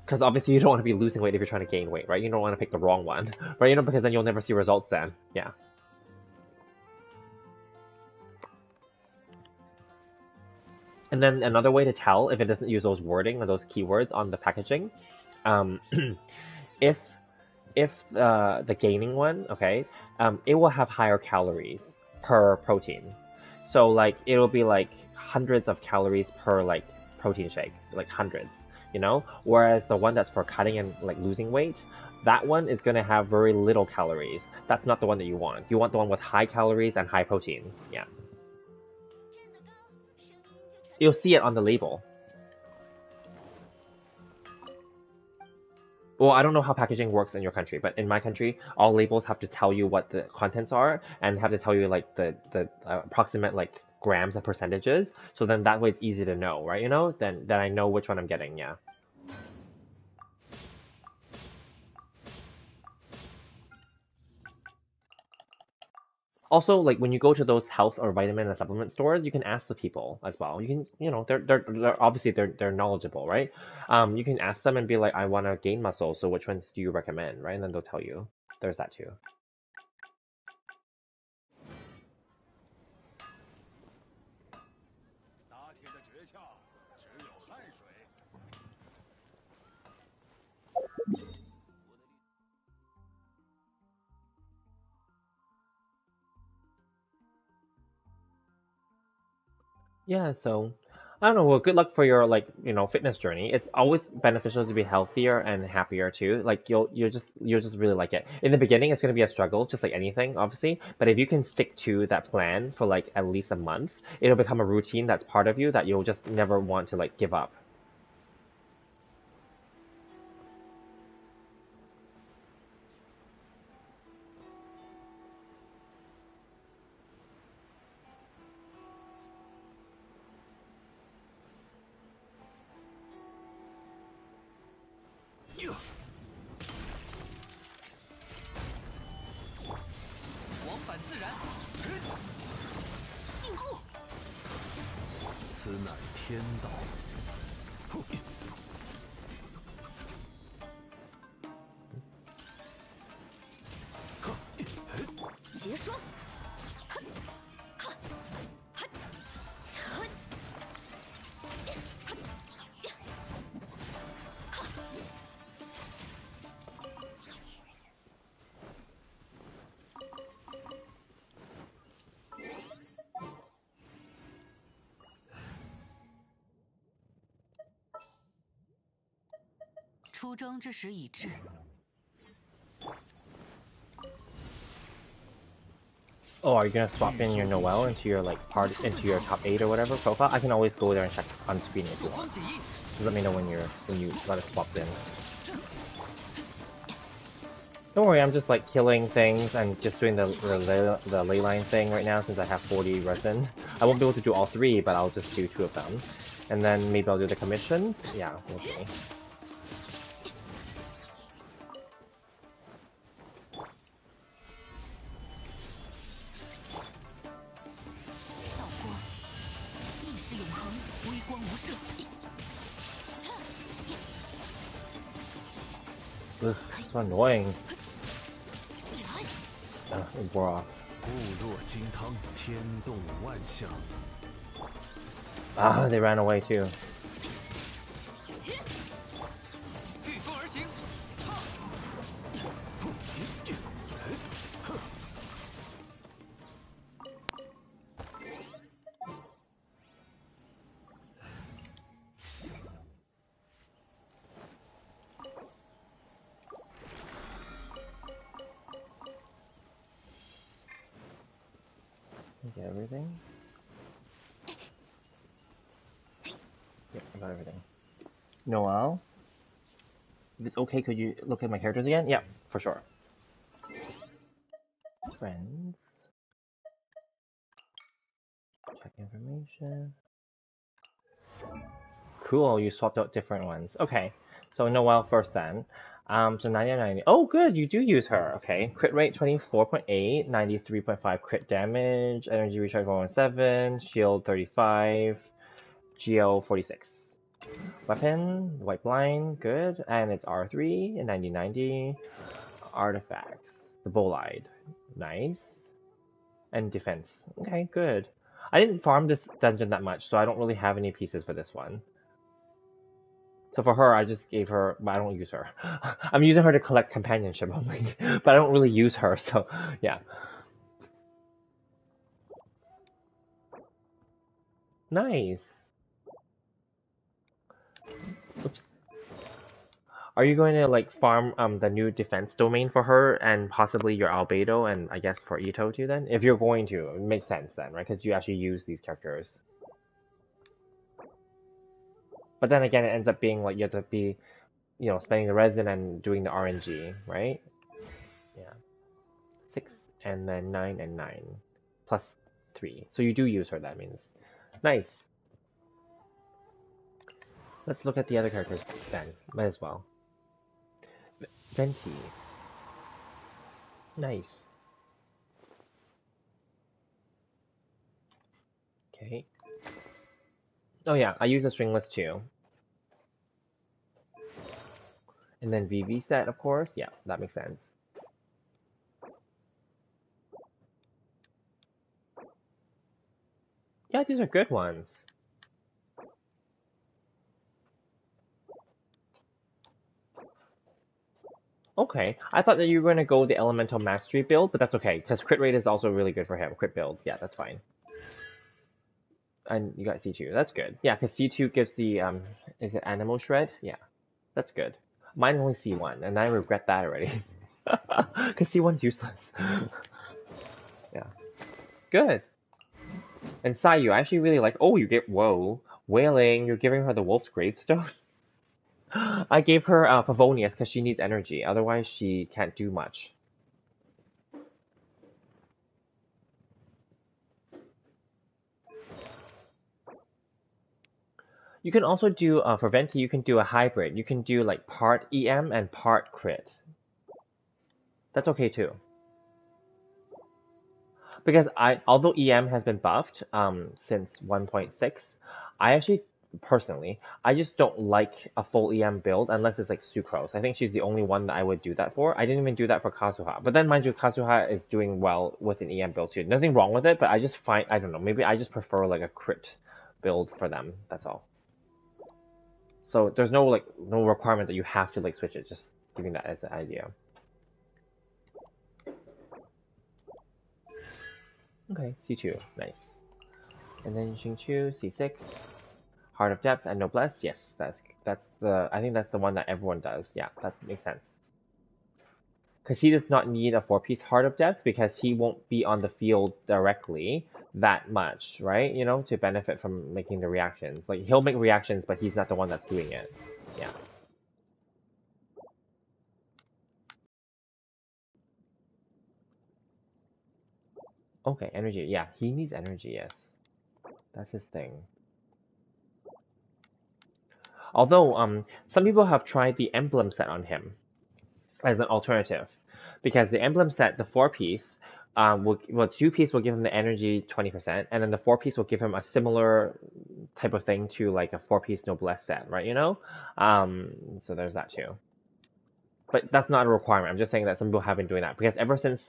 Because obviously you don't want to be losing weight if you're trying to gain weight, right? You don't want to pick the wrong one, right? Because then you'll never see results then. Yeah. And then another way to tell if it doesn't use those wording or those keywords on the packaging, um, if the gaining one, okay, it will have higher calories per protein. So like it'll be like hundreds of calories per like protein shake, like hundreds, you know? Whereas the one that's for cutting and like losing weight, that one is gonna have very little calories. That's not the one that you want. You want the one with high calories and high protein. Yeah. You'll see it on the label. Well, I don't know how packaging works in your country, but in my country, all labels have to tell you what the contents are and have to tell you like the approximate like grams and percentages. So then that way it's easy to know, right? You know, then I know which one I'm getting. Yeah. Also, like when you go to those health or vitamin and supplement stores, you can ask the people as well. You can, you know, they're obviously they're knowledgeable, right? You can ask them and be like, I want to gain muscle, so which ones do you recommend, right? And then they'll tell you. There's that too. Yeah, so I don't know. Well, good luck for your like, you know, fitness journey. It's always beneficial to be healthier and happier too. Like you'll just really like it. In the beginning, it's gonna be a struggle, just like anything, obviously. But if you can stick to that plan for like at least a month, it'll become a routine that's part of you that you'll just never want to like give up. Oh, are you gonna swap in your Noelle into your like into your top 8 or whatever profile? I can always go there and check on screen if you want. Just let me know when you got it swapped in. Don't worry, I'm just like killing things and just doing the ley line thing right now since I have 40 resin. I won't be able to do all 3, but I'll just do 2 of them. And then maybe I'll do the commission. Yeah, we'll see. Ugh, so annoying. It wore off. Ah, they ran away too. Get everything? Yep, I got everything. Noelle? If it's okay, could you look at my characters again? Yep, for sure. Friends. Check information. Cool, you swapped out different ones. Okay, so Noelle first then. So 9990. Oh, good, you do use her. Okay, crit rate 24.8, 93.5 crit damage, energy recharge 117, shield 35, GL 46. Weapon, white blind, good, and it's R3 and 9090. Artifacts, the bolide, nice, and defense. Okay, good. I didn't farm this dungeon that much, so I don't really have any pieces for this one. So for her, I just gave her, but I don't use her. I'm using her to collect companionship only, but I don't really use her, so yeah. Nice. Oops. Are you going to like farm the new defense domain for her and possibly your Albedo and I guess for Ito too then? If you're going to, it makes sense then, right? Because you actually use these characters. But then again, it ends up being like you have to be, spending the resin and doing the RNG, right? Yeah. 6 and then 9 and 9 plus 3. So you do use her, that means. Nice. Let's look at the other characters then. Might as well. Venti. Nice. Okay. Oh yeah, I use a stringless too. And then VV set, of course. Yeah, that makes sense. Yeah, these are good ones. Okay, I thought that you were going to go the Elemental Mastery build, but that's okay, because crit rate is also really good for him. Crit build, yeah, that's fine. And you got C2, that's good. Yeah, because C2 gives the, is it Animal Shred? Yeah, that's good. Mine only C1, and I regret that already. Because C1's useless. Yeah. Good. And Sayu, I actually really like, oh, you get, whoa, Wailing, you're giving her the Wolf's Gravestone? I gave her Favonius because she needs energy, otherwise she can't do much. You can also do, for Venti, you can do a hybrid. You can do like part EM and part crit. That's okay too. Because although EM has been buffed since 1.6, I actually, personally, I just don't like a full EM build unless it's like Sucrose. I think she's the only one that I would do that for. I didn't even do that for Kazuha. But then mind you, Kazuha is doing well with an EM build too. Nothing wrong with it, but I just find, I don't know, maybe I just prefer like a crit build for them. That's all. So there's no requirement that you have to like switch it, just giving that as an idea. Okay, C2, nice. And then Xingqiu, C6, Heart of Depth and Noblesse. Yes, that's I think that's the one that everyone does. Yeah, that makes sense. Because he does not need a 4-piece Heart of Depth because he won't be on the field directly that much, right? To benefit from making the reactions. Like he'll make reactions, but he's not the one that's doing it. Yeah. Okay, energy. Yeah, he needs energy, yes. That's his thing. Although, some people have tried the emblem set on him as an alternative. Because the emblem set, the 4-piece, 2-piece will give him the energy 20%, and then the 4-piece will give him a similar type of thing to like a 4-piece noblesse set, right? So there's that too. But that's not a requirement. I'm just saying that some people have been doing that because ever since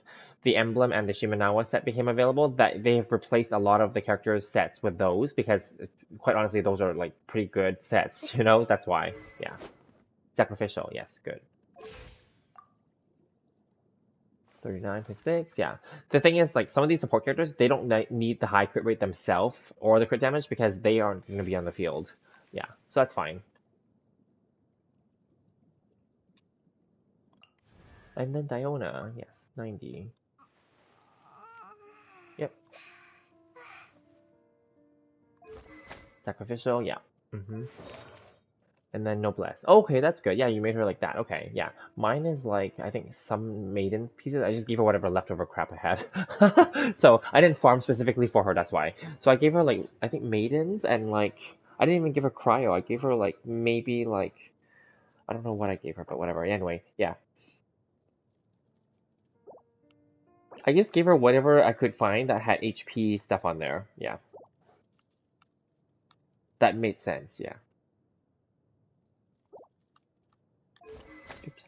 the emblem and the Shimenawa set became available, that they've replaced a lot of the characters' sets with those because, quite honestly, those are like pretty good sets. That's why. Yeah. Sacrificial. Yes, good. 39.6. Yeah. The thing is, like some of these support characters, they don't need the high crit rate themselves or the crit damage because they aren't going to be on the field. Yeah. So that's fine. And then Diona, yes, 90. Yep. Sacrificial, yeah. And then Noblesse. Okay, that's good. Yeah, you made her like that. Okay, yeah. Mine is like, I think some maiden pieces. I just gave her whatever leftover crap I had. So I didn't farm specifically for her, that's why. So I gave her like, I think maidens and like, I didn't even give her cryo. I gave her like, maybe like, I don't know what I gave her, but whatever. Anyway, yeah. I just gave her whatever I could find that had HP stuff on there. Yeah. That made sense, yeah. Oops.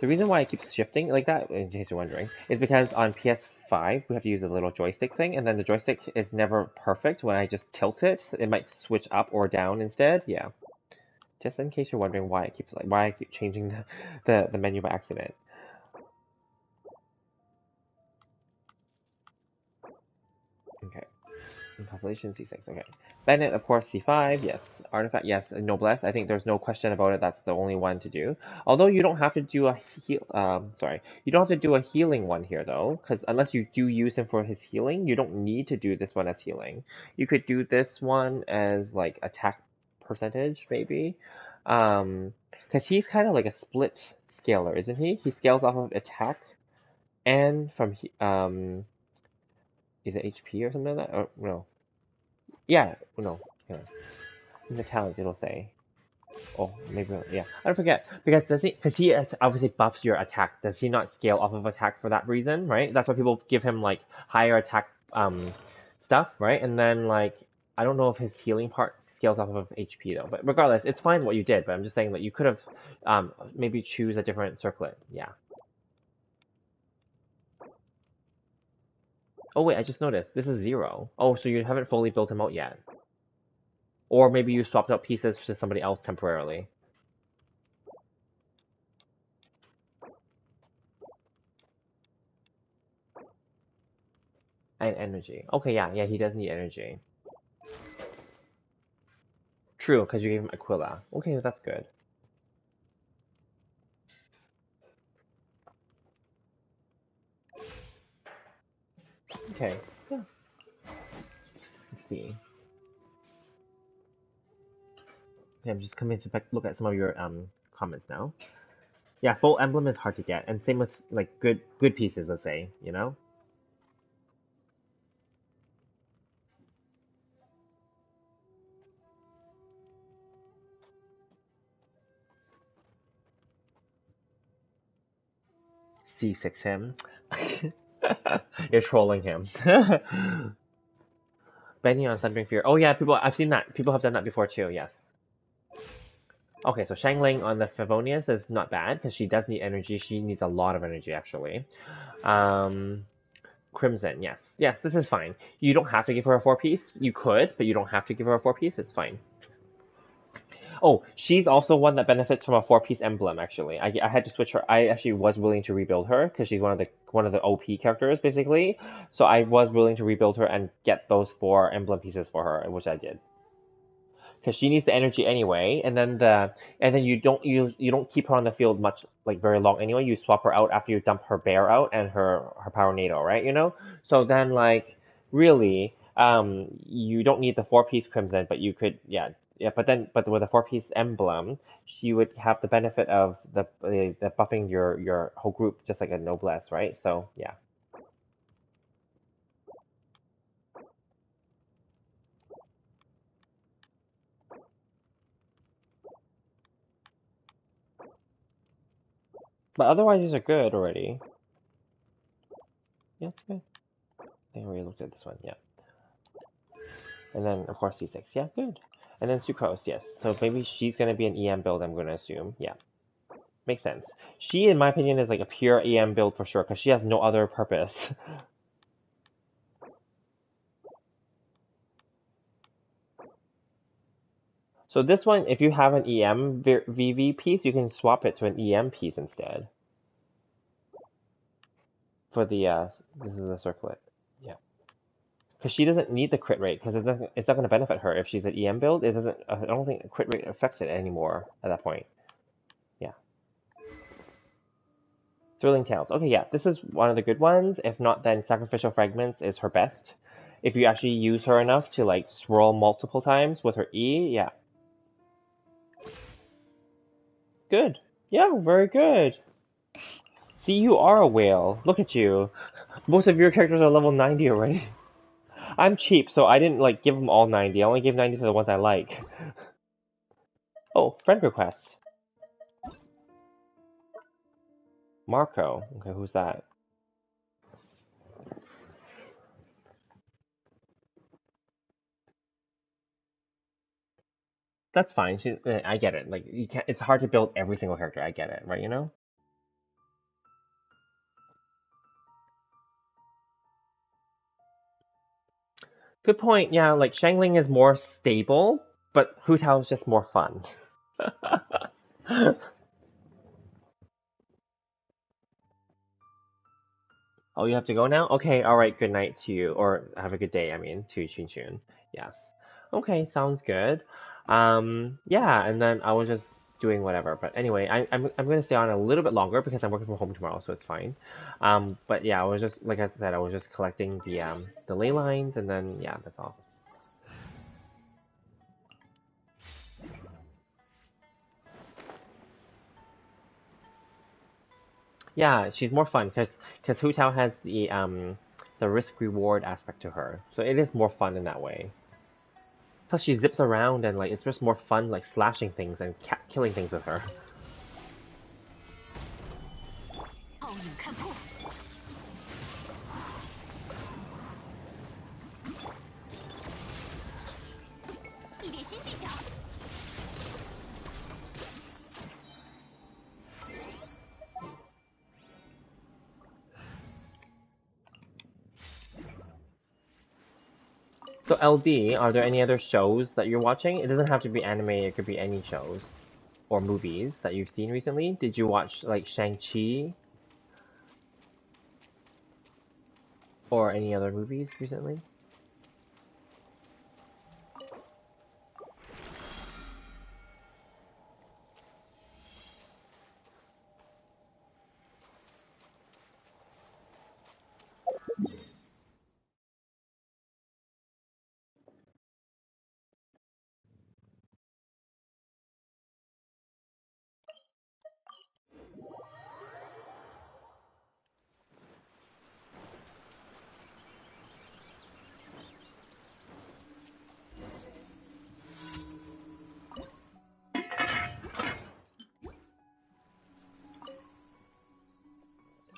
The reason why I keep shifting like that, in case you're wondering, is because on PS5 we have to use a little joystick thing, and then the joystick is never perfect. When I just tilt it, it might switch up or down instead. Yeah. Just in case you're wondering why I keep changing the menu by accident. Okay. Constellation C6, okay. Bennett, of course, C5, yes. Artifact, yes. Noblesse, I think there's no question about it. That's the only one to do. Although you don't have to do a you don't have to do a healing one here though, because unless you do use him for his healing, you don't need to do this one as healing. You could do this one as like attack percentage, maybe. Because he's kind of like a split scaler, isn't he? He scales off of attack and from is it HP or something like that? Or no? Yeah, no. Yeah. In the talents, it'll say. Oh, maybe yeah. I don't forget because does he? Because he obviously buffs your attack. Does he not scale off of attack for that reason? Right. That's why people give him like higher attack stuff, right? And then like I don't know if his healing part scales off of HP though. But regardless, it's fine what you did. But I'm just saying that you could have maybe choose a different circlet. Yeah. Oh wait, I just noticed this is 0. Oh, so you haven't fully built him out yet. Or maybe you swapped out pieces to somebody else temporarily. And energy. Okay, yeah, he does need energy. True, because you gave him Aquila. Okay, that's good. Okay, yeah. Let's see. Okay, I'm just coming to look at some of your comments now. Yeah, full emblem is hard to get, and same with like good pieces, let's say, you know? C6 him. You're trolling him. Benny on Thundering Fear. Oh yeah, I've seen that. People have done that before too, yes. Okay, so Shangling on the Favonius is not bad, because she does need energy. She needs a lot of energy, actually. Crimson, yes. Yes, this is fine. You don't have to give her a 4-piece. You could, but you don't have to give her a 4-piece. It's fine. Oh, she's also one that benefits from a 4-piece emblem, actually. I had to switch her. I actually was willing to rebuild her, because she's one of the OP characters, basically. So I was willing to rebuild her and get those 4 emblem pieces for her, which I did. Because she needs the energy anyway, and then you don't keep her on the field much, like very long anyway. You swap her out after you dump her bear out and her power NATO, right? You know. So then like really, you don't need the 4-piece crimson, but you could yeah. But with a 4-piece emblem, she would have the benefit of the buffing your whole group just like a noblesse, right? So yeah. But otherwise, these are good already. Yeah, it's good. I think I already looked at this one. Yeah. And then, of course, C6. Yeah, good. And then Sucrose, yes. So maybe she's going to be an EM build, I'm going to assume. Yeah. Makes sense. She, in my opinion, is like a pure EM build for sure, because she has no other purpose. So this one, if you have an EM VV piece, you can swap it to an EM piece instead. For the, this is the circlet. Yeah. Because she doesn't need the crit rate, because it's not going to benefit her. If she's an EM build, it doesn't, I don't think crit rate affects it anymore at that point. Yeah. Thrilling Tales. Okay, yeah, this is one of the good ones. If not, then Sacrificial Fragments is her best. If you actually use her enough to like swirl multiple times with her E, yeah. Good. Yeah, very good. See, you are a whale. Look at you. Most of your characters are level 90 already. I'm cheap, so I didn't like give them all 90. I only gave 90 to the ones I like. Oh, friend request. Marco. Okay, who's that? That's fine. I get it. Like you can't. It's hard to build every single character. I get it, right? You know. Good point. Yeah, like Shangling is more stable, but Hu Tao is just more fun. Oh, you have to go now? Okay, alright, good night to you. Or have a good day, I mean, to Chun Chun. Yes. Okay, sounds good. Yeah, and then I was just doing whatever. But anyway, I'm gonna stay on a little bit longer because I'm working from home tomorrow, so it's fine. But yeah, I was just like I said, I was just collecting the ley lines and then yeah, that's all. Yeah, she's more fun because Hu Tao has the risk reward aspect to her, so it is more fun in that way. Plus, she zips around and like it's just more fun, like slashing things and killing things with her. 奥影看破，一点新技巧。So LD, are there any other shows that you're watching? It doesn't have to be anime. It could be any shows or movies that you've seen recently. Did you watch like Shang-Chi or any other movies recently?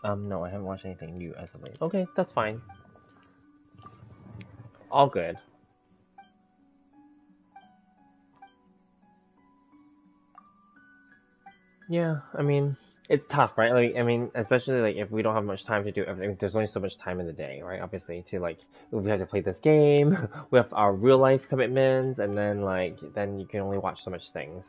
No, I haven't watched anything new as of late. Okay, that's fine. All good. Yeah, I mean, it's tough, right? Like, I mean, especially like if we don't have much time to do everything, there's only so much time in the day, right? Obviously, to like, we have to play this game, we have our real life commitments, and then like, then you can only watch so much things.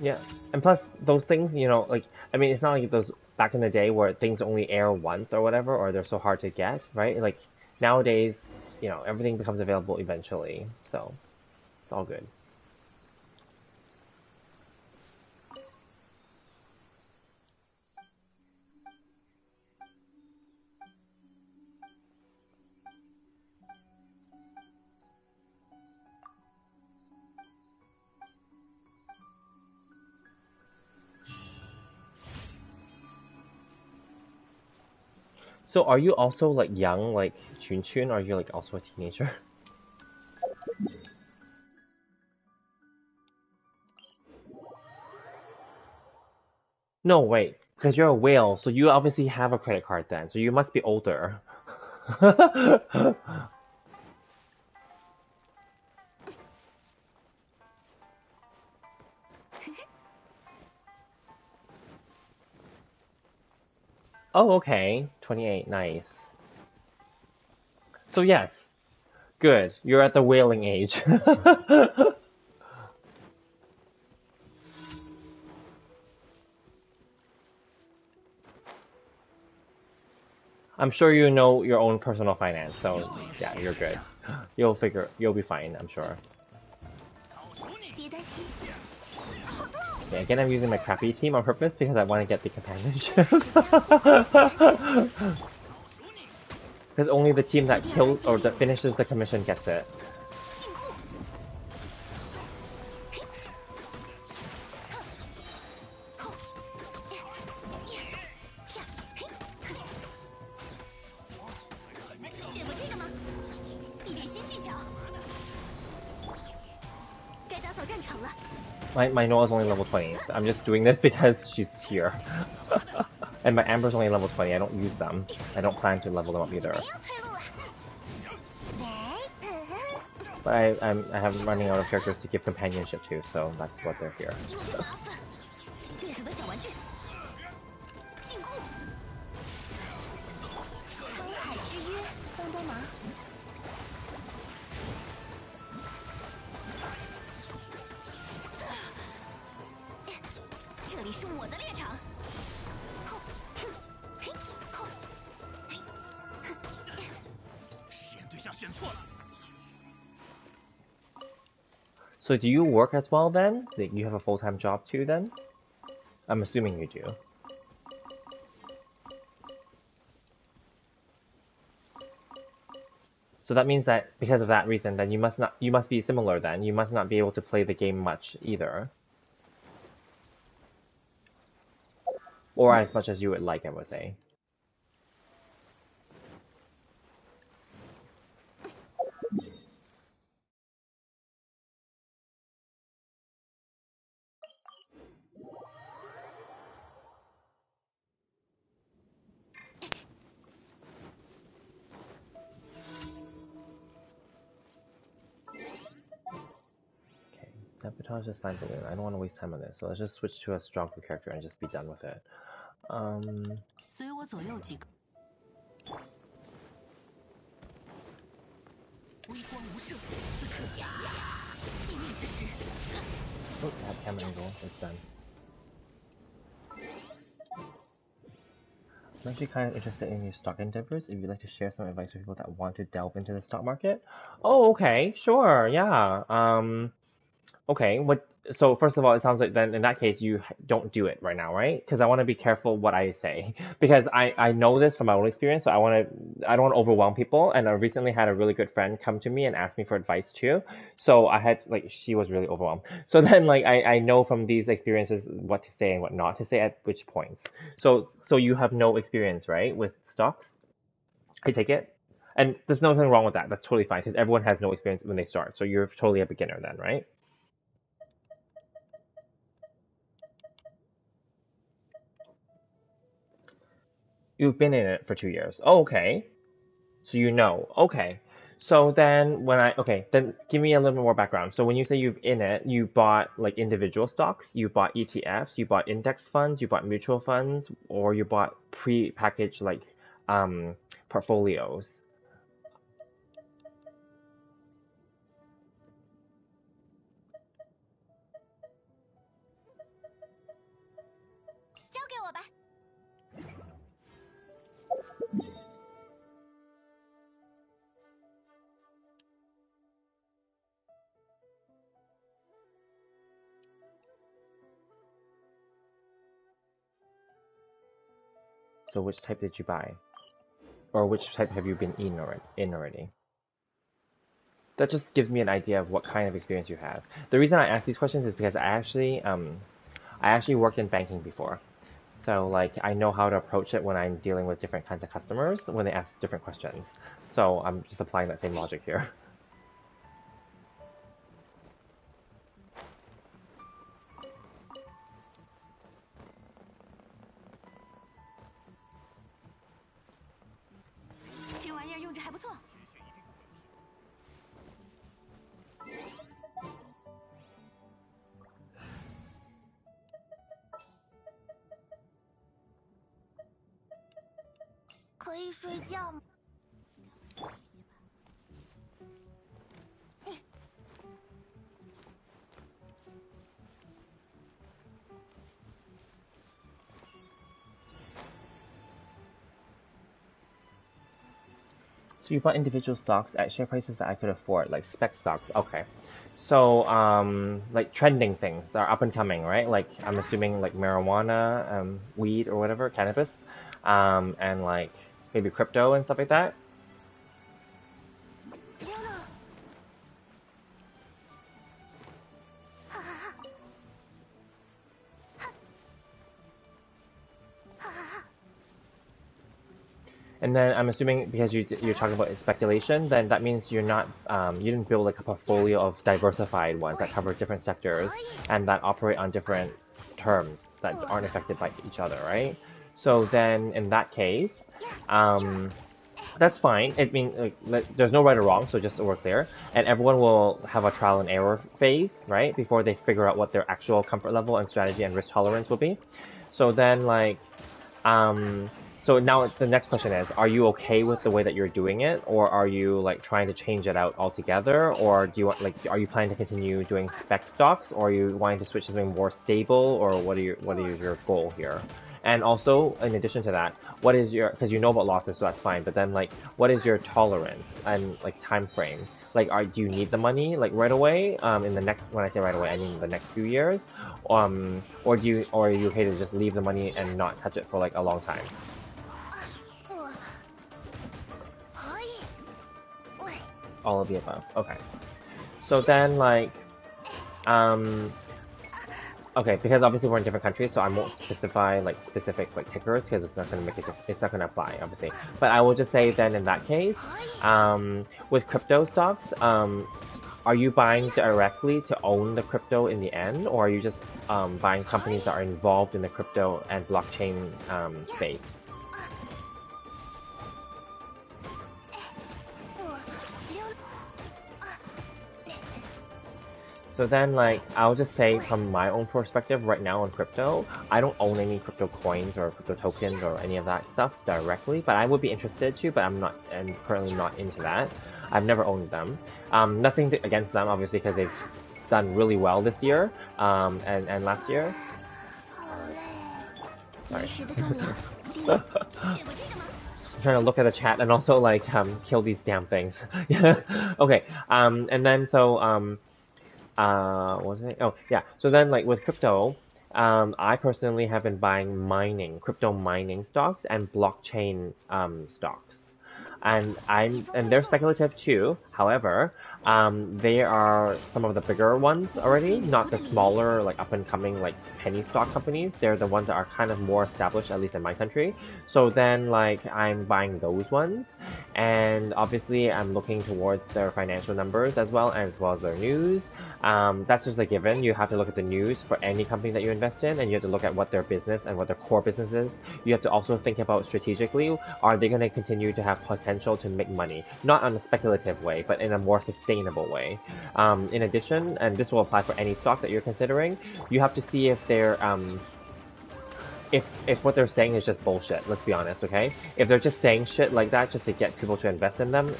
Yeah, and plus those things, like I mean, it's not like those back in the day where things only air once or whatever, or they're so hard to get, right? Like nowadays, everything becomes available eventually, so it's all good. So are you also like young, like Chun Chun? Are you like also a teenager? No, wait, because you're a whale, so you obviously have a credit card then, so you must be older. Oh, okay, 28, nice. So yes, good. You're at the whaling age. I'm sure you know your own personal finance, so yeah, you're good. You'll be fine, I'm sure. 别担心， Yeah, again, I'm using my crappy team on purpose because I want to get the companionship. Because only the team that kills or that finishes the commission gets it. 禁锢， My Noah is only level 20. So I'm just doing this because she's here. And my Amber's only level 20. I don't use them. I don't plan to level them up either. But I have running out of characters to give companionship to, so that's what they're here. 这里是我的猎场。实验对象选错了。 So do you work as well then? Like, you have a full-time job too then? I'm assuming you do. So that means that because of that reason, then you must be similar then. You must not be able to play the game much either. Or as much as you would like, I would say. Sabotage the slime balloon. I don't want to waste time on this, so let's just switch to a stronger character and just be done with it. 随我左右几个。微光无射，此刻气密之时。Oh, that camera angle. It's done. I'm actually kind of interested in your stock endeavors. If you'd like to share some advice for people that want to delve into the stock market. Oh, okay, sure, yeah. Okay, so first of all, it sounds like then in that case you don't do it right now, right? Because I want to be careful what I say because I know this from my own experience, so I don't want to overwhelm people. And I recently had a really good friend come to me and ask me for advice too, so I had she was really overwhelmed. So then I know from these experiences what to say and what not to say at which points. So you have no experience, right, with stocks? I take it. And there's nothing wrong with that. That's totally fine because everyone has no experience when they start. So you're totally a beginner then, right? You've been in it for 2 years. Oh, okay. So you know. Okay. So then then give me a little bit more background. So when you say you've in it, you bought like individual stocks, you bought ETFs, you bought index funds, you bought mutual funds, or you bought pre-packaged like portfolios. 交给我吧。So which type did you buy? Or which type have you been in already? That just gives me an idea of what kind of experience you have. The reason I ask these questions is because I actually worked in banking before. So like I know how to approach it when I'm dealing with different kinds of customers when they ask different questions. So I'm just applying that same logic here. 这玩意儿用着还不错。可以睡觉吗？ So you bought individual stocks at share prices that I could afford, like spec stocks. Okay. So like trending things that are up and coming, right? Like I'm assuming like marijuana, weed or whatever, cannabis, and like maybe crypto and stuff like that. And then I'm assuming because you're talking about speculation, then that means you're not you didn't build like a portfolio of diversified ones that cover different sectors and that operate on different terms that aren't affected by each other, right? So then in that case, um, that's fine. I mean, there's no right or wrong, so just so we're clear. And everyone will have a trial and error phase, right, before they figure out what their actual comfort level and strategy and risk tolerance will be. So then, like, um, so now the next question is, are you okay with the way that you're doing it, or are you like trying to change it out altogether, or do you want like, are you planning to continue doing spec stocks, or are you wanting to switch to something more stable, or what is your goal here? And also, in addition to that, what is your, because you know about losses, so that's fine, but then like, what is your tolerance and like time frame? Like, do you need the money like right away? In the next, when I say right away, I mean the next few years, or are you okay to just leave the money and not touch it for like a long time? All of the above. Okay. So then, like, um, okay, because obviously we're in different countries, so I won't specify like specific like tickers because it's not gonna make it. It's not gonna apply, obviously. But I will just say then in that case, with crypto stocks, are you buying directly to own the crypto in the end, or are you just buying companies that are involved in the crypto and blockchain space? So then, like, I'll just say from my own perspective right now on crypto, I don't own any crypto coins or crypto tokens or any of that stuff directly, but I would be interested to, but I'm currently not into that. I've never owned them. Nothing against them, obviously, because they've done really well this year, and last year. Sorry. I'm trying to look at the chat and also, like, kill these damn things. Okay, and then so, what was it? Oh, yeah. So then, like, with crypto, I personally have been buying crypto mining stocks and blockchain stocks. And they're speculative too. However, they are some of the bigger ones already, not the smaller, like up and coming, like penny stock companies. They're the ones that are kind of more established, at least in my country. So then, like, I'm buying those ones, and obviously, I'm looking towards their financial numbers as well as their news. That's just a given. You have to look at the news for any company that you invest in, and you have to look at what their business and what their core business is. You have to also think about strategically, are they going to continue to have potential to make money? Not in a speculative way, but in a more sustainable way. In addition, and this will apply for any stock that you're considering, you have to see if they're if what they're saying is just bullshit, let's be honest, okay? If they're just saying shit like that just to get people to invest in them,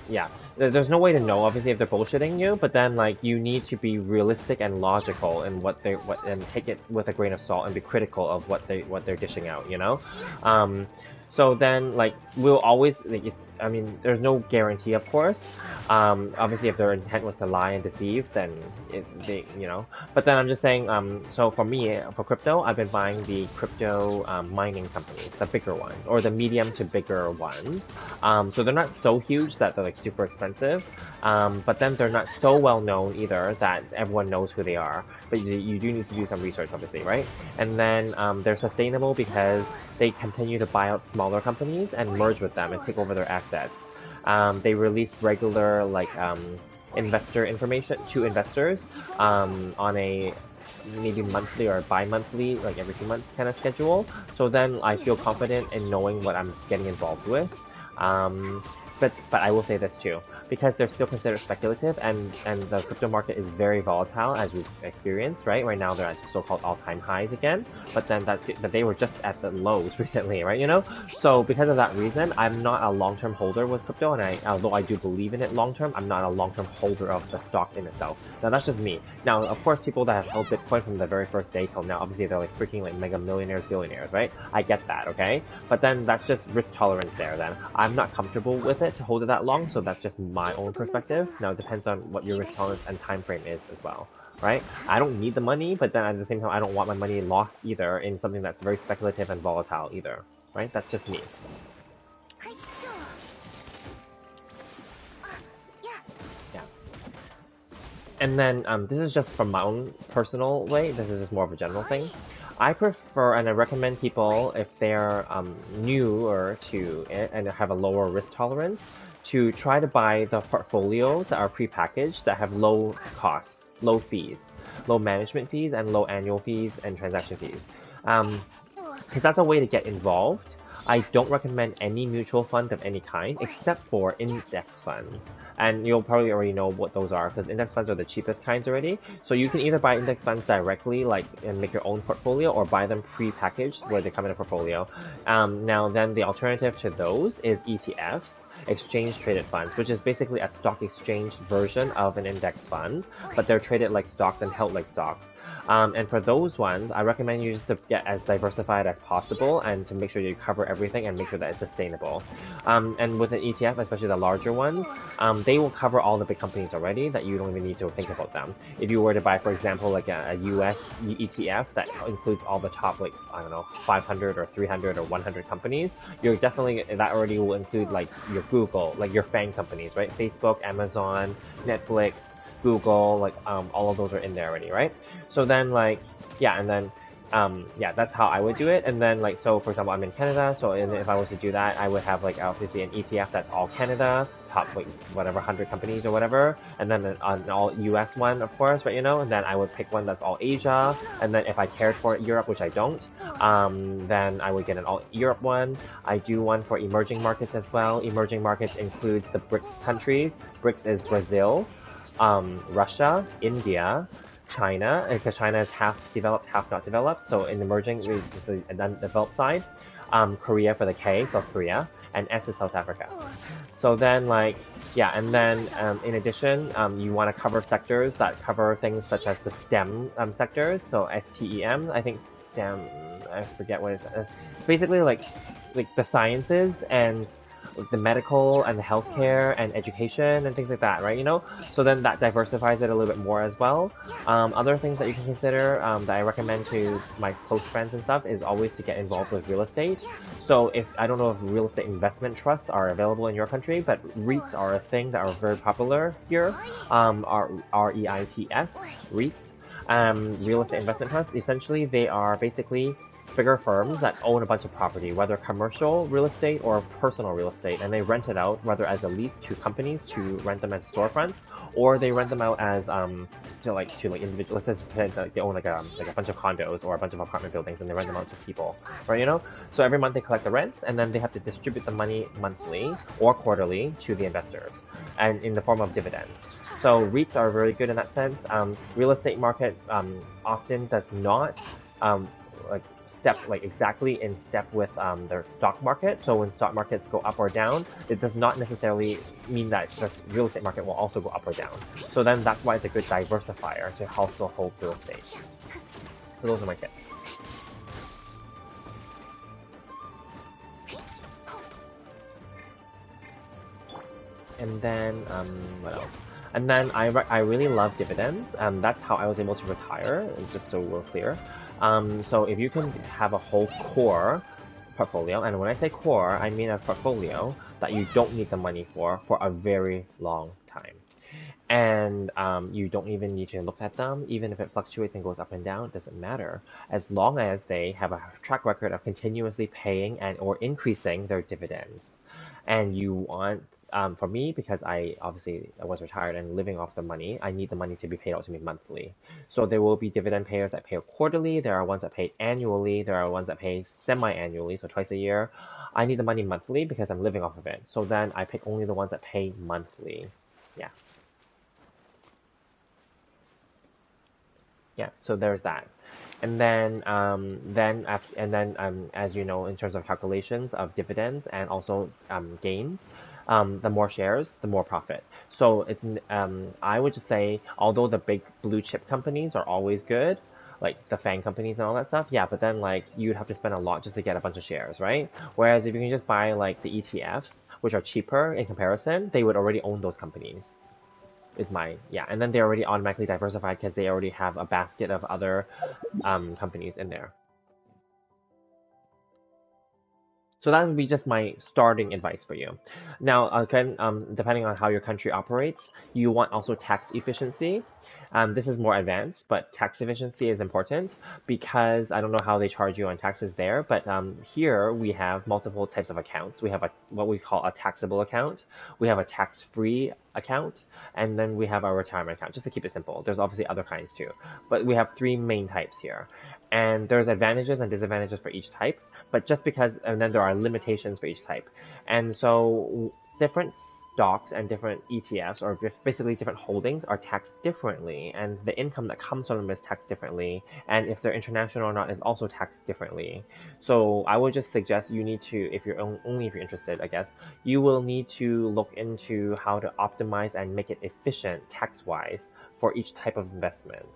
yeah. There's no way to know, obviously, if they're bullshitting you, but then, like, you need to be realistic and logical in and take it with a grain of salt and be critical of what they're dishing out, you know? So then, like, we'll always, like, I mean, there's no guarantee, of course. Obviously, if their intent was to lie and deceive, then you know. But then I'm just saying, so for me, for crypto, I've been buying the crypto mining companies, the bigger ones, or the medium to bigger ones. So they're not so huge that they're like super expensive, but then they're not so well known either that everyone knows who they are. But you do need to do some research, obviously, right? And then they're sustainable because they continue to buy out smaller companies and merge with them and take over their assets. They release regular like investor information to investors on a maybe monthly or bi-monthly, like every 2 months kind of schedule. So then I feel confident in knowing what I'm getting involved with. But I will say this too, because they're still considered speculative, and the crypto market is very volatile, as we've experienced, right? Right now they're at so-called all-time highs again, but they were just at the lows recently, right? You know, so because of that reason, I'm not a long-term holder with crypto, and although I do believe in it long-term, I'm not a long-term holder of the stock in itself. Now that's just me. Now, of course, people that have held Bitcoin from the very first day till now, obviously they're like freaking like mega millionaires, billionaires, right? I get that, okay? But then that's just risk tolerance there. Then I'm not comfortable with it to hold it that long, so that's just my own perspective. Now it depends on what your risk tolerance and time frame is as well, right? I don't need the money, but then at the same time, I don't want my money lost either in something that's very speculative and volatile either, right? That's just me. Yeah. And then this is just from my own personal way. This is just more of a general thing. I prefer and I recommend people if they're newer to it and have a lower risk tolerance to try to buy the portfolios that are prepackaged that have low costs, low fees, low management fees, and low annual fees and transaction fees. Because that's a way to get involved. I don't recommend any mutual fund of any kind except for index funds. And you'll probably already know what those are because index funds are the cheapest kinds already. So you can either buy index funds directly, like, and make your own portfolio, or buy them pre-packaged where they come in a portfolio. Now, then the alternative to those is ETFs, exchange traded funds, which is basically a stock exchange version of an index fund, but they're traded like stocks and held like stocks. And for those ones, I recommend you just to get as diversified as possible and to make sure you cover everything and make sure that it's sustainable. And with an ETF, especially the larger ones, they will cover all the big companies already that you don't even need to think about them. If you were to buy, for example, like a US ETF that includes all the top, like, I don't know, 500 or 300 or 100 companies, you're definitely, that already will include like your Google, like your FANG companies, right? Facebook, Amazon, Netflix, Google, like all of those are in there already, right? So then like, yeah, and then yeah, that's how I would do it. And then like, so for example, I'm in Canada, so if I was to do that, I would have like obviously an ETF that's all Canada, top like whatever 100 companies or whatever, and then an all US one, of course, right? You know, and then I would pick one that's all Asia, and then if I cared for Europe, which I don't, then I would get an all Europe one. I do one for emerging markets as well. Emerging markets includes the BRICS countries. BRICS is Brazil, Russia, India, China, because China is half developed, half not developed. So in emerging, is the developed side. Korea for the K, South Korea, and S is South Africa. So then, like, yeah, and then in addition, you want to cover sectors that cover things such as the STEM sectors. So STEM, I think STEM, I forget what it's basically like the sciences and the medical and the healthcare and education and things like that, right? You know, so then that diversifies it a little bit more as well. Other things that you can consider that I recommend to my close friends and stuff is always to get involved with real estate. So if I don't know if real estate investment trusts are available in your country, but REITs are a thing that are very popular here. REITs, REITs, real estate investment trusts. Essentially, they are basically bigger firms that own a bunch of property, whether commercial real estate or personal real estate, and they rent it out, whether as a lease to companies to rent them as storefronts, or they rent them out as to individuals. Let's say like they own like a bunch of condos or a bunch of apartment buildings, and they rent them out to people, right? You know, so every month they collect the rents, and then they have to distribute the money monthly or quarterly to the investors, and in the form of dividends. So REITs are very good in that sense. Real estate market often does not like step like exactly in step with their stock market. So when stock markets go up or down, it does not necessarily mean that the real estate market will also go up or down. So then that's why it's a good diversifier to also hold real estate. So those are my tips. And then what else? And then I really love dividends. That's how I was able to retire, just so we're clear. So if you can have a whole core portfolio, and when I say core, I mean a portfolio that you don't need the money for a very long time. And you don't even need to look at them, even if it fluctuates and goes up and down, it doesn't matter. As long as they have a track record of continuously paying and or increasing their dividends. And you want, for me, because I was retired and living off the money, I need the money to be paid out to me monthly. So there will be dividend payers that pay quarterly, there are ones that pay annually, there are ones that pay semi-annually, so twice a year. I need the money monthly because I'm living off of it. So then I pick only the ones that pay monthly. Yeah. Yeah, so there's that. And then, as you know, in terms of calculations of dividends and also gains, the more shares, the more profit. So it's, I would just say, although the big blue chip companies are always good, like the FANG companies and all that stuff, yeah, but then like you'd have to spend a lot just to get a bunch of shares, right? Whereas if you can just buy like the ETFs, which are cheaper in comparison, they would already own those companies. Is my, yeah, and then they're already automatically diversified because they already have a basket of other companies in there. So that would be just my starting advice for you. Now, again, depending on how your country operates, you want also tax efficiency. This is more advanced, but tax efficiency is important because I don't know how they charge you on taxes there, but here we have multiple types of accounts. We have what we call a taxable account, we have a tax-free account, and then we have our retirement account. Just to keep it simple, there's obviously other kinds too, but we have three main types here, and there's advantages and disadvantages for each type. But just because, and then there are limitations for each type, and so different stocks and different ETFs, or basically different holdings, are taxed differently, and the income that comes from them is taxed differently, and if they're international or not is also taxed differently. So I would just suggest you need to, if you're only if you're interested, I guess, you will need to look into how to optimize and make it efficient tax-wise for each type of investment.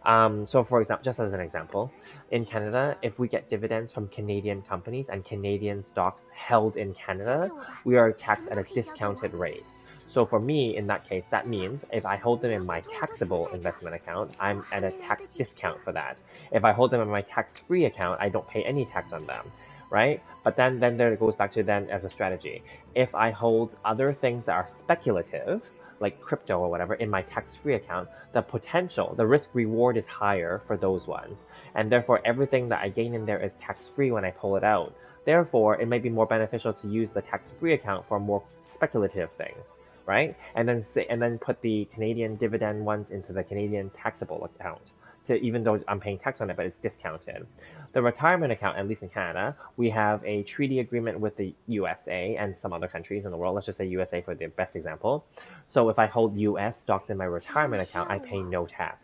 So for example, just as an example, in Canada, if we get dividends from Canadian companies and Canadian stocks held in Canada, we are taxed at a discounted rate. So for me, in that case, that means if I hold them in my taxable investment account, I'm at a tax discount for that. If I hold them in my tax-free account, I don't pay any tax on them, right? But then there it goes back to then as a strategy. If I hold other things that are speculative, like crypto or whatever, in my tax-free account, the potential, the risk reward is higher for those ones. And therefore, everything that I gain in there is tax-free when I pull it out. Therefore, it may be more beneficial to use the tax-free account for more speculative things, right? And then put the Canadian dividend ones into the Canadian taxable account. Even though I'm paying tax on it, but it's discounted. The retirement account, at least in Canada, we have a treaty agreement with the USA and some other countries in the world. Let's just say USA for the best example. So if I hold US stocks in my retirement account, I pay no tax.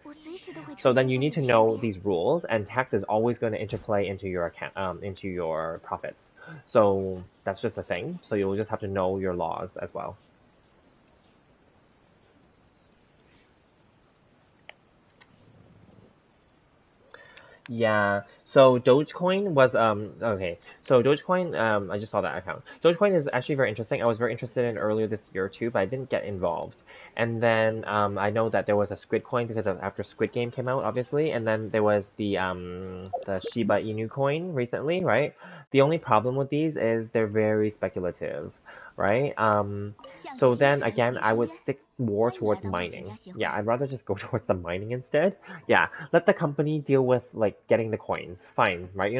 So then you need to know these rules, and tax is always going to interplay into your account, into your profits. So that's just a thing. So you'll just have to know your laws as well. Yeah. So Dogecoin was okay. So Dogecoin, I just saw that account. Dogecoin is actually very interesting. I was very interested in it earlier this year too, but I didn't get involved. And then I know that there was a Squid Coin because of after Squid Game came out, obviously. And then there was the Shiba Inu coin recently, right? The only problem with these is they're very speculative, right? So then again, I would stick more towards mining. Yeah, I'd rather just go towards the mining instead. Yeah, let the company deal with like getting the coins. Fine, right?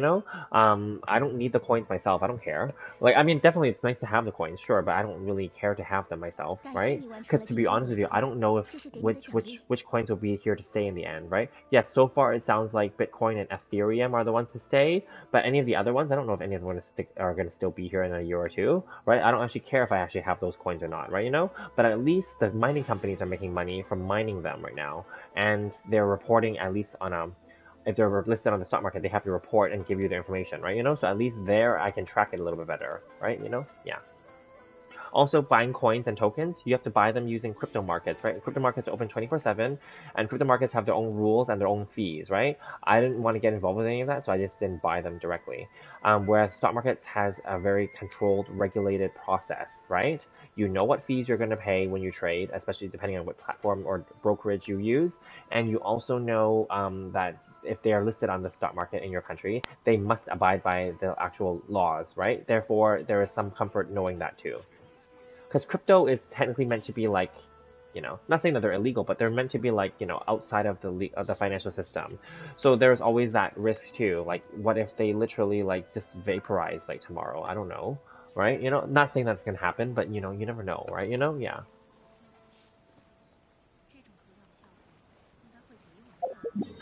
I don't need the coins myself. I don't care. Like, I mean, definitely it's nice to have the coins, sure, but I don't really care to have them myself, right? Because to be honest with you, I don't know if which coins will be here to stay in the end, right? Yes, so far it sounds like Bitcoin and Ethereum are the ones to stay, but any of the other ones, I don't know if any of them are going to still be here in a year or two, right? I don't actually care if I actually have those coins or not, right? But at least the mining companies are making money from mining them right now, and they're reporting at least on if they're listed on the stock market, they have to report and give you the information, right? So at least there I can track it a little bit better, right? Yeah. Also, buying coins and tokens, you have to buy them using crypto markets, right? Crypto markets are open 24/7, and crypto markets have their own rules and their own fees, right? I didn't want to get involved with any of that, so I just didn't buy them directly. Whereas stock market has a very controlled, regulated process, right? You know what fees you're going to pay when you trade, especially depending on what platform or brokerage you use, and you also know that if they are listed on the stock market in your country, they must abide by the actual laws, right? Therefore, there is some comfort knowing that too. Because crypto is technically meant to be like, not saying that they're illegal, but they're meant to be like, outside of the financial system. So there's always that risk too. Like, what if they literally like just vaporize like tomorrow? I don't know, right? Not saying that's gonna happen, but you never know, right? Yeah.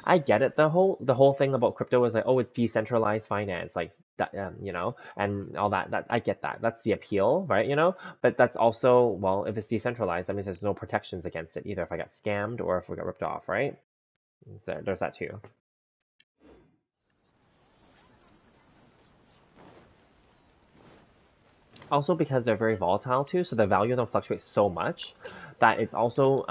I get it. The whole thing about crypto is like, oh, it's decentralized finance, like that, and all that. That I get that. That's the appeal, right? But that's also, well, if it's decentralized, that means there's no protections against it either. If I got scammed or if we got ripped off, right? There's that too. Also because they're very volatile too, so the value of them fluctuates so much that it's also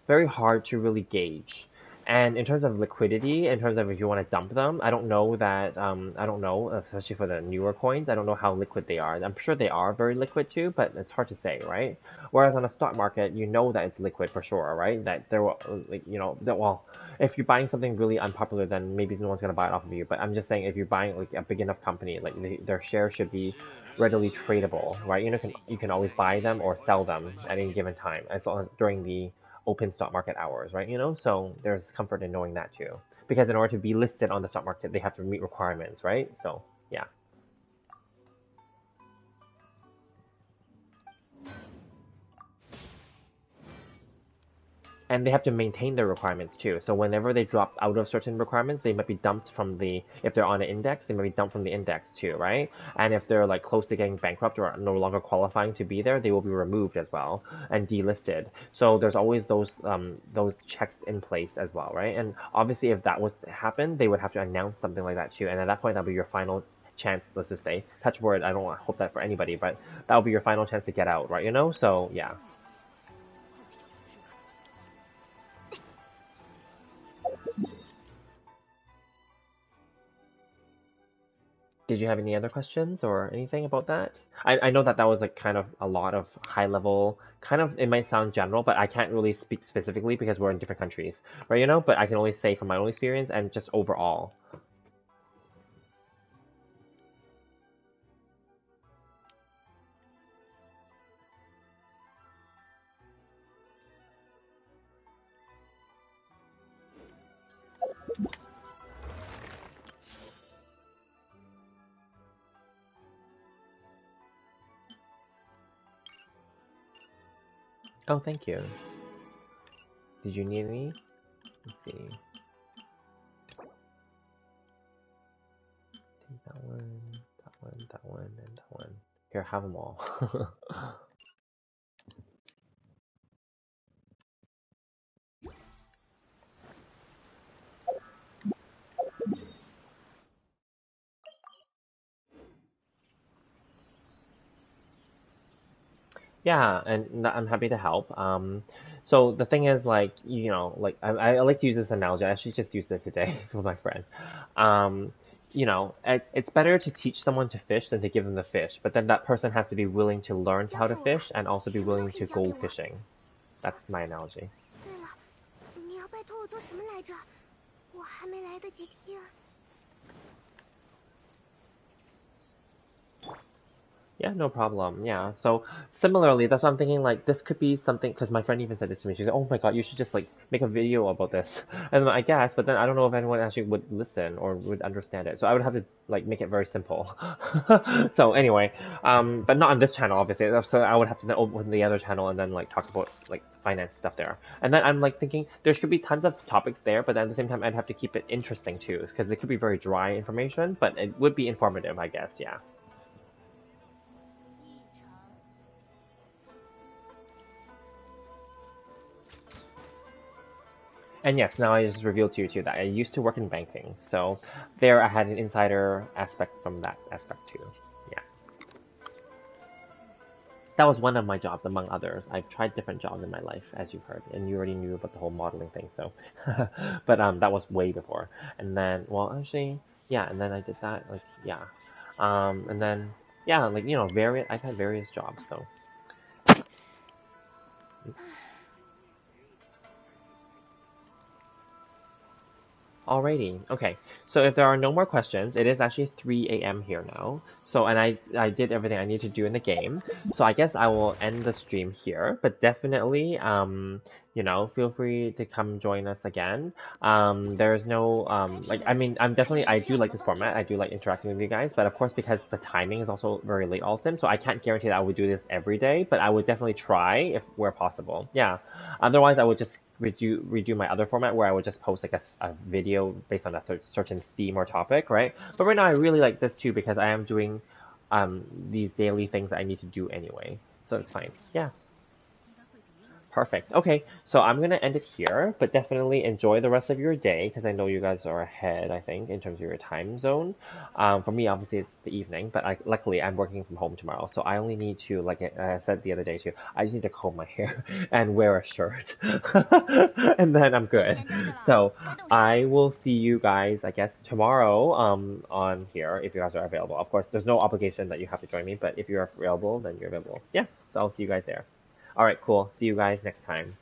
very hard to really gauge. And in terms of liquidity, in terms of if you want to dump them, I don't know that, I don't know, especially for the newer coins, I don't know how liquid they are. I'm sure they are very liquid too, but it's hard to say, right? Whereas on a stock market, you know that it's liquid for sure, right? That there will, like, you know, that, well, if you're buying something really unpopular, then maybe no one's going to buy it off of you. But I'm just saying, if you're buying like a big enough company, like their shares should be readily tradable, right? You can always buy them or sell them at any given time, as long as during the open stock market hours, right? So there's comfort in knowing that too. Because in order to be listed on the stock market, they have to meet requirements, right? So yeah. And they have to maintain their requirements too. So whenever they drop out of certain requirements, they might be dumped from the, if they're on an index, they might be dumped from the index too, right? And if they're like close to getting bankrupt or no longer qualifying to be there, they will be removed as well and delisted. So there's always those checks in place as well, right? And obviously if that was to happen, they would have to announce something like that too. And at that point, that'll be your final chance, let's just say, touch wood, I don't hope that for anybody, but that'll be your final chance to get out, right? So yeah. Did you have any other questions or anything about that? I know that that was like kind of a lot of high level, kind of, it might sound general, but I can't really speak specifically because we're in different countries, right? But I can only say from my own experience and just overall. Oh, thank you. Did you need any? Let's see. Take that one, that one, that one, and that one. Here, have them all. Yeah, and I'm happy to help. So the thing is, like, like I like to use this analogy. I actually just used this today with my friend. Um, it's better to teach someone to fish than to give them the fish. But then that person has to be willing to learn how to fish and also be willing to go fishing. That's my analogy. 对了，你要拜托我做什么来着？我还没来得及听。Yeah, no problem. Yeah. So similarly, that's what I'm thinking. Like, this could be something because my friend even said this to me. She said, "Oh my God, you should just like make a video about this." And I guess, but then I don't know if anyone actually would listen or would understand it. So I would have to like make it very simple. So anyway, but not on this channel, obviously. So I would have to then open the other channel and then like talk about like finance stuff there. And then I'm like thinking there should be tons of topics there, but then at the same time I'd have to keep it interesting too, because it could be very dry information, but it would be informative, I guess. Yeah. And yes, now I just revealed to you too that I used to work in banking, so there I had an insider aspect from that aspect too. Yeah. That was one of my jobs among others. I've tried different jobs in my life, as you've heard, and you already knew about the whole modeling thing, so. But that was way before. And then, well, actually, yeah, and then I did that, like, yeah. And then, yeah, like, I've had various jobs, so. Alrighty. Okay. So if there are no more questions, it is actually 3 a.m. here now. So, and I did everything I need to do in the game. So I guess I will end the stream here, but definitely, feel free to come join us again. There's no, I mean, I do like this format. I do like interacting with you guys, but of course, because the timing is also very late also, so I can't guarantee that I would do this every day, but I would definitely try if where possible. Yeah. Otherwise, I would just redo my other format where I would just post like a video based on a certain theme or topic, right? But right now I really like this too because I am doing these daily things that I need to do anyway, so it's fine. Yeah. Perfect. Okay, so I'm gonna end it here, but definitely enjoy the rest of your day because I know you guys are ahead, I think, in terms of your time zone. For me, obviously, it's the evening, but luckily, I'm working from home tomorrow, so I only need to, like I said the other day too, I just need to comb my hair and wear a shirt, and then I'm 别 good. 闲着的了， So 该动手。I will see you guys, I guess, tomorrow, on here if you guys are available. Of course, there's no obligation that you have to join me, but if you're available, then you're available. Yeah, so I'll see you guys there. All right, cool. See you guys next time.